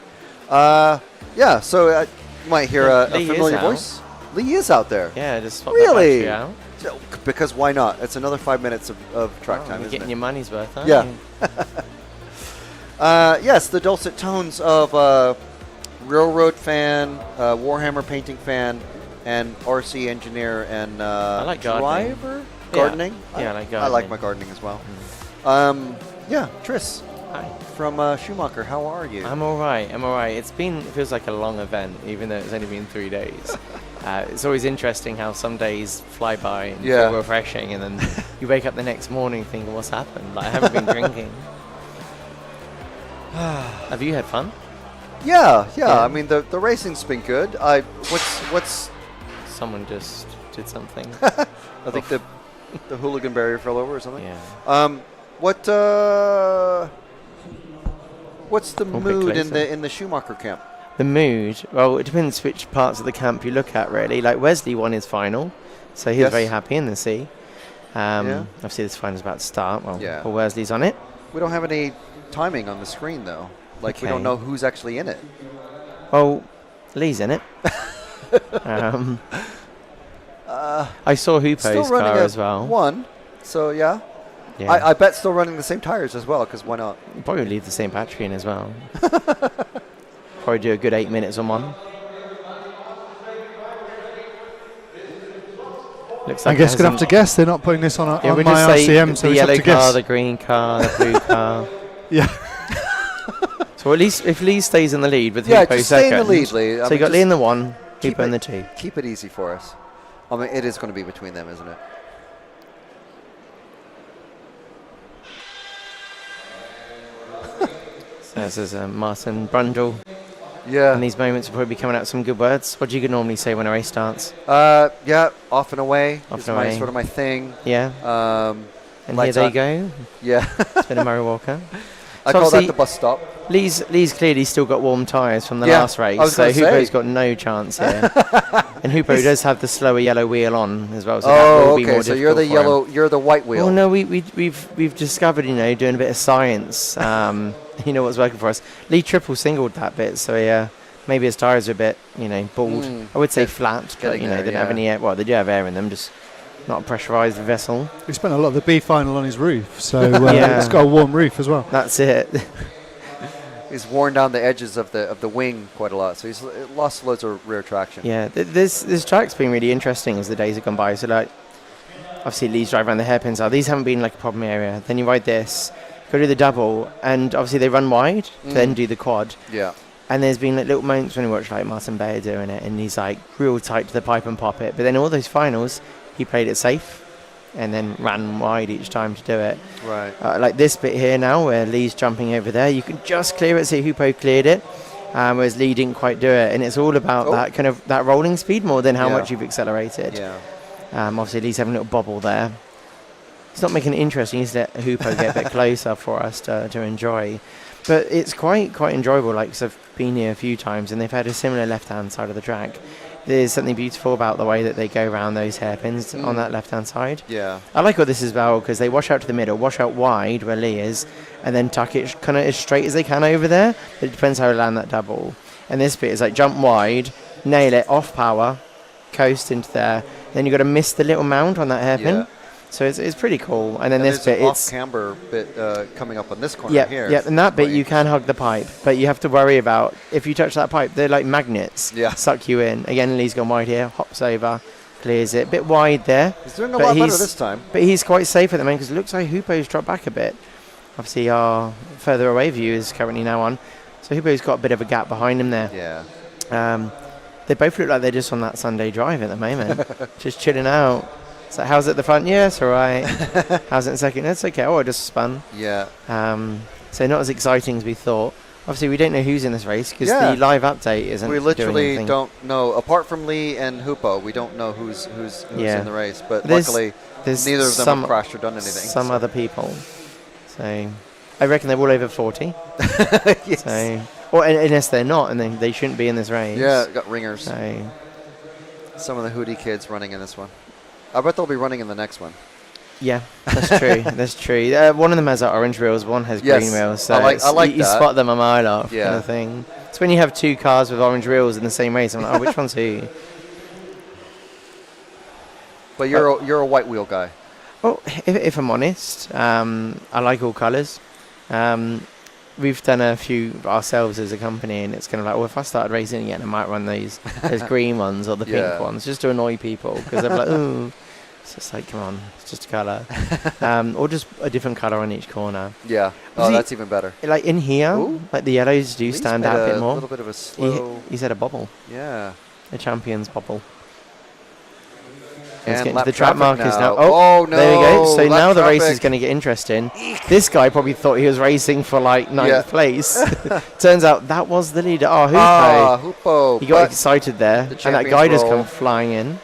Yeah, so you might hear a familiar voice. Lee is out there. Yeah, just swap really that out. Because why not? It's another 5 minutes of track time. You're getting your money's worth, aren't you? Yeah. Yes, the dulcet tones of railroad fan, Warhammer painting fan, and RC engineer and I like driver gardening. Yeah, I like gardening. I like my gardening as well. Yeah, Tris. Hi. From Schumacher, how are you? I'm all right. It feels like a long event, even though it's only been 3 days. It's always interesting how some days fly by and feel refreshing, and then you wake up the next morning thinking, what's happened? Like, I haven't been drinking. Have you had fun? Yeah. I mean, the racing's been good. What's someone just did something? I think the hooligan barrier fell over or something. Yeah. What's the mood in the Schumacher camp? The mood? Well, it depends which parts of the camp you look at, really. Like Wesley won his final, so he was very happy in the C. Obviously, this final's about to start. Well, Wesley's on it. We don't have any timing on the screen, though. Like, we don't know who's actually in it. Well, Lee's in it. I saw Hoopo's Still running car as well. 1, so yeah. Yeah. I bet still running the same tires as well, because why not? You probably leave the same battery in as well. Probably do a good 8 minutes on one. Looks like I guess gonna have to guess. They're not putting this on, on we'll my just say RCM, so the we have yellow to guess. car, the green car, the blue car. Yeah. So at least if Lee stays in the lead with Yeah, Hoopo just stay in the second. lead, Lee. I So mean, you got just Lee in the 1, keep Hoopo in it- the 2. Keep it easy for us. I mean, it is going to be between them, isn't it? So this is Martin Brundle. Yeah. In these moments, will probably be coming out with some good words. What do you normally say when a race starts? Yeah, off and away Off is and my away. sort of my thing. Yeah. And here lights they on. go. Yeah. It's been a Murray Walker. I So call that obviously the bus stop. Lee's clearly still got warm tyres from the Yeah, last race, I was so gonna say. Hoopo's got no chance here. And Hoopo does have the slower yellow wheel on as well, so that Oh, will be more okay. So you're the difficult for him. yellow, you're the white wheel. Well, no, we've discovered, doing a bit of science. What's working for us. Lee triple singled that bit, so maybe his tyres are a bit, bald. I would say flat, but getting they there, don't have any air. Well, they do have air in them, just not a pressurised vessel. He spent a lot of the B final on his roof, so Yeah. it's got a warm roof as well. That's it. He's worn down the edges of the wing quite a lot, so he's lost loads of rear traction. Yeah, this track's been really interesting as the days have gone by. So like, obviously Lee's drive around the hairpins are. These haven't been like a problem area. Then you ride this, go do the double, and obviously they run wide, then do the quad. Yeah. And there's been like little moments when you watch like Martin Bayer doing it, and he's like real tight to the pipe and pop it. But then all those finals, he played it safe, and then ran wide each time to do it. Right. Like this bit here now, where Lee's jumping over there, you can just clear it. See, Hoopo cleared it, whereas Lee didn't quite do it. And it's all about that kind of that rolling speed more than how much you've accelerated. Yeah. Obviously, Lee's having a little bobble there. It's not making it interesting. He's let Hoopo get a bit closer for us to enjoy. But it's quite enjoyable. Like, 'cause I've been here a few times, and they've had a similar left-hand side of the track. There's something beautiful about the way that they go around those hairpins on that left-hand side. Yeah. I like all this as well, because they wash out to the middle, wash out wide where Lee is, and then tuck it kind of as straight as they can over there. It depends how they land that double. And this bit is like jump wide, nail it, off power, coast into there. Then you've got to miss the little mound on that hairpin. Yeah. So it's pretty cool. And then this bit, there's it's an off-camber bit coming up on this corner yeah, here. yeah, and that bit you can hug the pipe, but you have to worry about if you touch that pipe, they're like magnets. Yeah. Suck you in. Again, Lee's gone wide here, hops over, clears it. Bit wide there. He's doing a lot better this time. But he's quite safe at the moment because it looks like Hoopo's dropped back a bit. Obviously, our further away view is currently now on, so Hoopo's got a bit of a gap behind him there. Yeah. They both look like they're just on that Sunday drive at the moment, just chilling out. So how's it at the front? Yes, all right. How's it in second? It's okay. Oh, I just spun. Yeah. So not as exciting as we thought. Obviously, we don't know who's in this race because the live update isn't. We literally doing anything. don't know. Apart from Lee and Hoopo, we don't know who's in the race. But luckily, neither of them have crashed or done anything. Some other people. So I reckon they're all over 40. Yes. So, or unless they're not, and they shouldn't be in this race. Yeah, got ringers. So some of the Hudy kids running in this one. I bet they'll be running in the next one. Yeah, that's true. That's true. One of them has orange wheels, one has green wheels. So I like you that. spot them a mile off, kind of thing. It's when you have two cars with orange wheels in the same race. I'm like, oh, which one's who? But you're a white wheel guy. Well, if I'm honest, I like all colours. We've done a few ourselves as a company, and it's kind of like, well, if I started racing again, I might run those green ones or the pink ones just to annoy people because they're like, ooh. It's just like, come on, it's just a colour. Or just a different colour on each corner. Yeah. Oh, that's even better. Like in here, like the yellows do stand out a bit more. A little bit of a slow. He's had a bobble. Yeah. A champion's bobble. And let's get lap into the track traffic markers now. now. Oh, no. There we go. So Lap now the race traffic. is going to get interesting. This guy probably thought he was racing for like 9th place. Turns out that was the leader. Oh, Hoopo. Hoopo. He got excited there. And that guy just come flying in.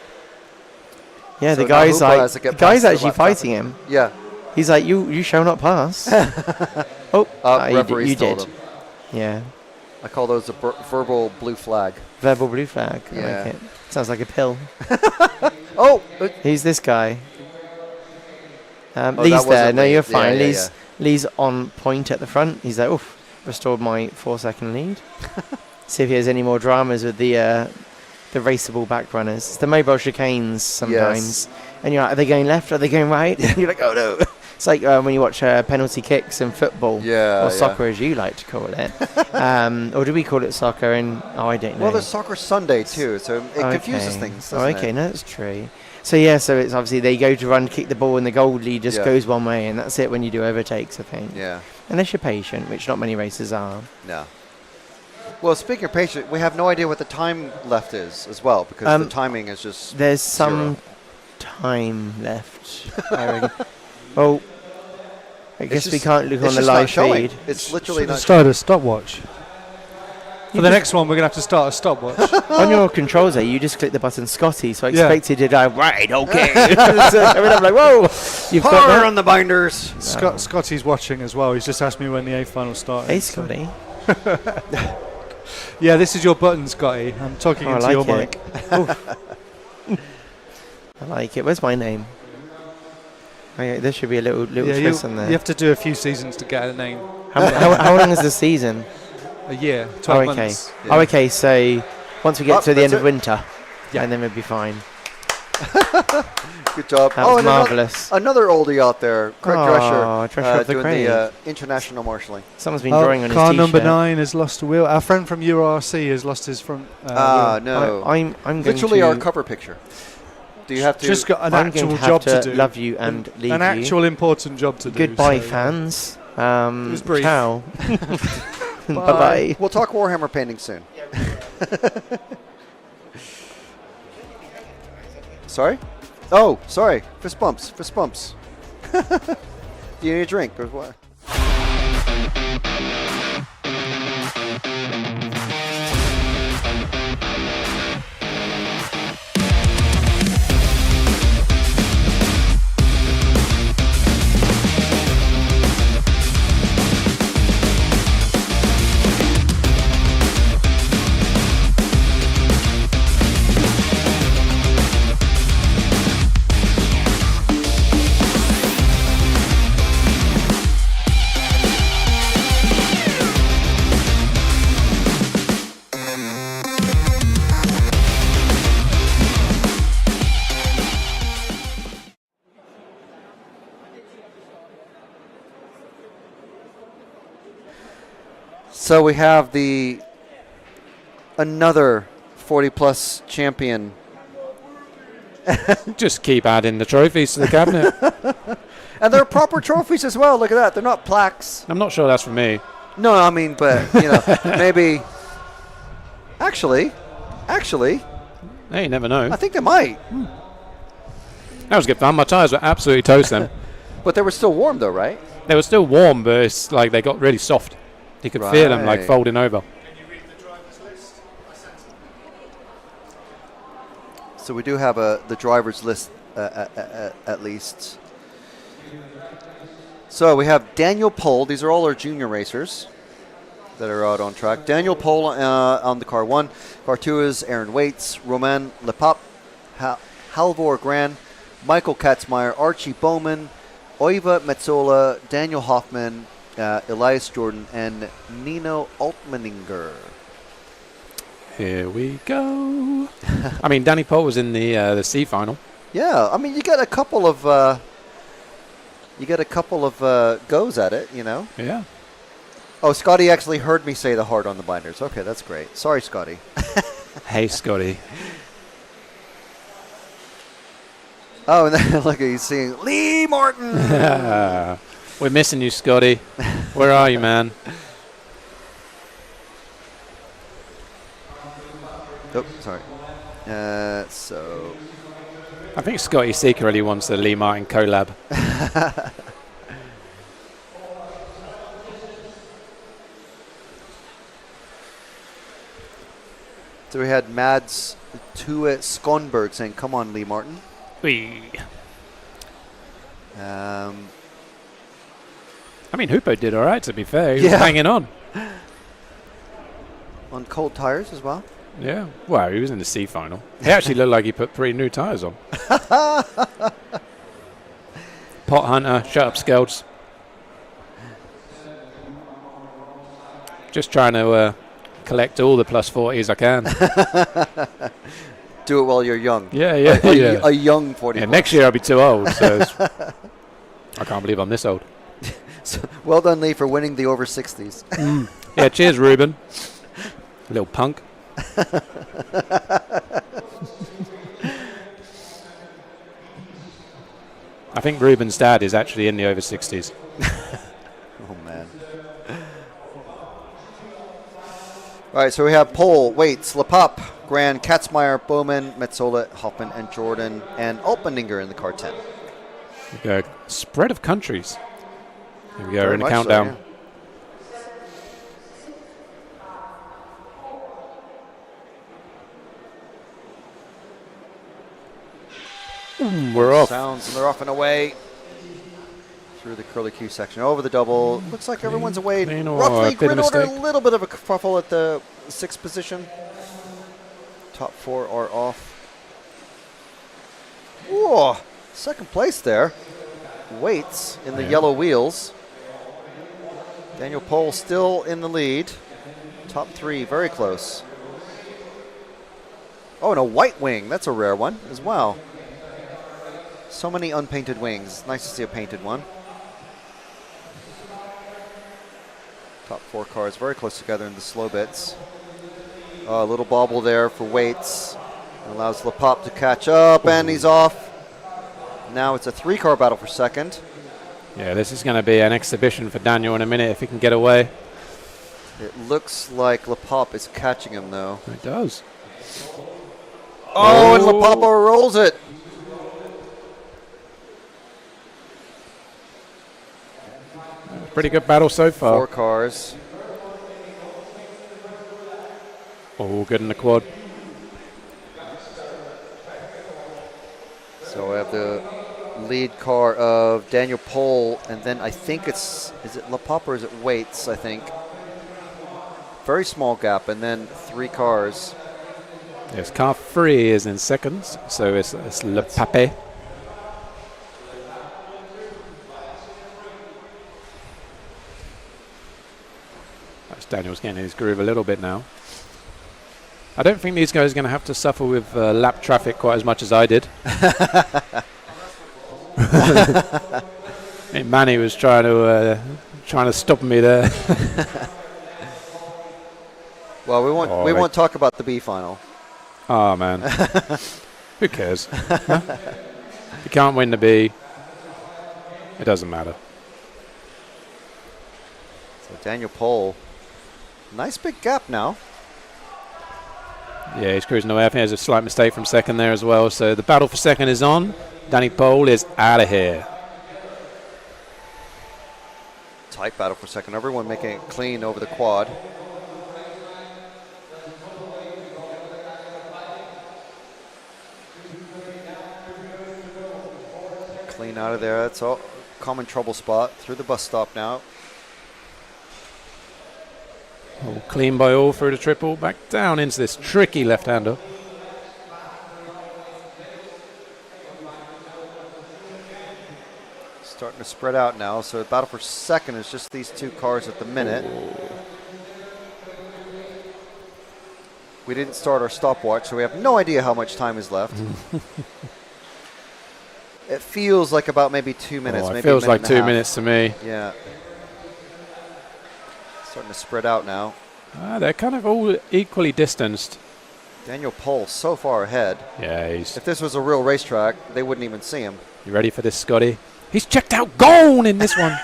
Yeah, So the guy's now Hoopo has to like, get the guy's past the actually lap fighting traffic. him. Yeah. He's like, you shall not pass. Referees you told did. him. Yeah. I call those a verbal blue flag. Verbal blue flag. I Yeah. like it. Sounds like a pill. Oh! Who's this guy? that Lee's wasn't there. No, Lee. you're fine. Yeah, Lee's on point at the front. He's like, oof, restored my 4-second lead. See if he has any more dramas with the the raceable back runners. It's the mobile chicanes sometimes. And you're like, are they going left? Are they going right? And you're like, oh no. It's like when you watch penalty kicks in football. Or soccer, as you like to call it. Or do we call it soccer? And I don't know. Well, there's Soccer Sunday too, so it confuses things, doesn't it? No, that's true. So yeah, so it's obviously they go to run, kick the ball, and the goalie just goes one way, and that's it when you do overtakes, I think. Yeah. Unless you're patient, which not many races are. No. Well, speaking of patient, we have no idea what the time left is as well, because the timing is just there's zero. some time left. Well, I guess we can't look on the live feed. It's literally not. Start a stopwatch. For the next one, we're going to have to start a stopwatch. On your controls there, you just click the button Scotty, so I expected to die, right, okay. So, I mean, I'm like, whoa, you've got that on the binders. Scotty's watching as well. He's just asked me when the A final started. Hey, Scotty. Yeah, this is your button, Scotty. I'm talking into your mic. I like it. Where's my name? Okay, there should be a little twist on there. You have to do a few seasons to get a name. How long is the season? A year, 12 months. Yeah. Oh, okay, so once we get to the end of winter, and then we'll be fine. Good job. That was marvellous. Another oldie out there, Craig Drescher, the doing Craig. the international marshalling. Someone's been drawing on his car t-shirt. number 9 has lost a wheel. Our friend from URC has lost his front wheel. No. I'm going literally to our cover picture. Do you have to? Just got an I'm actual going to job have to do. Love you and leave an you. actual important job to do. Goodbye, fans. It was brief. Ciao. Bye-bye. We'll talk Warhammer painting soon. Sorry? Oh, sorry. Fist bumps. Fist bumps. Do you need a drink or what? So we have another 40-plus champion. Just keep adding the trophies to the cabinet. And they're proper trophies as well. Look at that. They're not plaques. I'm not sure that's for me. No, I mean, but, maybe. Actually. Hey, you never know. I think they might. That was good fun. My tyres were absolutely toast then. But they were still warm, though, right? They were still warm, but it's like they got really soft. You could feel them like folding over. Can you read the driver's list? I sent it. So we do have the driver's list at least. So we have Daniel Pohl. These are all our junior racers that are out on track. Daniel Pohl on the car 1. Car 2 is Aaron Waits, Romain Lepap, Halvor Gran, Michael Katzmeyer, Archie Bowman, Oiva Metzola, Daniel Hoffman, Elias Jordan, and Nino Altmaninger. Here we go. I mean, Danny Pohl was in the C final. Yeah, I mean, you get a couple of goes at it, Yeah. Oh, Scotty actually heard me say the hard on the binders. Okay, that's great. Sorry, Scotty. Hey, Scotty. Oh, and then look, he's seeing Lee Martin. We're missing you, Scotty. Where are you, man? Oh, sorry. So I think Scotty secretly wants the Lee Martin collab. So we had Mads Tue Skonberg saying, "Come on, Lee Martin." Wee. I mean, Hoopo did all right, to be fair. He was hanging on. On cold tires as well. Yeah. Well, he was in the C final. He actually looked like he put 3 new tyres on. Pot Hunter, shut up, Skelds. Just trying to collect all the plus 40s I can. Do it while you're young. Yeah. A young 40. Yeah, next year I'll be too old. So I can't believe I'm this old. So, well done, Lee, for winning the over 60s. Yeah, cheers, Ruben. Little punk. I think Ruben's dad is actually in the over 60s. Oh, man. All right, so we have pole, weights, Lepop, Grand, Katzmeyer, Bowman, Metzola, Hoffman, and Jordan, and Alpeninger in the car 10. We go spread of countries. Here we go, Very in the much countdown. So, yeah. We're off. Sounds, and they're off and away through the curly Q section. Over the double. Looks like everyone's away. Roughly grid order, a little bit of a kerfuffle at the 6th position. Top 4 are off. Whoa, 2nd place there. Waits in the yellow wheels. Daniel Pohl still in the lead. Top 3, very close. Oh, and a white wing. That's a rare one as well. So many unpainted wings. Nice to see a painted one. Top 4 cars very close together in the slow bits. A little bobble there for Waits. Allows Lepop to catch up, and he's off. Now it's a 3-car battle for 2nd. Yeah, this is going to be an exhibition for Daniel in a minute if he can get away. It looks like Lepop is catching him, though. It does. Oh, and Lepop rolls it. Pretty good battle so far. 4 cars. Oh, good in the quad. So we have the lead car of Daniel Pohl, and then I think is it Lepop or is it Waits, I think. Very small gap, and then 3 cars. Yes, car 3 is in 2nd, so it's Lepop. Daniel's getting in his groove a little bit now. I don't think these guys are going to have to suffer with lap traffic quite as much as I did. I think Manny was trying to stop me there. Well, we won't talk about the B final. Oh man, who cares? Huh? You can't win the B. It doesn't matter. So Daniel Pohl. Nice big gap now. Yeah, he's cruising away. I think there's a slight mistake from 2nd there as well. So the battle for 2nd is on. Danny Pohl is out of here. Tight battle for 2nd. Everyone making it clean over the quad. Clean out of there. That's all. Common trouble spot. Through the bus stop now. Oh, clean by all through the triple, back down into this tricky left-hander. Starting to spread out now, so the battle for 2nd is just these 2 cars at the minute. We didn't start our stopwatch, so we have no idea how much time is left. It feels like about maybe 2 minutes. It feels like 2 minutes to me. Yeah. Starting to spread out now. They're kind of all equally distanced. Daniel Pohl so far ahead. Yeah, if this was a real racetrack, they wouldn't even see him. You ready for this, Scotty? He's checked out gone in this one.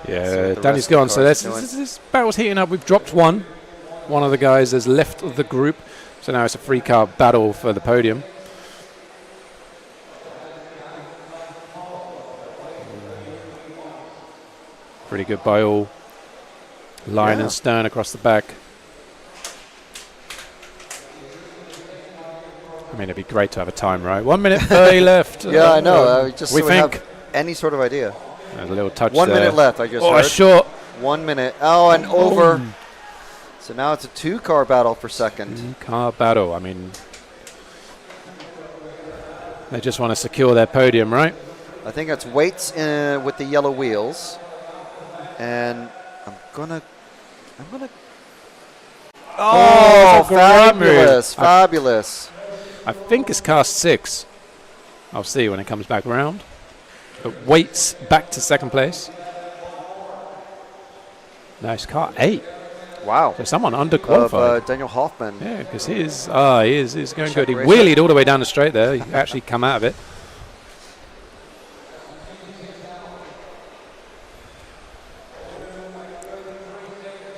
Yeah, Danny's gone. So this battle's heating up. We've dropped one. One of the guys has left the group. So now it's a 3-car battle for the podium. Pretty good by all. Line and stern across the back. I mean, it'd be great to have a time, right? 1 minute 30 left. Yeah, I know. Just we so think. Have any sort of idea. There's a little touch 1 there. minute left, I just heard. Oh, short. 1 minute. Oh, and over. So now it's a 2-car battle for 2nd. 2-car battle. I mean, they just want to secure their podium, right? I think that's weights with the yellow wheels. And I'm gonna. Oh, fabulous! Fabulous. I think it's car 6. I'll see when it comes back around. But weights back to second place. No, it's car 8. Wow. So someone underqualified. Daniel Hoffman. Yeah, because he is going good. He wheelied all the way down the straight there. He actually come out of it.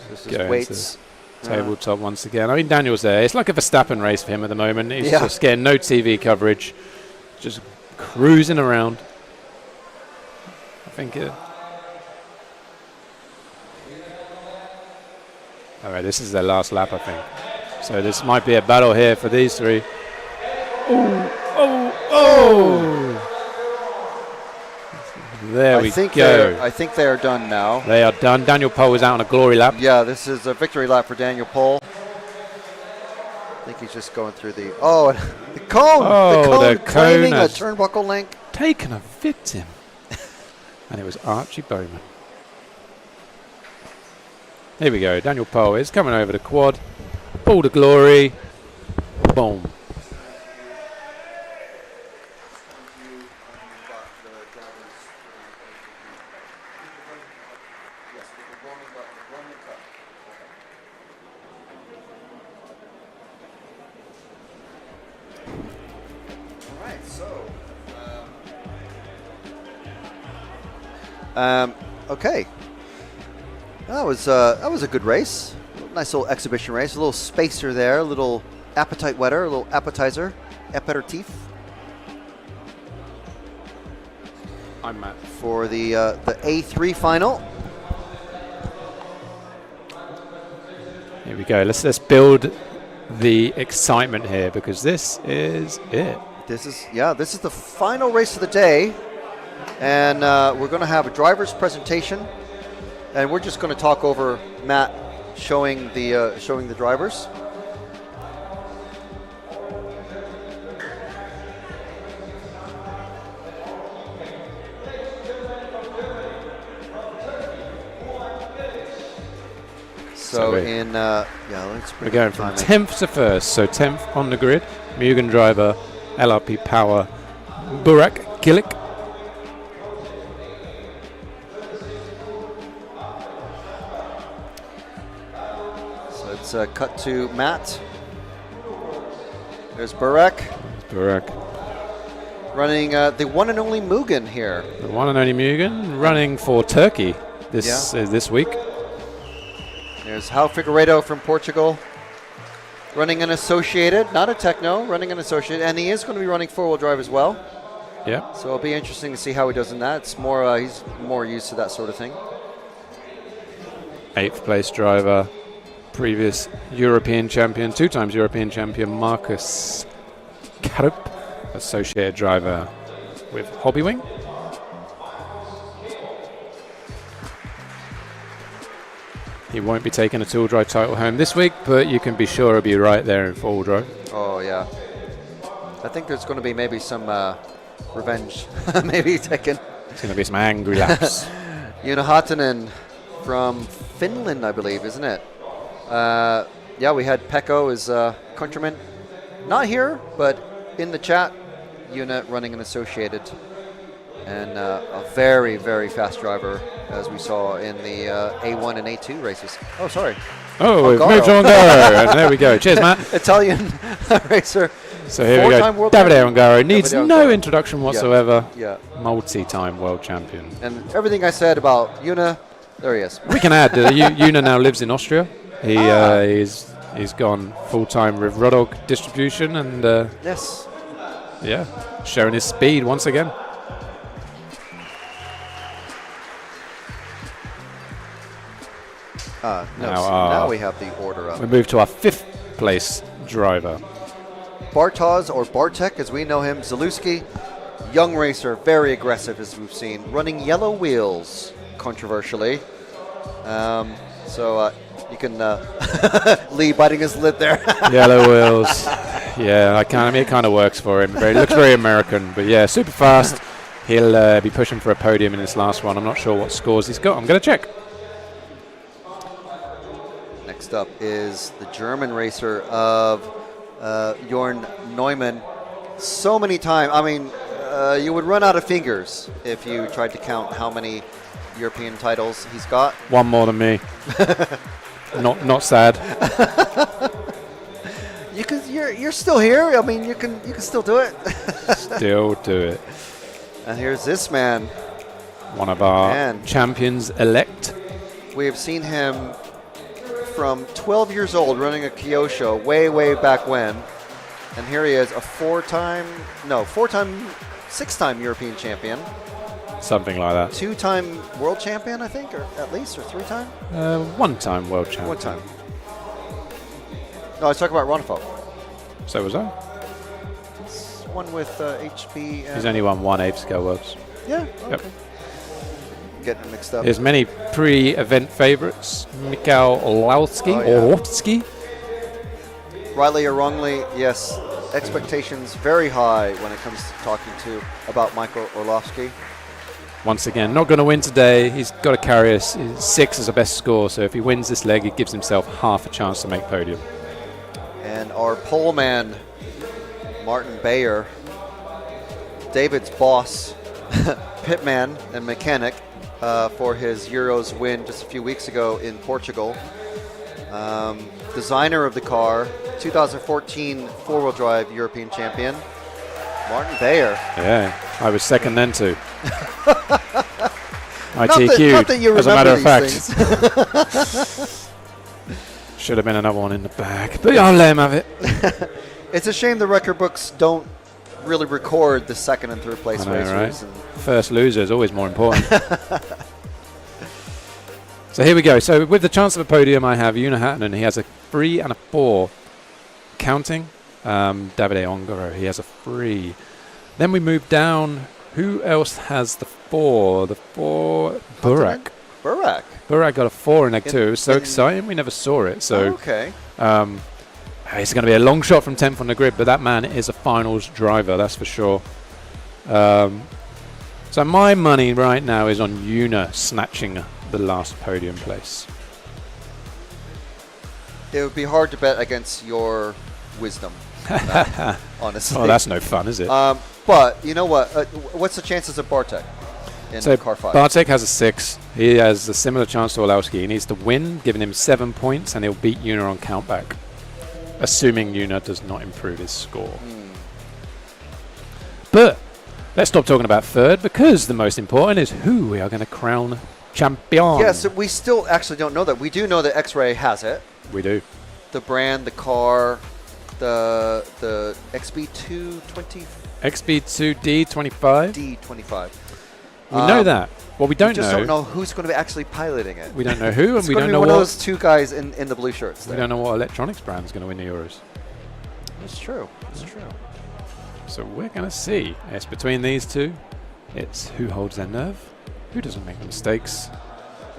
This is weights. Tabletop once again. I mean, Daniel's there. It's like a Verstappen race for him at the moment. He's just getting no TV coverage. Just cruising around. I think all right, this is their last lap, I think. So this might be a battle here for these three. Oh! There we go. I think they are done now. They are done. Daniel Pohl is out on a glory lap. Yeah, this is a victory lap for Daniel Pohl. I think he's just going through the... Oh, the cone! The cone claiming a turnbuckle link. Taken a victim. And it was Archie Bowman. Here we go. Daniel Pohl is coming over the quad. Ball to glory. Boom. Okay. That was a good race. Nice little exhibition race. A little spacer there. A little appetite wetter. A little appetizer. Aperitif. I'm Matt. For the A3 final. Here we go. Let's build the excitement here because this is it. This is the final race of the day. And we're going to have a driver's presentation, and we're just going to talk over Matt showing the drivers. So we're going from 10th to 1st. So 10th on the grid, Mugen driver, LRP Power, Burak Gilik. Cut to Matt. There's Burak. Running the one and only Mugen here. The one and only Mugen running for Turkey this week. There's João Figueiredo from Portugal. Running an associated, not a techno, running an associated, and he is going to be running four-wheel drive as well. Yeah. So it'll be interesting to see how he does in that. It's more he's more used to that sort of thing. 8th place driver. Previous European champion, 2 times European champion, Marcus Karup, associated driver with Hobbywing. He won't be taking a two-wheel drive title home this week, but you can be sure he'll be right there in four-wheel drive. Oh, yeah. I think there's going to be maybe some revenge, maybe taken. It's going to be some angry laps. Joona Hatanen from Finland, I believe, isn't it? Yeah, we had Pekko as countryman. Not here, but in the chat. Joona running an associated. And a very, very fast driver, as we saw in the A1 and A2 races. Oh, sorry. Oh, we've moved on Ongaro. And there we go. Cheers, Matt. Italian racer. So here we go. Davide Ongaro needs no introduction whatsoever. Yeah. Multi-time world champion. And everything I said about Joona, there he is. We can add, Joona now lives in Austria. He's gone full-time with Rodog distribution and yes, yeah, showing his speed once again. Now we have the order up. We move to our 5th place driver. Bartosz, or Bartek as we know him, Zalewski, young racer, very aggressive as we've seen, running yellow wheels, controversially. You can Lee biting his lip there. Yellow wheels. Yeah, it kind of works for him. Looks very American, but yeah, super fast. He'll be pushing for a podium in this last one. I'm not sure what scores he's got. I'm going to check. Next up is the German racer of Jorn Neumann. So many times, I mean, you would run out of fingers if you tried to count how many European titles he's got. One more than me. Not sad. You're still here. I mean, you can still do it. Still do it. And here's this man. One of our champions elect. We have seen him from 12 years old running a Kyosho way back when. And here he is, a six-time European champion. Something like that. 2-time world champion, I think, or at least, or 3-time? 1-time world champion. 1 time. No, I was talking about Ronefo. So was I. It's one with HB. And He's only won 1 Ape Scale Worlds. Yeah, okay. Yep. Getting it mixed up. There's many pre-event favorites. Mikhail Orlovsky. Rightly or wrongly, yes, expectations very high when it comes to talking about Michael Orlovsky. Once again, not going to win today. He's got to carry us. 6 is the best score, so if he wins this leg, he gives himself half a chance to make podium. And our pole man, Martin Bayer, David's boss, pitman and mechanic for his Euros win just a few weeks ago in Portugal. Designer of the car, 2014 four-wheel drive European champion, Martin Bayer. Yeah, I was second then too. Not that you as a matter of fact. Things. Should have been another one in the back, but I'll let him have it. It's a shame the record books don't really record the second and third place racers. Right? First loser is always more important. So here we go. So with the chance of a podium, I have Una Hatton. He has a 3 and a 4. Counting Davide Ongaro, he has a 3. Then we move down. Who else has the 4? The 4, Burak. Burak got a 4 in leg 2. It was so exciting. We never saw it. So okay. It's going to be a long shot from 10th on the grid, but that man is a finals driver, that's for sure. So my money right now is on Una snatching the last podium place. It would be hard to bet against your wisdom, honestly. Oh, that's no fun, is it? But you know what? What's the chances of Bartek in car 5? Bartek has a 6. He has a similar chance to Orlowski. He needs to win, giving him 7 points, and he'll beat Una on countback, assuming Una does not improve his score. But let's stop talking about third, because the most important is who we are going to crown champion. Yes, we still actually don't know that. We do know that X-Ray has it. We do. The brand, the car, the XB220. XB2D25. D25. We know that. What we don't just don't know who's going to be actually piloting it. We don't know who, and we don't know one what. Of those 2 guys in the blue shirts. We don't know what electronics brand is going to win the Euros. It's true. It's true. So we're going to see. It's between these 2. It's who holds their nerve, who doesn't make mistakes,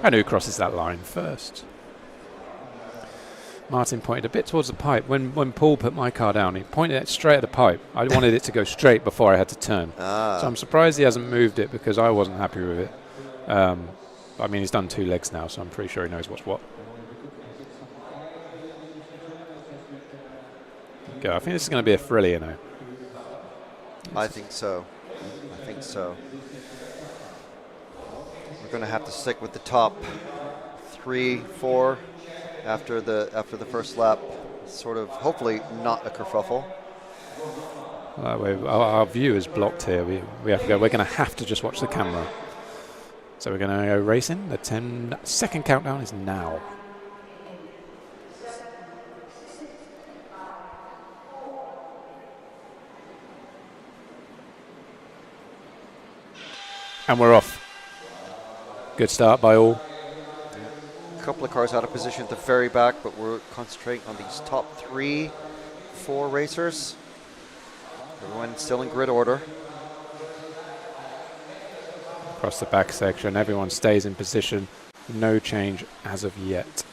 and who crosses that line first. Martin pointed a bit towards the pipe. When Paul put my car down, he pointed it straight at the pipe. I wanted it to go straight before I had to turn. So I'm surprised he hasn't moved it, because I wasn't happy with it. I mean, he's done 2 legs now, so I'm pretty sure he knows what's what. Okay, I think this is going to be a thriller, you know. I think so. We're going to have to stick with the top 3, 4 after the first lap. Sort of, hopefully not a kerfuffle. Our view is blocked here. We have to go. We're going to have to just watch the camera. So we're going to go racing. The 10-second countdown is now. And we're off. Good start by all. A couple of cars out of position at the very back, but we're concentrating on these top 3, 4 racers. Everyone still in grid order. Across the back section, everyone stays in position. No change as of yet.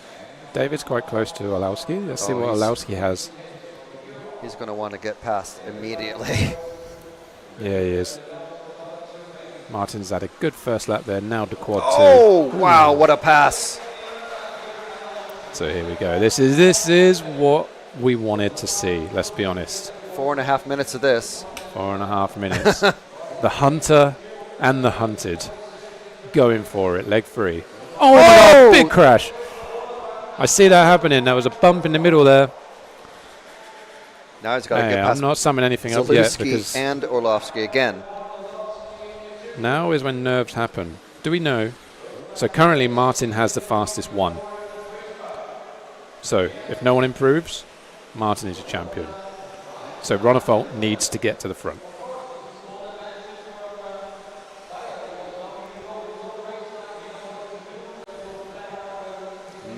David's quite close to Orlowski. Let's see what Orlowski has. He's going to want to get past immediately. Yeah, he is. Martin's had a good first lap there. Now to quad 2. Oh, wow, what a pass. So here we go. This is what we wanted to see, let's be honest. 4.5 minutes of this. 4.5 minutes. The hunter and the hunted going for it, leg free. Oh, my God, big crash. I see that happening. There was a bump in the middle there. Now he's got to get past. I'm not summing anything up yet. Zalewski and Orlovsky again. Now is when nerves happen. Do we know? So currently Martin has the fastest one. So if no one improves, Martin is your champion. So Ronnefolt needs to get to the front.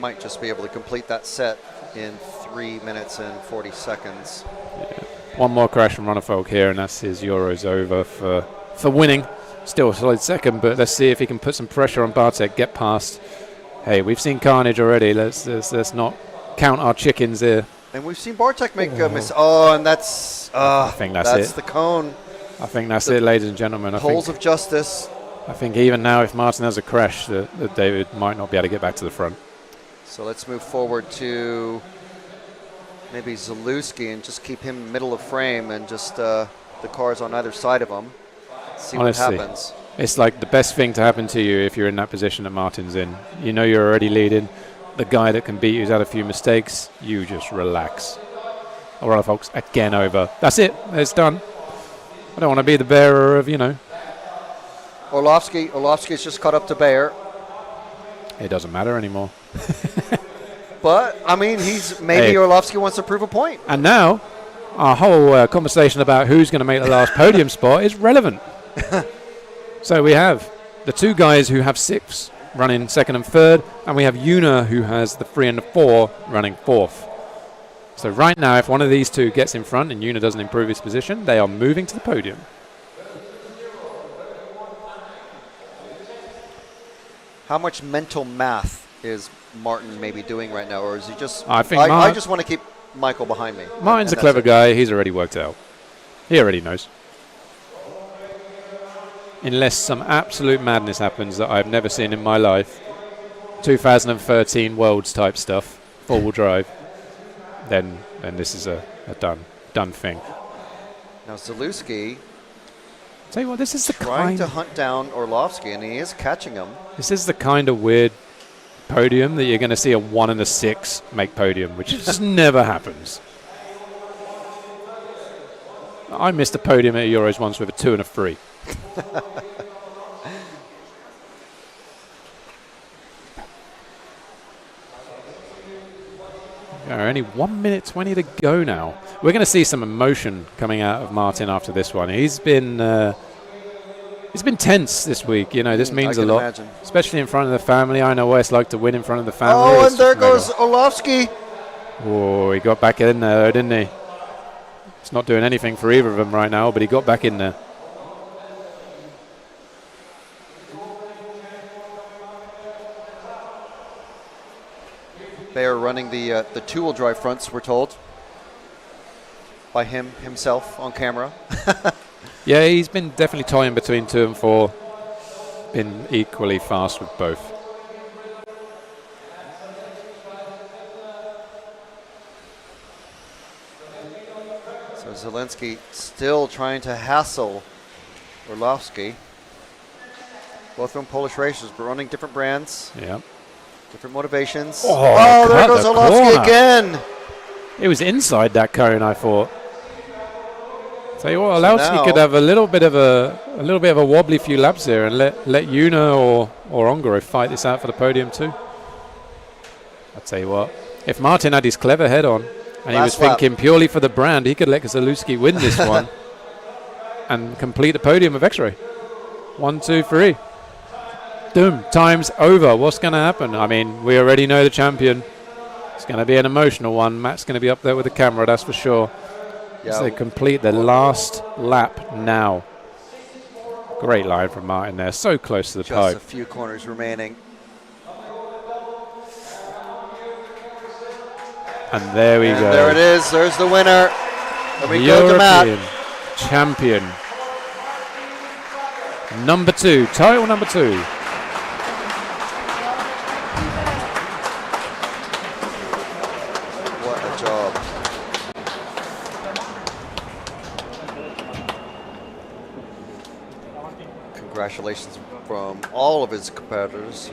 Might just be able to complete that set in 3 minutes and 40 seconds. Yeah. One more crash from Ronnefolt here, and that's his Euros over for winning. Still a solid second, but let's see if he can put some pressure on Bartek, get past. Hey, we've seen carnage already. Let's not count our chickens here. And we've seen Bartek make a miss. Oh, and that's I think that's it. the cone. I think that's it, ladies and gentlemen. Poles of justice. I think even now, if Martin has a crash, that David might not be able to get back to the front. So let's move forward to maybe Zalewski and just keep him middle of frame and just the cars on either side of him. See Honestly, what happens. It's like the best thing to happen to you if you're in that position that Martin's in. You know you're already leading. The guy that can beat you's had a few mistakes. You just relax. All right, folks, again over. That's it. It's done. I don't want to be the bearer of, Orlovsky's just caught up to Bayer. It doesn't matter anymore. But, I mean, maybe Orlovsky wants to prove a point. And now, our whole conversation about who's going to make the last podium spot is relevant. So we have the two guys who have 6 running second and third, and we have Una who has the 3 and the 4 running fourth. So right now, if one of these two gets in front and Una doesn't improve his position, they are moving to the podium. How much mental math is Martin maybe doing right now, or is he just... I think I just want to keep Michael behind me. Martin's a clever guy. He's already worked out. He already knows. Unless some absolute madness happens that I've never seen in my life, 2013 Worlds type stuff, four-wheel drive, then this is a done thing. Now Zalewski... Tell you what, this is the trying to hunt down Orlovsky, and he is catching him. This is the kind of weird podium that you're going to see a 1 and a 6 make podium, which just never happens. I missed a podium at Euros once with a 2 and a 3. Only 1 minute 20 to go now. We're going to see some emotion coming out of Martin after this one. He's been tense this week. This means a lot, imagine. Especially in front of the family. I know what it's like to win in front of the family. Oh, and there goes Orlovsky. Oh, he got back in there, didn't he? It's not doing anything for either of them right now, but he got back in there. They are running the two-wheel drive fronts, we're told, by himself on camera. Yeah, he's been definitely toying between 2 and 4. Been equally fast with both. So Zelensky still trying to hassle Orlovsky. Both from Polish racers, but running different brands. Yeah. Different motivations. Oh, there goes Orlovsky again. It was inside that cone, I thought. Tell you what, Orlovsky could have a little bit of a wobbly few laps here and let Una or Ongaro fight this out for the podium too. I'll tell you what, if Martin had his clever head on and he was thinking purely for the brand, he could let Zalewski win this one and complete the podium of X-Ray. 1, 2, 3. Doom, time's over. What's going to happen? I mean, we already know the champion. It's going to be an emotional one. Matt's going to be up there with the camera, that's for sure. Yeah. So they complete the last lap now. Great line from Martin there. So close to the pipe. Just a few corners remaining. And there we go. There it is. There's the winner. There we go to Matt. European Champion. Number 2, title number 2. What a job. Congratulations from all of his competitors.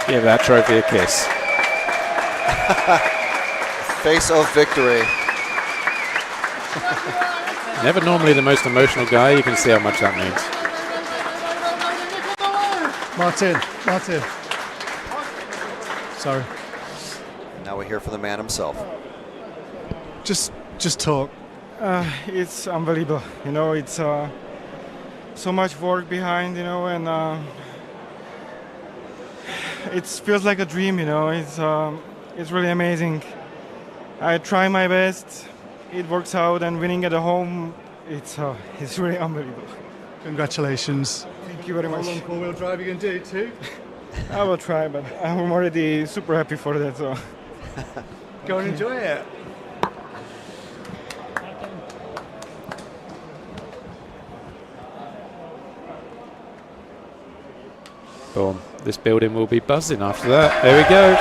Give that trophy a kiss. Face of victory. Never normally the most emotional guy. You can see how much that means. Martin. Sorry. Now we hear from the man himself. Just talk. It's unbelievable. You know, it's so much work behind, you know, and it feels like a dream, you know. It's really amazing. I try my best. It works out, and winning at home, it's really unbelievable. Congratulations. Thank you very much. How long four-wheel drive you can do too? I will try, but I'm already super happy for that. So go and enjoy it. Boom. This building will be buzzing after that. There we go.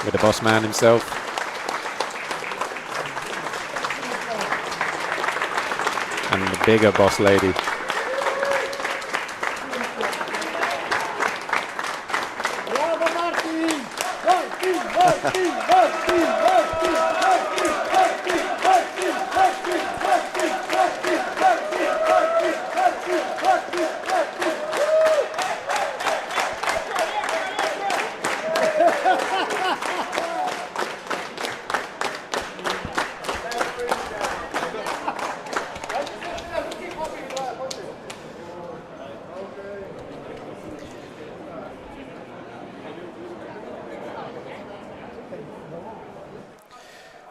With the boss man himself. And the bigger boss lady.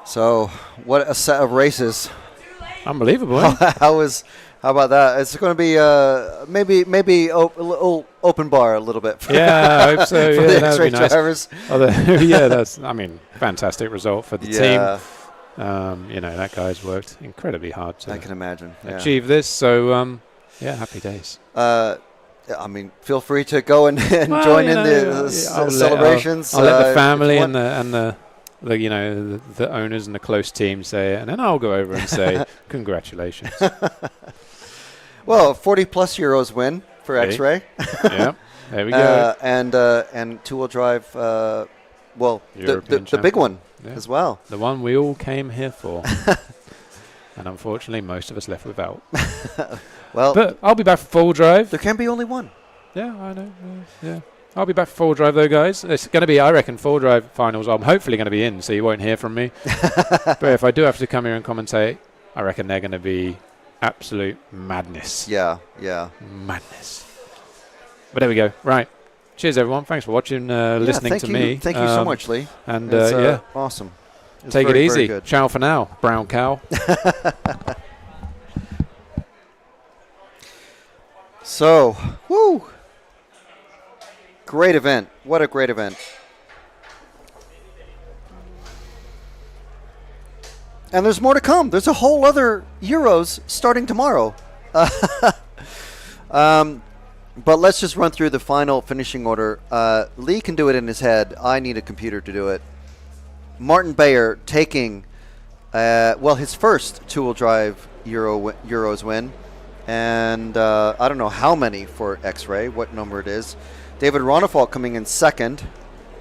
So, what a set of races! Unbelievable. Eh? How about that? It's going to be maybe a little open bar a little bit. Yeah, I hope so. For Yeah, the that would be nice. drivers. Yeah, that's. I mean, fantastic result for the team. You know, that guy's worked incredibly hard to I can imagine. achieve this. So, yeah, happy days. I mean, feel free to go and join in the celebrations. I'll let the family and the you know the owners and the close team say it, and then I'll go over and say congratulations. Well, 40+ euros win for X-Ray. Yeah, there we go. And two-wheel drive. Well, the big one as well. The one we all came here for. And unfortunately, most of us left without. Well, but I'll be back for full drive. There can be only one. Yeah, I know. Yeah. I'll be back for full drive though, guys. It's going to be, I reckon, full drive finals. I'm hopefully going to be in, so you won't hear from me. But if I do have to come here and commentate, I reckon they're going to be absolute madness. Yeah. Madness. But there we go. Right. Cheers, everyone. Thanks for watching, listening to me. Thank you so much, Lee. And yeah, awesome. Take it easy. Ciao for now, brown cow. So, woo! Great event. What a great event. And there's more to come. There's a whole other Euros starting tomorrow. But let's just run through the final finishing order. Lee can do it in his head. I need a computer to do it. Martin Bayer taking, his first two-wheel drive Euros win. And I don't know how many for X-Ray, what number it is. David Ronefalt coming in second.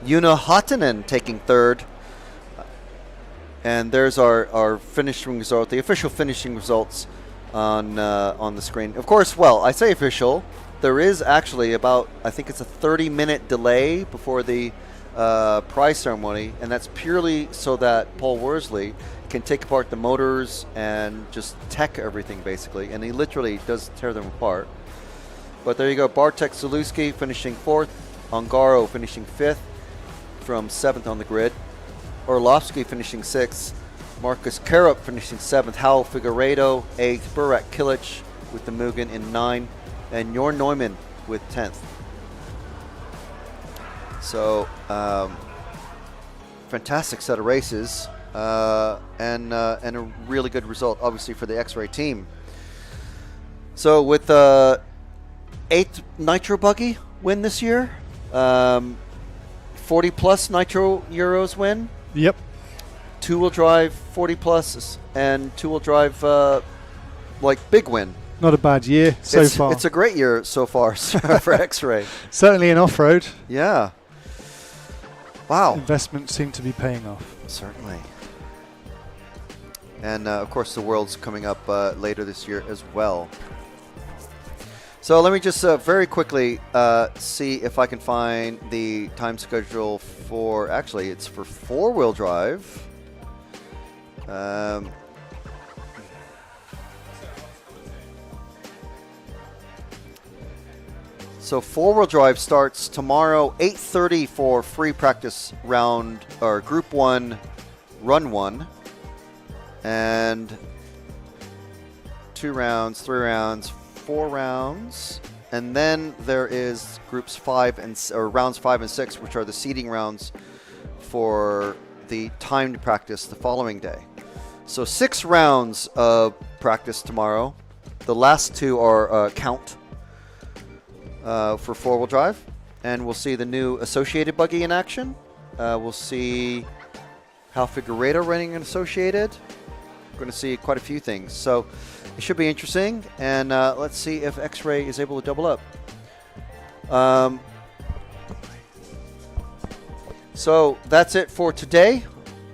Una Hatanen taking third. And there's our finishing result, the official finishing results on the screen. Of course, I say official. There is actually about, I think it's a 30-minute delay before the prize ceremony, and that's purely so that Paul Worsley can take apart the motors and just tech everything, basically. And he literally does tear them apart. But there you go. Bartek Zaluski finishing 4th. Ongaro finishing 5th from 7th on the grid. Orlovsky finishing 6th. Marcus Karup finishing 7th. Hal Figueiredo 8th. Burak Kilic with the Mugen in 9th. And Jorn Neumann with 10th. So, fantastic set of races. And a really good result, obviously, for the X-Ray team. So, with the 8th Nitro Buggy win this year, 40-plus Nitro Euros win. Yep. Two-wheel drive 40-plus and two-wheel drive, big win. Not a bad year so far. It's a great year so far for X-Ray. Certainly in off-road. Yeah. Wow. Investments seem to be paying off. Certainly. And, of course, the World's coming up later this year as well. So let me just very quickly see if I can find the time schedule for... Actually, it's for four-wheel drive. So four-wheel drive starts tomorrow, 8:30 for free practice round, or Group 1, Run 1. And 2 rounds, 3 rounds, 4 rounds. And then there is rounds 5 and 6, which are the seeding rounds for the timed practice the following day. So 6 rounds of practice tomorrow. The last 2 are count for four-wheel drive. And we'll see the new Associated Buggy in action. We'll see Hal Figueiredo running an Associated. We're going to see quite a few things. So it should be interesting. And let's see if X-Ray is able to double up. So that's it for today.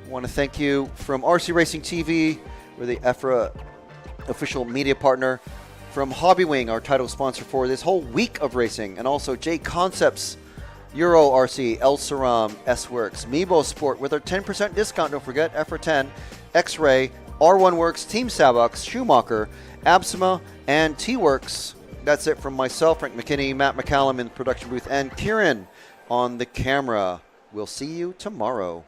I want to thank you from RC Racing TV. We're the EFRA official media partner. From Hobbywing, our title sponsor for this whole week of racing. And also J Concepts, Euro RC, El Saram, S-Works, Meebo Sport with our 10% discount. Don't forget, EFRA 10, X-Ray, R1 Works, Team Savox, Schumacher, Absima, and T-Works. That's it from myself, Frank McKinney, Matt McCallum in the production booth, and Kieran on the camera. We'll see you tomorrow.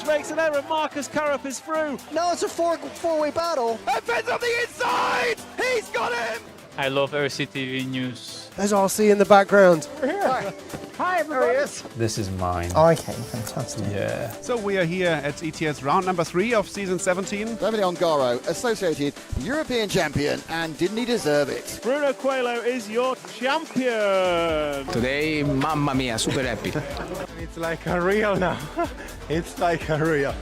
Makes an error. Marcus Karup is through. Now it's a four-way battle. And Finn's on the inside. He's got him. I love RCTV News. There's RC in the background. Hi, everybody. This is mine. Okay, fantastic. Yeah. So we are here at ETS round number 3 of season 17. Davide Ongaro, associated European champion, and didn't he deserve it? Bruno Coelho is your champion. Today, mamma mia, super happy. It's like a real now. It's like a real.